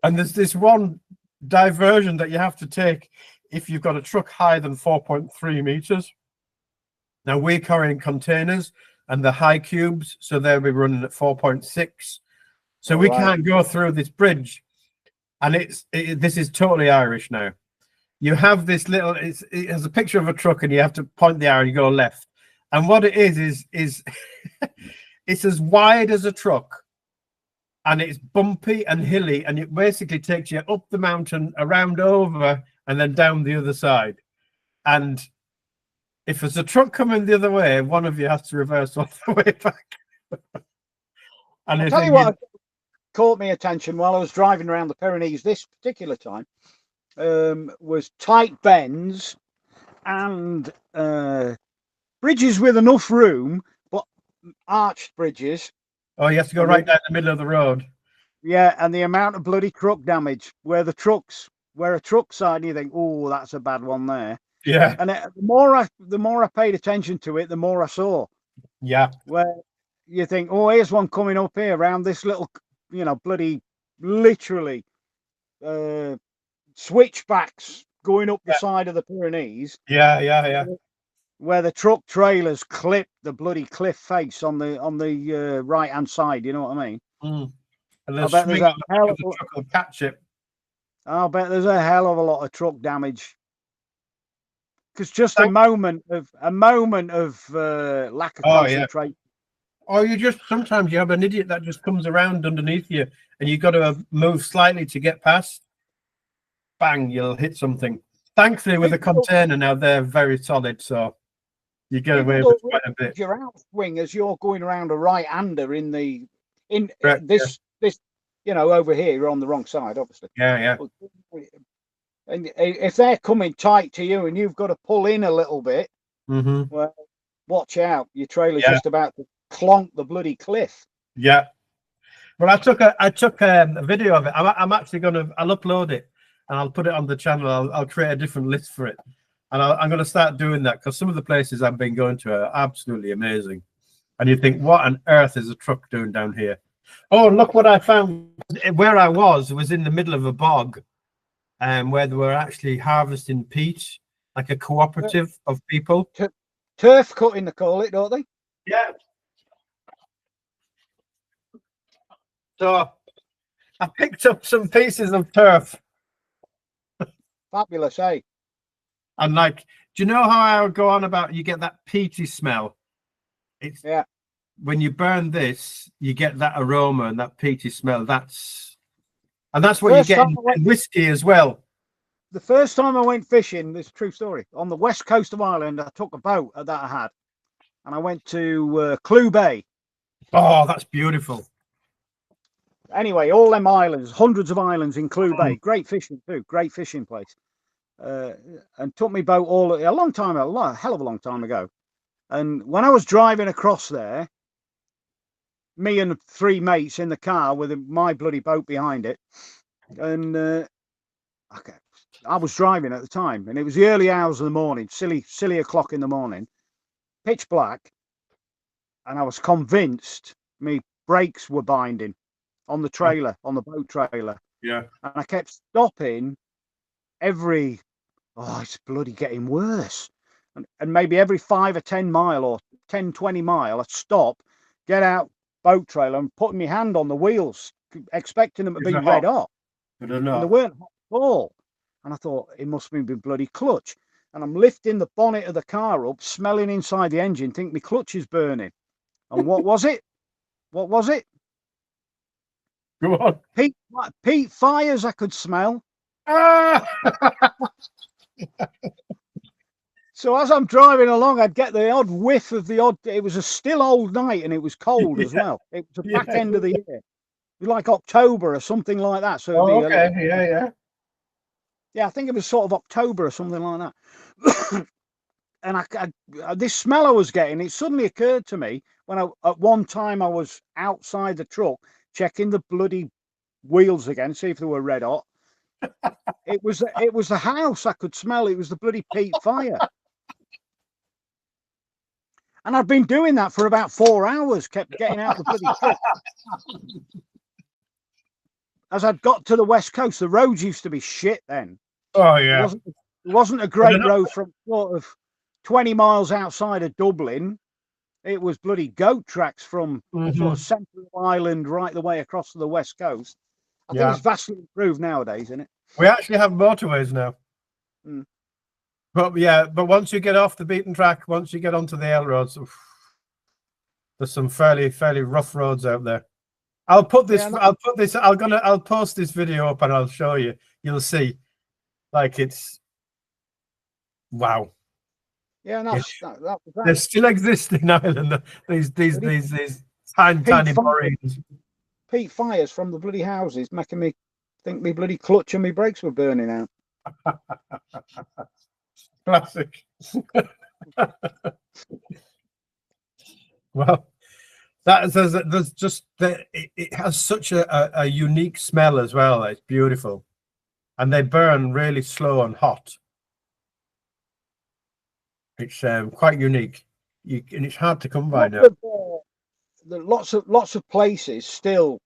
And there's this one diversion that you have to take if you've got a truck higher than 4.3 meters. Now we're carrying containers and the high cubes, so they'll be running at 4.6. So we can't go through this bridge. And this is totally Irish now. You have this little, it has a picture of a truck and you have to point the arrow, you go left. And what it is it's as wide as a truck and it's bumpy and hilly, and it basically takes you up the mountain, around over, and then down the other side. And if there's a truck coming the other way, one of you has to reverse all the way back. And I'll tell you what caught me attention while I was driving around the Pyrenees this particular time. Was tight bends and bridges with enough room, but arched bridges. Oh, you have to go right down the middle of the road. Yeah, and the amount of bloody truck damage where a truck side, and you think, oh, that's a bad one there. Yeah. And the more I paid attention to it, the more I saw. Yeah. Where you think, oh, here's one coming up here around this little, bloody, literally, switchbacks going up the side of the Pyrenees. Yeah. Where the truck trailers clip the bloody cliff face on the right hand side. You know what I mean? And I bet there's a hell of truck will catch it. I'll bet there's a hell of a lot of truck damage. Because just a moment of lack of concentration. Or sometimes you have an idiot that just comes around underneath you and you've got to move slightly to get past. Bang, you'll hit something. Thankfully, with a container now, they're very solid, so you get away with quite a bit. Your outswing as you're going around a right-hander over here, you're on the wrong side, obviously. Yeah. And if they're coming tight to you and you've got to pull in a little bit, well, watch out. Your trailer's just about to clonk the bloody cliff. Yeah. Well, I took a video of it. I'll upload it. and I'll put it on the channel. I'll create a different list for it, and I'm going to start doing that because some of the places I've been going to are absolutely amazing. And you think, what on earth is a truck doing down here? Oh, look what I found. Where I was in the middle of a bog, where they were actually harvesting peat, like a cooperative of people. Turf cutting, they call it, don't they? Yeah. So I picked up some pieces of turf. Fabulous, eh? And like, do you know how I would go on about you get that peaty smell? It's when you burn this, you get that aroma and that peaty smell. That's what you get in whiskey as well. The first time I went fishing, this is a true story, on the west coast of Ireland, I took a boat that I had, and I went to Clew Bay. Oh, that's beautiful. Anyway, all them islands, hundreds of islands in Clew Bay, great fishing too, great fishing place. And took me boat a long time, a hell of a long time ago. And when I was driving across there, me and 3 mates in the car with my bloody boat behind it, and I was driving at the time, and it was the early hours of the morning, silly o'clock in the morning, pitch black, and I was convinced me brakes were binding on the trailer, on the boat trailer. Yeah. And I kept stopping it's bloody getting worse. And maybe every 5 or 10 mile or 10, 20 mile, I'd stop, get out boat trailer and putting my hand on the wheels, expecting them to be red hot. But they're not. And they weren't hot at all. And I thought, it must be bloody clutch. And I'm lifting the bonnet of the car up, smelling inside the engine, think my clutch is burning. And what was it? What was it? Go on. Peat fires I could smell. So as I'm driving along, I'd get the odd whiff of it was a still old night and it was cold as well. It was the back end of the year. It was like October or something like that. So yeah, I think it was sort of October or something like that. And this smell I was getting, it suddenly occurred to me when at one time I was outside the truck checking the bloody wheels again, see if they were red hot. It was the house I could smell. It was the bloody peat fire. And I'd been doing that for about 4 hours, kept getting out the bloody truck. As I'd got to the west coast, the roads used to be shit then. Oh yeah. It wasn't a great road from sort of 20 miles outside of Dublin. It was bloody goat tracks from sort of central Ireland right the way across to the west coast. I think it's vastly improved nowadays, isn't it? We actually have motorways now. But once you get off the beaten track, once you get onto the L roads, there's some fairly rough roads out there. I'll post this video up and I'll show you. You'll see. Like it's wow. Yeah, that was they still exist in Ireland. These tiny borings. Peat fires from the bloody houses making me think me bloody clutch and my brakes were burning out. Classic. Well, there's just it has such a unique smell as well. It's beautiful, and they burn really slow and hot. It's quite unique, and it's hard to come by now. Lots of places still.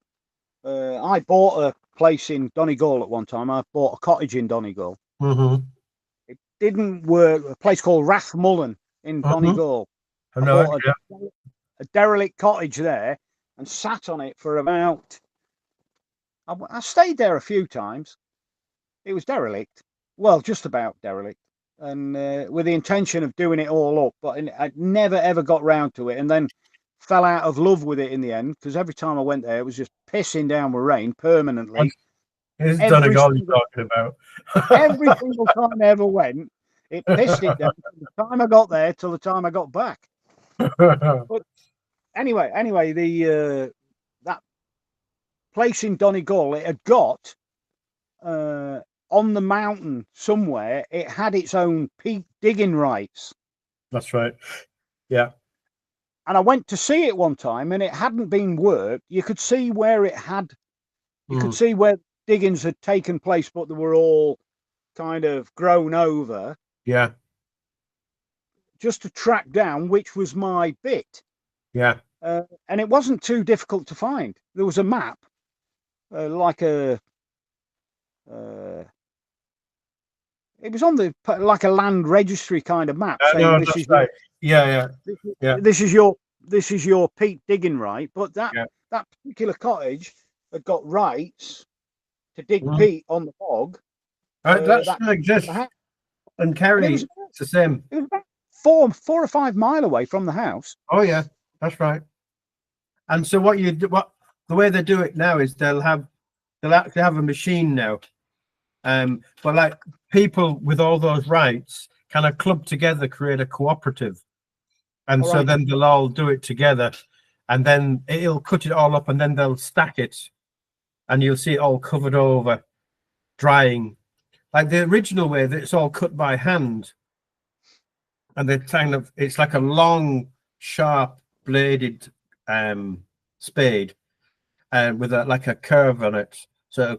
I bought a place in Donegal at one time. I bought a cottage in Donegal. It didn't work. A place called Rathmullen in Donegal. I bought a derelict cottage there and sat on it for about. I stayed there a few times. It was derelict. Well, just about derelict. And with the intention of doing it all up, but I never ever got round to it, and then fell out of love with it in the end because every time I went there, it was just pissing down with rain permanently. It's Donegal you're talking about. Every single time I ever went, it pissed it down from the time I got there till the time I got back. But anyway, the that place in Donegal, it had got. On the mountain somewhere, it had its own peat digging rights. That's right. Yeah. And I went to see it one time and it hadn't been worked. You could see where it had, you could see where diggings had taken place, but they were all kind of grown over. Yeah. Just to track down which was my bit. Yeah. And it wasn't too difficult to find. There was a map, like a. It was on the like a land registry kind of map saying no, this that's is right. Yeah. this is your peat digging right, but that particular cottage had got rights to dig peat on the bog. That still exists. And Kerry, it's the same. It was about 4 or 5 mile away from the house. Oh yeah, that's right. And so the way they do it now is they'll actually have a machine now. But like people with all those rights kind of club together, create a cooperative. And so then they'll all do it together, and then it'll cut it all up, and then they'll stack it, and you'll see it all covered over, drying. Like the original way, that it's all cut by hand, and they it's like a long, sharp bladed spade, with like a curve on it. So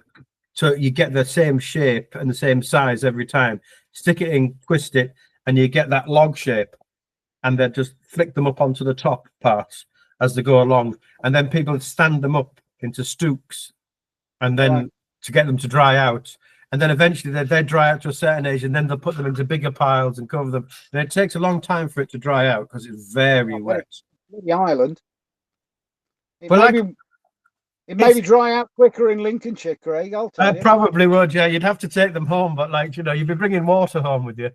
you get the same shape and the same size every time. Stick it in, twist it, and you get that log shape. And then just flick them up onto the top parts as they go along. And then people stand them up into stooks, and then to get them to dry out. And then eventually they dry out to a certain age, and then they'll put them into bigger piles and cover them. And it takes a long time for it to dry out because it's very wet. The island. It maybe dry out quicker in Lincolnshire, Craig. I'll tell you. Probably would, yeah. You'd have to take them home, but you'd be bringing water home with you.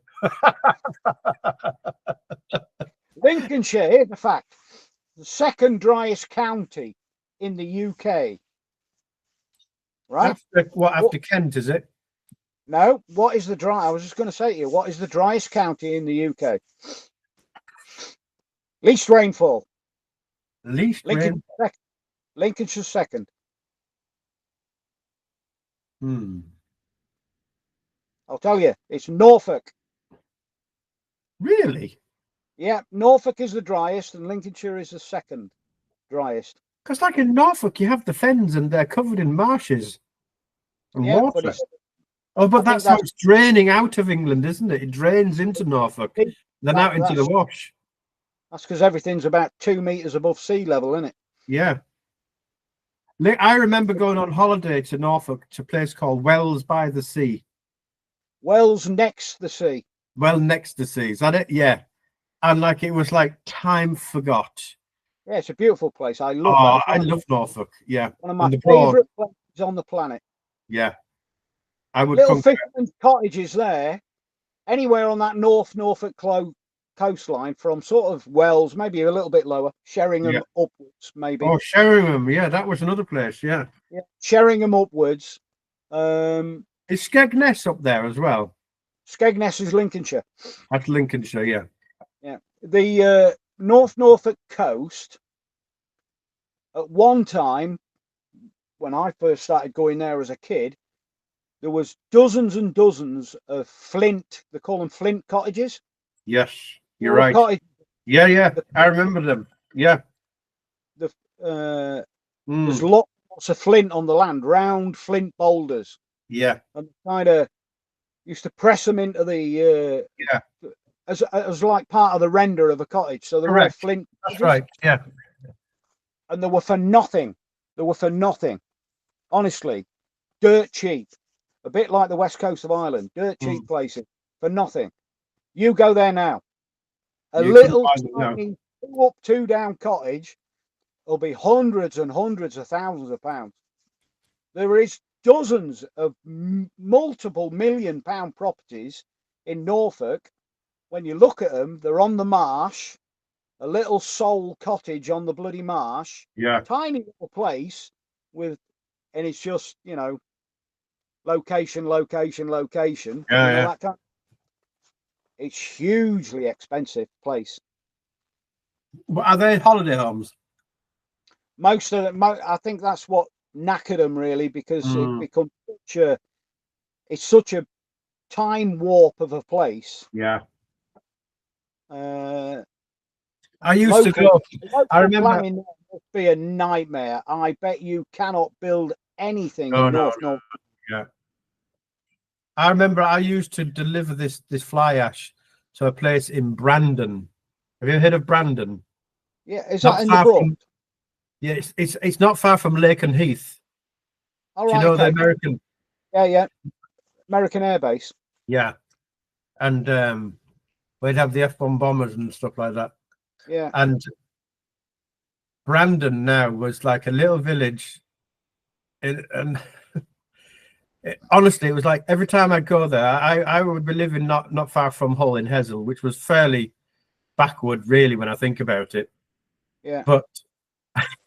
Lincolnshire, here's the fact: the second driest county in the UK. Right? After Kent, is it? No. What is the dry? I was just going to say to you, what is the driest county in the UK? Least rainfall. Lincolnshire's second. I'll tell you, it's Norfolk. Really? Yeah, Norfolk is the driest, and Lincolnshire is the second driest. Because like in Norfolk, you have the fens, and they're covered in marshes and water. But that's how it's draining out of England, isn't it? It drains into Norfolk, then out into the wash. That's because everything's about 2 meters above sea level, isn't it? Yeah. I remember going on holiday to Norfolk to a place called Wells by the Sea. Wells next the sea. Well, next to sea. Is that it? Yeah. And it was like time forgot. Yeah, it's a beautiful place. I love I love Norfolk. Yeah. One of my favourite places on the planet. Yeah. I would little fishermen's cottages there, anywhere on that Norfolk coastline, from sort of Wells, maybe a little bit lower, Sheringham upwards, maybe. Oh, Sheringham, yeah, that was another place, yeah. Sheringham upwards. Is Skegness up there as well? Skegness is Lincolnshire. That's Lincolnshire, yeah. Yeah. The Norfolk coast, at one time, when I first started going there as a kid, there was dozens and dozens of flint. They call them flint cottages. Yes, you're right. Cottages. Yeah, I remember them. Yeah. There's lots of flint on the land, round flint boulders. Yeah. And kind of used to press them into the as like part of the render of a cottage. So they were all flint. That's right. Yeah. And they were for nothing. Honestly, dirt cheap. A bit like the west coast of Ireland, dirt cheap places for nothing. You go there now, a little tiny 2 up, 2 down cottage will be hundreds and hundreds of thousands of pounds. There is dozens of multiple £1 million properties in Norfolk. When you look at them, they're on the marsh, a little sole cottage on the bloody marsh. Yeah, tiny little place and it's just location. Yeah. It's hugely expensive place. Are they holiday homes? Most of them, I think that's what knackered them really, because it becomes such a time warp of a place. Yeah. I used to go. I remember. Planning must be a nightmare. I bet you cannot build anything in North. Yeah. I remember I used to deliver this fly ash to a place in Brandon. Have you heard of Brandon? Yeah, is Not that in the far Brook? from, yeah, it's not far from Lake and Heath. All Do you right, know the okay. American? Yeah, yeah. American Air Base. Yeah. And we'd have the F-1 bombers and stuff like that. Yeah. And Brandon now was like a little village, and honestly, it was like every time I'd go there, I would be living not far from Hull in Hessel, which was fairly backward, really, when I think about it. Yeah. But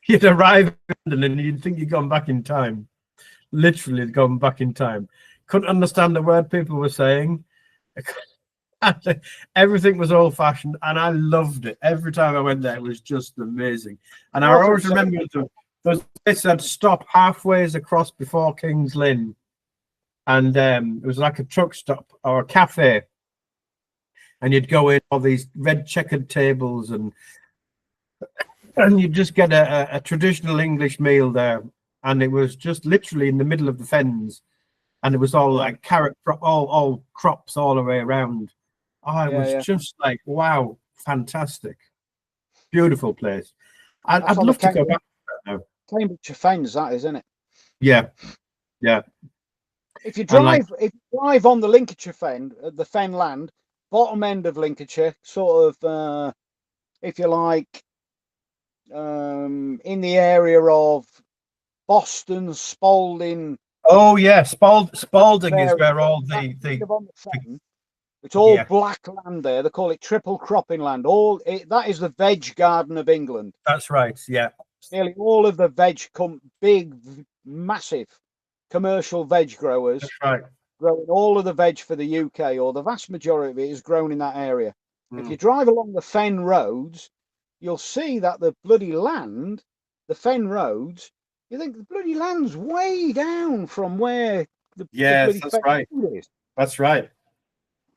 you'd arrive in London and you'd think you'd gone back in time, literally gone back in time. Couldn't understand the word people were saying. Everything was old fashioned, and I loved it. Every time I went there, it was just amazing. And I always remember those places I'd stop halfway across before King's Lynn, and it was like a truck stop or a cafe, and you'd go in all these red checkered tables, and you'd just get a traditional English meal there, and it was just literally in the middle of the fens, and it was all like carrot, all crops all the way around. Oh, it was just like, wow, fantastic. Beautiful place. I'd love to go back now. Cambridgeshire Fens, that is, isn't it? Yeah, yeah. If you drive on the Lincolnshire Fen, the Fenland, bottom end of Lincolnshire, sort of, if you like, in the area of Boston, Spalding. Oh yeah, Spalding is where all the it's all black land there. They call it triple cropping land. That is the veg garden of England. That's right. Yeah. Nearly all of the veg big, massive commercial veg growers. That's right. Growing all of the veg for the UK, or the vast majority of it is grown in that area. If you drive along the fen roads, you'll see that the bloody land, the fen roads, you think the bloody land's way down from where the bloody that's right. is. That's right.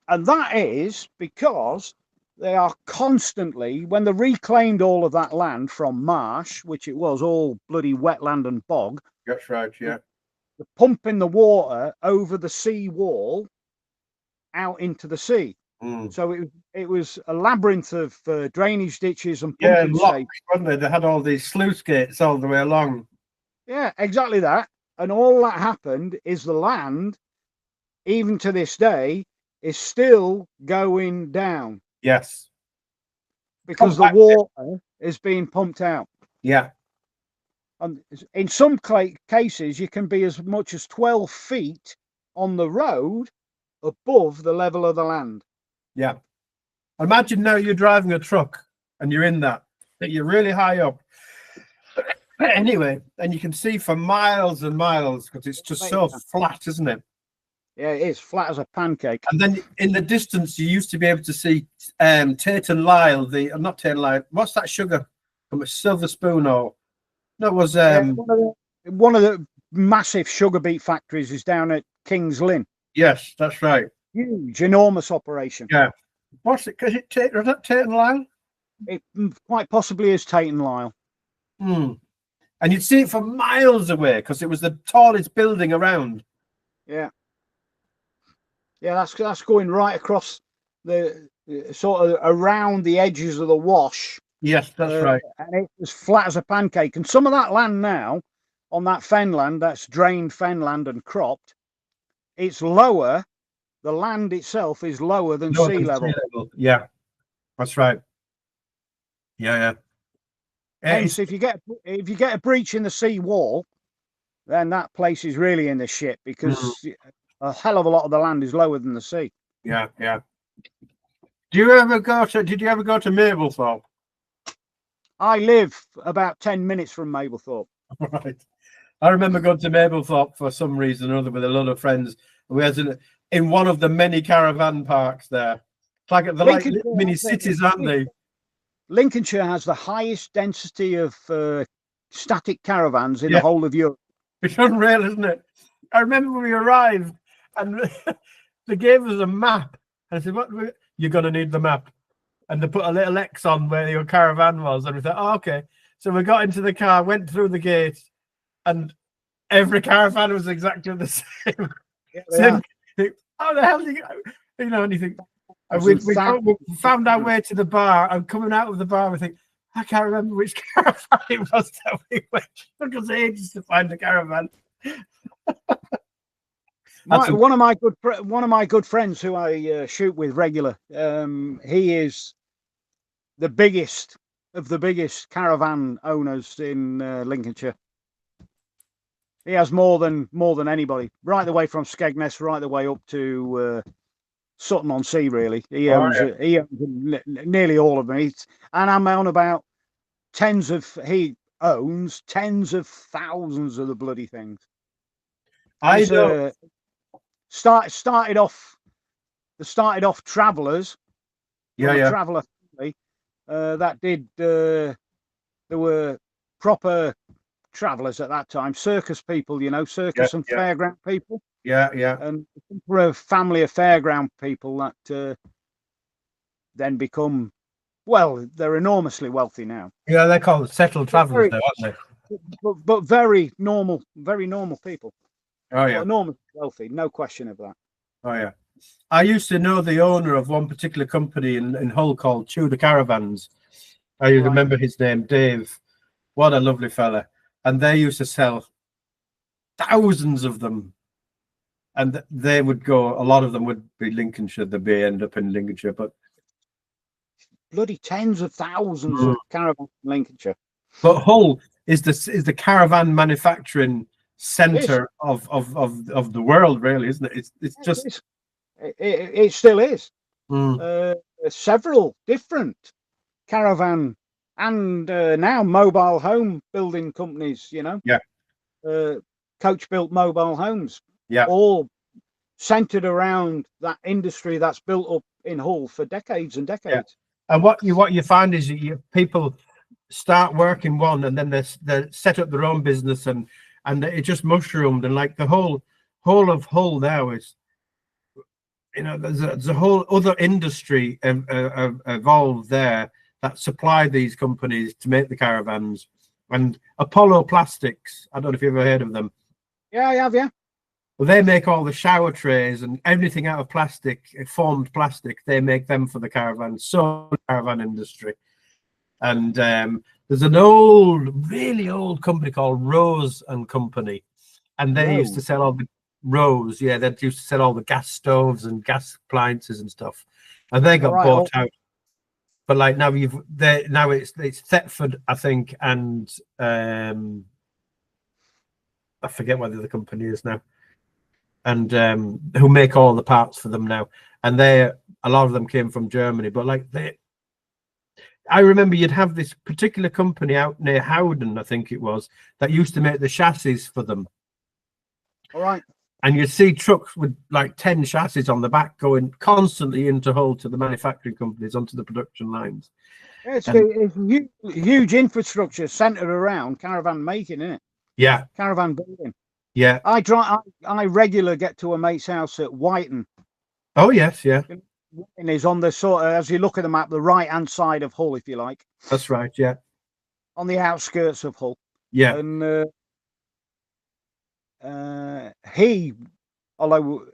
And that is because they are constantly, when they reclaimed all of that land from marsh, which it was all bloody wetland and bog. That's right, yeah. They're pumping the water over the sea wall out into the sea. So it was a labyrinth of drainage ditches and pumping locks, weren't they? They had all these sluice gates all the way along. Yeah, exactly that. And all that happened is the land, even to this day, is still going down. Yes. Because the water is being pumped out. Yeah. And in some cases, you can be as much as 12 feet on the road above the level of the land. Yeah. Imagine now you're driving a truck and you're in that you're really high up. Anyway, and you can see for miles and miles because it's just so flat, isn't it? Yeah, it is flat as a pancake. And then in the distance, you used to be able to see Tate and Lyle. Not Tate and Lyle. What's that sugar from a Silver Spoon? Or no, it was one of the massive sugar beet factories is down at King's Lynn. Yes, that's right. Huge, enormous operation. Yeah. What's it? Is it Tate? Was that Tate and Lyle? It quite possibly is Tate and Lyle. And you'd see it from miles away because it was the tallest building around. Yeah. Yeah, that's going right across the sort of around the edges of the wash. Yes, that's right. And it's as flat as a pancake. And some of that land now, on that fenland, that's drained fenland and cropped, it's lower. The land itself is lower than sea level. Yeah, that's right. Yeah. Hence, if you get a breach in the sea wall, then that place is really in the shit because a hell of a lot of the land is lower than the sea. Yeah. Did you ever go to Mablethorpe? I live about 10 minutes from Mablethorpe. Right. I remember going to Mablethorpe for some reason or other with a lot of friends. We was in one of the many caravan parks there. It's like the like mini cities, aren't they? Lincolnshire has the highest density of static caravans in the whole of Europe. It's unreal, isn't it? I remember we arrived and they gave us a map. And I said, you're going to need the map. And they put a little X on where your caravan was. And we thought, okay. So we got into the car, went through the gate, and every caravan was exactly the same. Yeah, Same thing. How the hell do you know anything? And we found our way to the bar, and coming out of the bar, we think, I can't remember which caravan it was that we went. It took us ages to find the caravan. One of my good friends who I shoot with regular. He is the biggest of the biggest caravan owners in Lincolnshire. He has more than anybody, right the way from Skegness, right the way up to Sutton on Sea. Really, he owns nearly all of them. And I'm on about he owns tens of thousands of the bloody things. I know. Started off Travellers. Traveller family that did. There were proper travellers at that time, circus people, circus and fairground people. And for a family of fairground people that then become, well, they're enormously wealthy now. Yeah, they're called settled travellers now, aren't they? But very normal people. Oh yeah, enormously wealthy, no question of that. Oh yeah. I used to know the owner of one particular company in Hull called Tudor Caravans. I remember his name, Dave. What a lovely fella. And they used to sell thousands of them. And they would go, a lot of them would be Lincolnshire, they'd end up in Lincolnshire, but bloody tens of thousands of caravans in Lincolnshire. But Hull is the caravan manufacturing centre of the world, really, isn't it? It's just it still is. Several different caravan and now mobile home building companies, coach built mobile homes, all centered around that industry that's built up in Hull for decades and decades. And what you find is people start working one, and then they set up their own business, and it just mushroomed, and like the whole of Hull now is, there's a whole other industry evolved there that supply these companies to make the caravans. And Apollo Plastics, I don't know if you've ever heard of them. Yeah, I have, yeah. Well, they make all the shower trays and everything out of plastic, formed plastic. They make them for the caravan industry. And there's an really old company called Rose and Company, and they used to sell all the Rose. Yeah, they used to sell all the gas stoves and gas appliances and stuff, and they got bought out. But like now it's Thetford, I think, and I forget what the other company is now, and who make all the parts for them now. And a lot of them came from Germany, but like I remember you'd have this particular company out near Howden, I think it was, that used to make the chassis for them. All right. And you'd see trucks with like 10 chassis on the back going constantly into Hull to the manufacturing companies, onto the production lines. Yeah, it's huge infrastructure centered around caravan making, isn't it? Yeah. Caravan building. Yeah. I regularly get to a mate's house at Whiten. Oh, yes, yeah. And is on the sort of, as you look at the map, the right-hand side of Hull, if you like. That's right, yeah. On the outskirts of Hull. Yeah. And he, although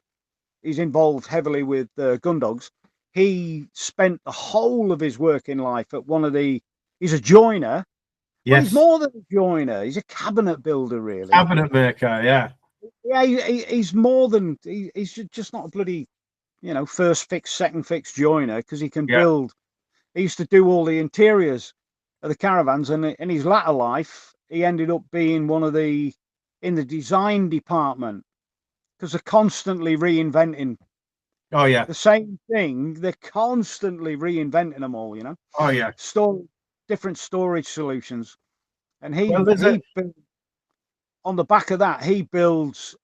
he's involved heavily with gun dogs, he spent the whole of his working life at he's a joiner. Yes. Well, he's more than a joiner. He's a cabinet builder, really. Cabinet maker, yeah. Yeah, he's more than, he's just not a bloody, first fix, second fix joiner, because he can build. He used to do all the interiors of the caravans, and in his latter life, he ended up being in the design department, because they're constantly reinventing. Oh yeah, the same thing. They're constantly reinventing them all. Oh yeah, different storage solutions, and on the back of that, he builds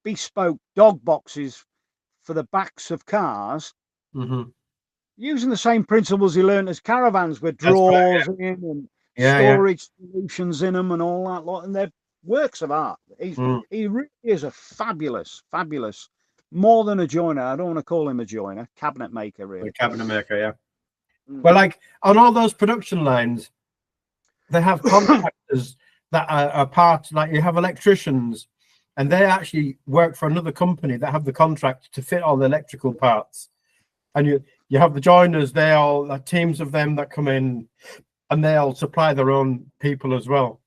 bespoke dog boxes for the backs of cars, using the same principles he learned as caravans, with drawers in and storage solutions in them and all that lot, and they're works of art. He really is a fabulous, more than a joiner. I don't want to call him a joiner, cabinet maker, really. A cabinet maker, yeah. Well, like on all those production lines, they have contractors that are part, like you have electricians, and they actually work for another company that have the contract to fit all the electrical parts. And you have the joiners, they all teams of them that come in, and they all supply their own people as well.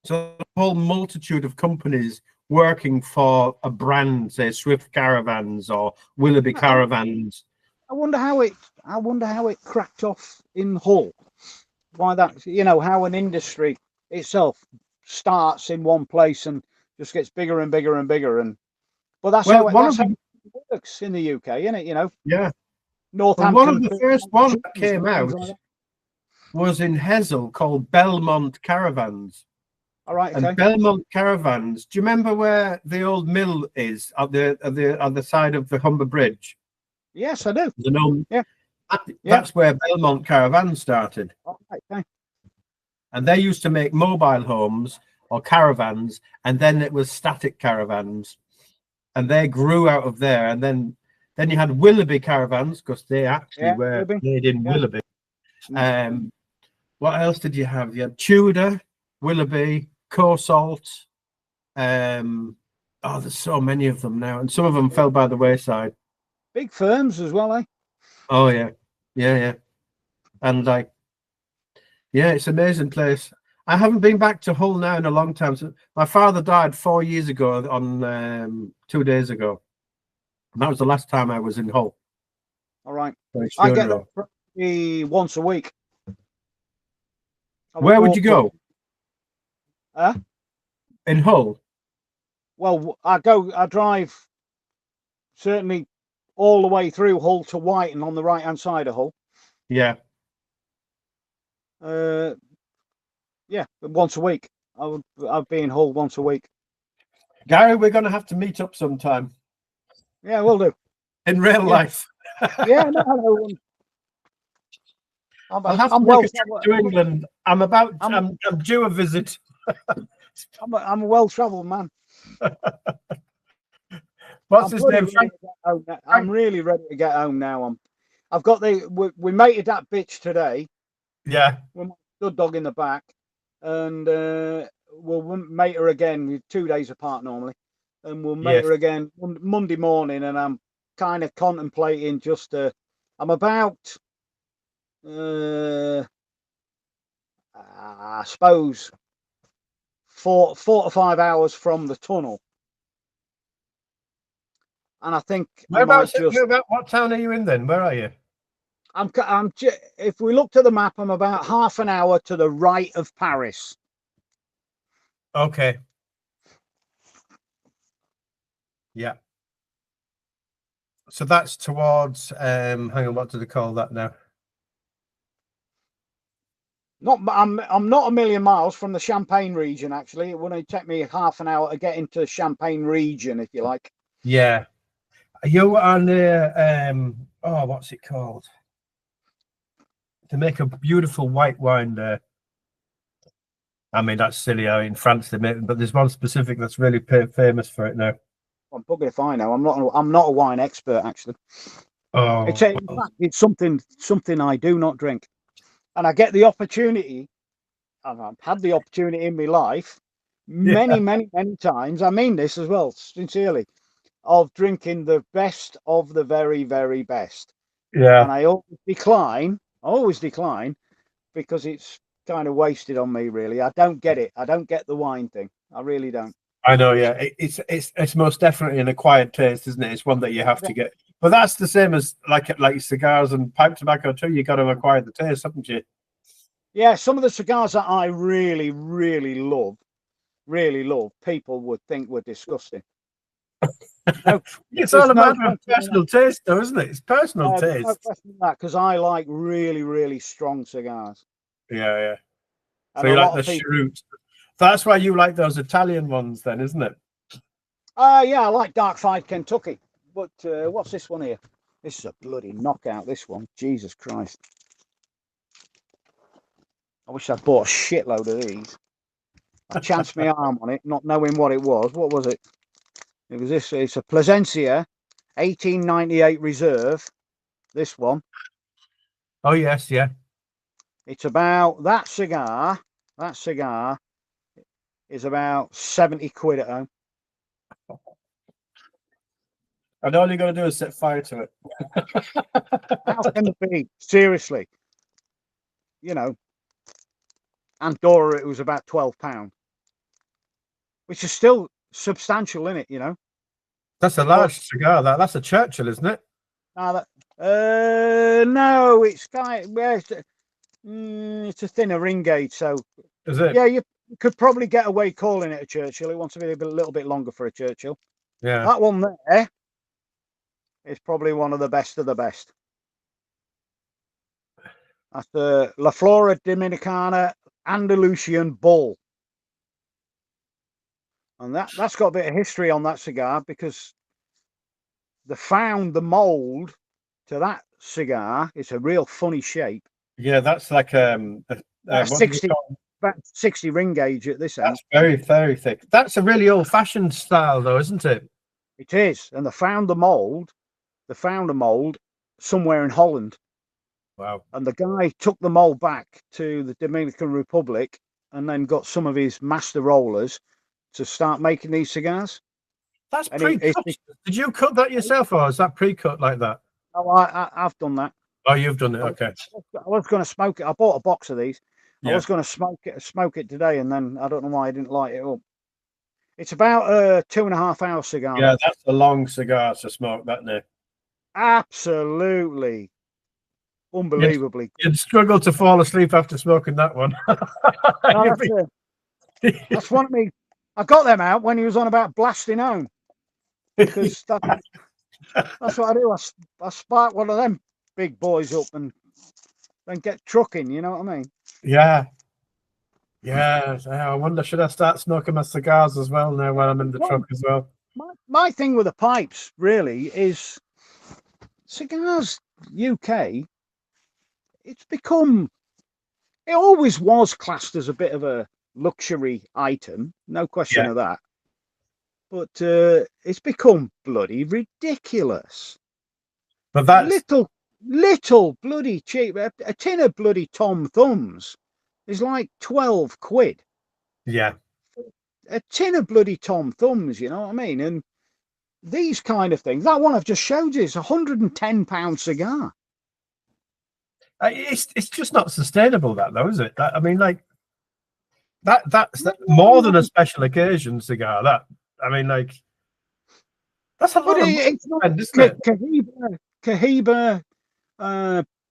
So a whole multitude of companies working for a brand, say Swift Caravans or Willoughby Caravans. I wonder how it cracked off in Hull. Why that, how an industry itself starts in one place and just gets bigger and bigger and bigger. But that's how it works in the UK, isn't it? Yeah. Northampton. Well, one of the first ones that came out was in Hessel called Belmont Caravans. All right. Okay. And Belmont Caravans. Do you remember where the old mill is at the side of the Humber Bridge? Yes, I do. Yeah. That's where Belmont Caravans started. Okay. And they used to make mobile homes or caravans, and then it was static caravans, and they grew out of there. And then you had Willoughby Caravans, because they actually were made in Willoughby. What else did you have? You had Tudor, Willoughby, Co-Salt. There's so many of them now, and some of them fell by the wayside. Big firms as well, eh? Oh yeah. And it's an amazing place. I haven't been back to Hull now in a long time. So my father died 4 years ago on 2 days ago. And that was the last time I was in Hull. All right. I get there probably once a week. Where would you go? In Hull? Well, I drive certainly all the way through Hull to Whiten on the right-hand side of Hull. Yeah. Once a week. I'll be in Hull once a week. Gary, we're going to have to meet up sometime. Yeah, we'll do. In real life. Yeah, no. I'll have to make a trip to England. I'm due a visit. I'm a well-travelled man. What's his name? I'm really ready to get home now. I've got we mated that bitch today. Yeah. With my good dog in the back, and we'll mate her again. We're 2 days apart normally, and we'll mate her again Monday morning. And I'm kind of contemplating I'm about, I suppose, 4 to 5 hours from the tunnel. And I think what town are you in then? Where are you? If we looked at the map, I'm about half an hour to the right of Paris. Okay. Yeah. So that's towards hang on, what do they call that now? I'm not a million miles from the Champagne region, actually. It would only take me half an hour to get into the Champagne region, if you like. Yeah. You are near what's it called? To make a beautiful white wine there. I mean, that's silly. In France they make it, but there's one specific that's really famous for it now. I'm buggered if I know. I'm not a wine expert, actually. Oh, it's something I do not drink, and I get the opportunity. I've had the opportunity in my life many times. I mean this as well, sincerely, of drinking the best of the very, very best. Yeah. And I always decline because it's kind of wasted on me, really. I don't get it. I don't get the wine thing. I really don't. I know, yeah. It's most definitely an acquired taste, isn't it? It's one that you have to get. But that's the same as like cigars and pipe tobacco too. You got to acquire the taste, haven't you? Yeah, some of the cigars that I really, really love, people would think were disgusting. It's all about personal taste, though, isn't it? It's personal taste. No question that, because I like really, really strong cigars. Yeah. So you like the cheroot. That's why you like those Italian ones, then, isn't it? Yeah, I like Dark Five Kentucky. But what's this one here? This is a bloody knockout. This one, Jesus Christ! I wish I'd bought a shitload of these. I chanced my arm on it, not knowing what it was. What was it? It was this. It's a Plasencia 1898 Reserve. This one. Oh yes, yeah. It's about that cigar. is about 70 quid at home. And all you got to do is set fire to it. How can it be? Seriously. You know, Andorra, it was about £12, which is still substantial in it, you know. That's a large cigar. That's a Churchill, isn't it? No, it's it's a thinner ring gauge, so Is it? Yeah, you could probably get away calling it a Churchill. It wants to be a little bit longer for a Churchill. Yeah. That one there is probably one of the best of the best. That's the La Flora Dominicana Andalusian Bull. And that's got a bit of history on that cigar, because they found the mold to that cigar. It's a real funny shape. Yeah, that's like 60, about 60 ring gauge at this end. That's very, very thick. That's a really old-fashioned style, though, isn't it? It is. And they found the mold. They found a mold somewhere in Holland. Wow. And the guy took the mold back to the Dominican Republic and then got some of his master rollers to start making these cigars. That's pre-cut. Did you cut that yourself, or is that pre-cut like that? Oh, I've done that. Oh, you've done it. Okay. I was going to smoke it. I bought a box of these. Yeah. I was going to smoke it today, and then I don't know why I didn't light it up. It's about a 2.5 hour cigar. Yeah, that's a long cigar to smoke, that now. Absolutely. Unbelievably. You'd struggle to fall asleep after smoking that one. No, that's one of me. I got them out when he was on about blasting home, because that's what I do. I spark one of them big boys up and then get trucking. You know what I mean? Yeah. Yeah. I wonder, should I start smoking my cigars as well now while I'm in the truck as well? My thing with the pipes really is cigars UK. It's become. It always was classed as a bit of a luxury item, no question of that. But it's become bloody ridiculous. But that's little bloody cheap. A tin of bloody Tom Thumbs is like 12 quid. Yeah. A tin of bloody Tom Thumbs, you know what I mean? And these kind of things. That one I've just showed you is £110 cigar. It's just not sustainable, that though, is it? I mean, like that's more than a special occasion cigar. That, I mean, like, that's a lot of money, isn't it? Cohiba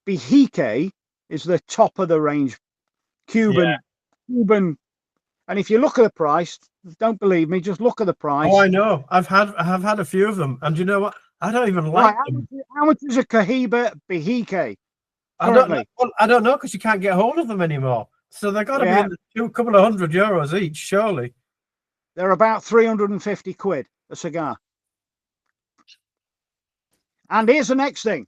Behike is the top of the range Cuban, and if you look at the price, don't believe me, just look at the price. Oh, I know. I've had a few of them, and you know what? I don't even like them. How much is a Cohiba Behike? I don't know. Well, I don't know, because you can't get hold of them anymore. So they've got to be in a couple of €100 each, surely. They're about 350 quid a cigar. And here's the next thing: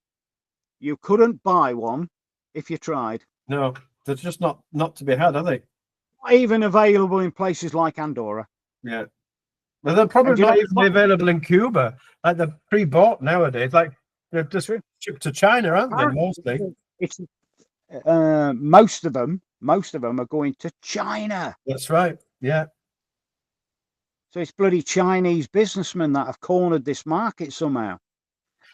you couldn't buy one if you tried. No, they're just not to be had, are they? Not even available in places like Andorra. Yeah. Well, they're probably not even available in Cuba. Like, they're pre-bought nowadays. Like, they're just shipped to China, aren't they? Mostly. It's most of them are going to China. That's right. Yeah. So it's bloody Chinese businessmen that have cornered this market somehow.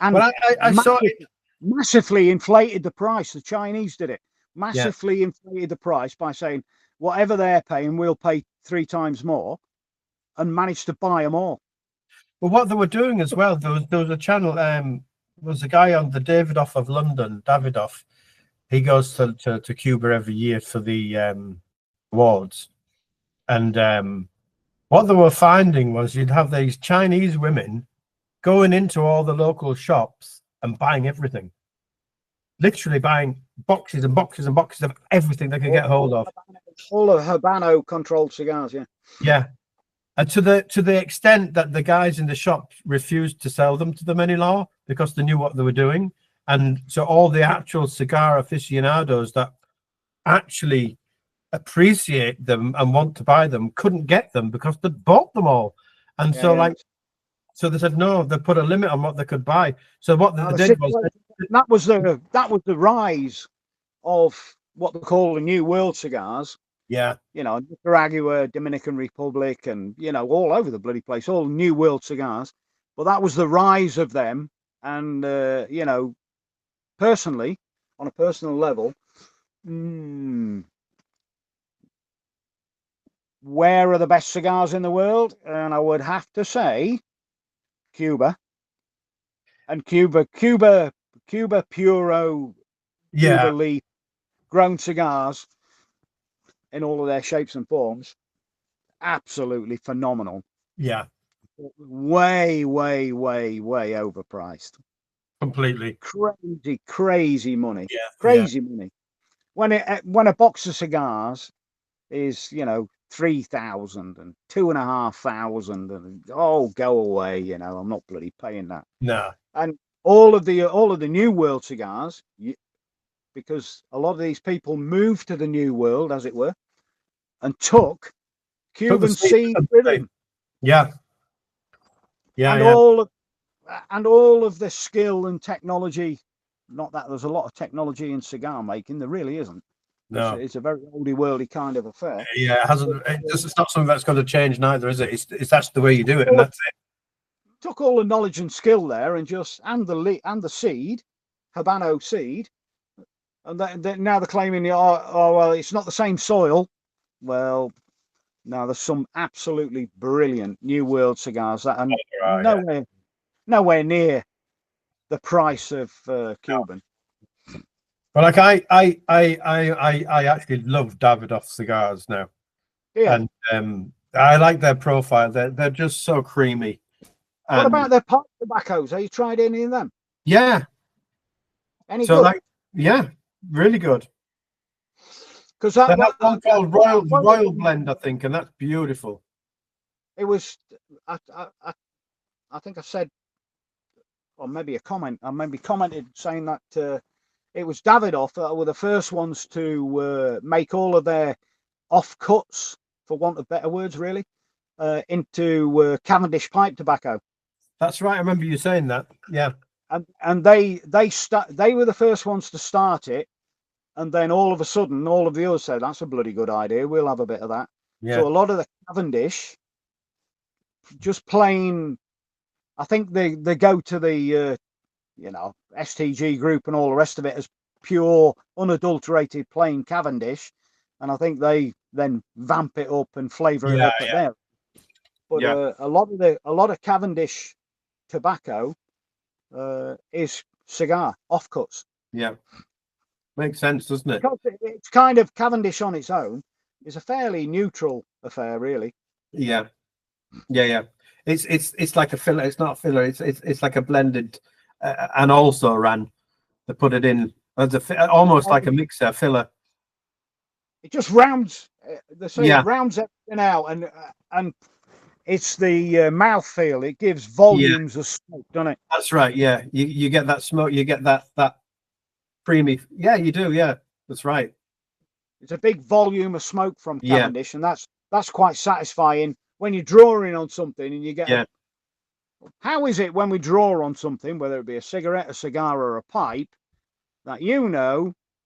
And well, I saw it massively inflated the price. The Chinese did it. Massively inflated the price by saying whatever they're paying, we'll pay 3 times more, and managed to buy them all. Well, what they were doing as well, there was a channel. There was a guy on the Davidoff of London, Davidoff. He goes to Cuba every year for the awards, and what they were finding was you'd have these Chinese women going into all the local shops and buying everything, literally buying boxes and boxes and boxes of everything they could get hold of. All of Habano controlled cigars, yeah. And to the extent that the guys in the shop refused to sell them to them anymore because they knew what they were doing. And so all the actual cigar aficionados that actually appreciate them and want to buy them couldn't get them because they bought them all. And so they said no, they put a limit on what they could buy. So what they did was that was the rise of what they call the New World cigars. Yeah. You know, Nicaragua, Dominican Republic, and, you know, all over the bloody place, all New World cigars. But that was the rise of them. And, you know, personally, on a personal level, where are the best cigars in the world? And I would have to say Cuba. And Cuba Puro, Cuba Yeah. leaf grown cigars in all of their shapes and forms. Absolutely phenomenal. Yeah. Way overpriced. Completely. Crazy money. Yeah. Crazy money. When a box of cigars is, you know, 3,000 and 2,500, and oh, go away, you know, I'm not bloody paying that. No. And all of the New World cigars, because a lot of these people moved to the New World, as it were, and took Cuban seed with them. Yeah. Yeah. And Yeah. all of the skill and technology. Not that there's a lot of technology in cigar making, there really isn't. No. It's a very oldie worldy kind of affair. Yeah, it hasn't. It's not something that's going to change, neither, is it? It's that's the way you do it, and that's it. Took all the knowledge and skill there, and the seed, Habano seed, and now they're claiming, oh well, it's not the same soil. Well, no, there's some absolutely brilliant New World cigars that are nowhere near the price of Cuban. But like I actually love Davidoff cigars now. Yeah. And I like their profile. They're just so creamy. What about their pipe tobaccos? Have you tried any of them? Yeah. Any good? Like, yeah, really good. Because they have one called Royal Blend, I think, and that's beautiful. It was, I think I said, or maybe I maybe commented saying that it was Davidoff that were the first ones to make all of their offcuts, for want of better words, really, into Cavendish pipe tobacco. That's right. I remember you saying that. Yeah. And they were the first ones to start it, and then all of a sudden, all of the others said, "That's a bloody good idea. We'll have a bit of that." Yeah. So a lot of the Cavendish, just plain, I think they go to the STG group and all the rest of it as pure, unadulterated, plain Cavendish, and I think they then vamp it up and flavour it up at there. But a lot of Cavendish tobacco is cigar offcuts. Yeah, makes sense, doesn't it? Because it's kind of Cavendish on its own is a fairly neutral affair, really. Yeah. It's like a filler. It's not a filler. It's like a blended, and also ran. They put it in as almost like a mixer filler. It just rounds. It rounds everything out, and it's the mouthfeel. It gives volumes of smoke, doesn't it? That's right. Yeah, you get that smoke. You get that creamy. Yeah, you do. Yeah, that's right. It's a big volume of smoke from Cavendish, and that's quite satisfying when you're drawing on something and you get. How is it when we draw on something, whether it be a cigarette, a cigar, or a pipe, that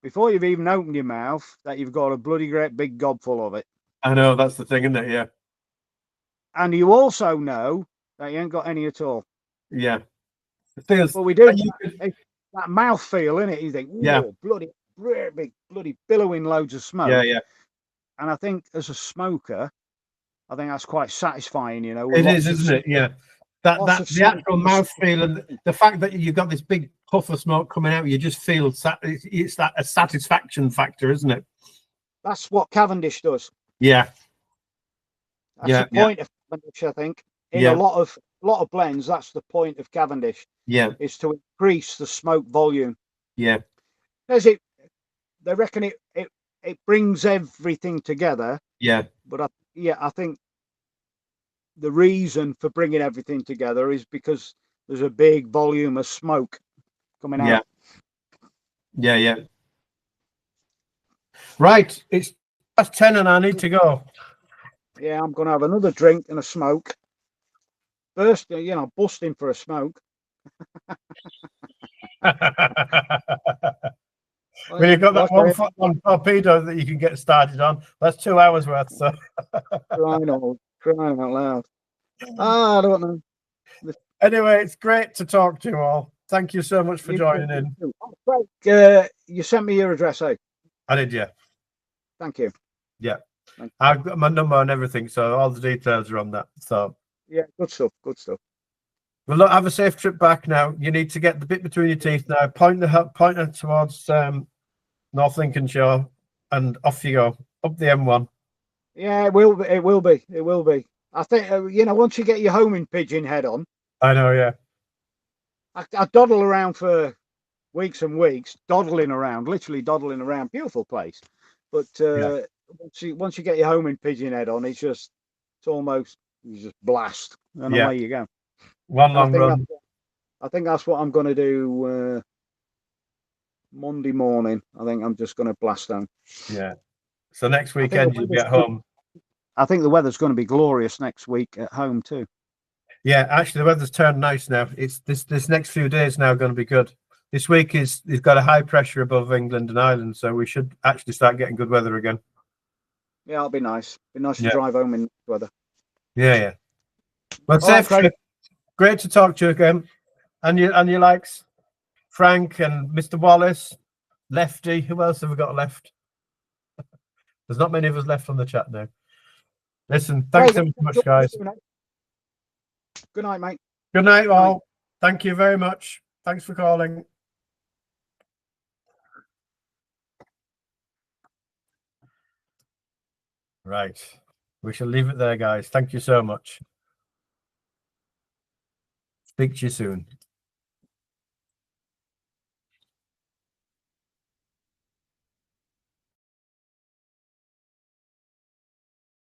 before you've even opened your mouth, that you've got a bloody great big gob full of it? I know, that's the thing, isn't it? Yeah. And you also know that you ain't got any at all. Yeah. It feels. Well, we do that mouth feel, innit? You think, bloody big, bloody billowing loads of smoke. Yeah. And I think as a smoker, I think that's quite satisfying, It is, isn't it? Yeah. That's the actual mouthfeel, and the fact that you've got this big puff of smoke coming out, you just feel it's that a satisfaction factor, isn't it? That's what Cavendish does. Yeah. That's the point of Cavendish, I think. In a lot of blends, that's the point of Cavendish. Yeah. Is to increase the smoke volume. Yeah. They reckon it brings everything together. Yeah. But I think the reason for bringing everything together is because there's a big volume of smoke coming out. Yeah. Right, it's past 10 and I need to go. Yeah, I'm gonna have another drink and a smoke. Busting for a smoke. When you've got that Like I 1 foot on torpedo that you can get started on, that's 2 hours worth. So crying out loud. I don't know. anyway, it's great to talk to you all. Thank you so much for joining in. You sent me your address, eh? I did, yeah. Thank you. Yeah. Thank you. I've got my number and everything, so all the details are on that. So yeah, good stuff. Good stuff. well, look, have a safe trip back now. You need to get the bit between your teeth now. Point it towards North Lincolnshire, and off you go up the M1. Yeah, it will be. It will be. It will be. I think once you get your homing pigeon head on, I know, yeah. I dawdle around for weeks and weeks, literally dawdling around. Beautiful place, but Yeah. once you get your homing pigeon head on, you just blast, and Yeah. away you go. One And I long think run. I think that's what I'm going to do Monday morning. I think I'm just going to blast down. Yeah. So next weekend you get home. I think the weather's going to be glorious next week at home too. Yeah, actually the weather's turned nice now. It's this next few days now going to be good. This week it's got a high pressure above England and Ireland, so we should actually start getting good weather again. Yeah, it'll be nice. Be nice to drive home in weather. Yeah, yeah. Well, safe trip. Great to talk to you again. And you likes Frank and Mr. Wallace, Lefty. Who else have we got left? There's not many of us left on the chat now. Listen, thanks so much, guys. Good night, mate. Good night, all. Thank you very much. Thanks for calling. Right. We shall leave it there, guys. Thank you so much. Speak to you soon.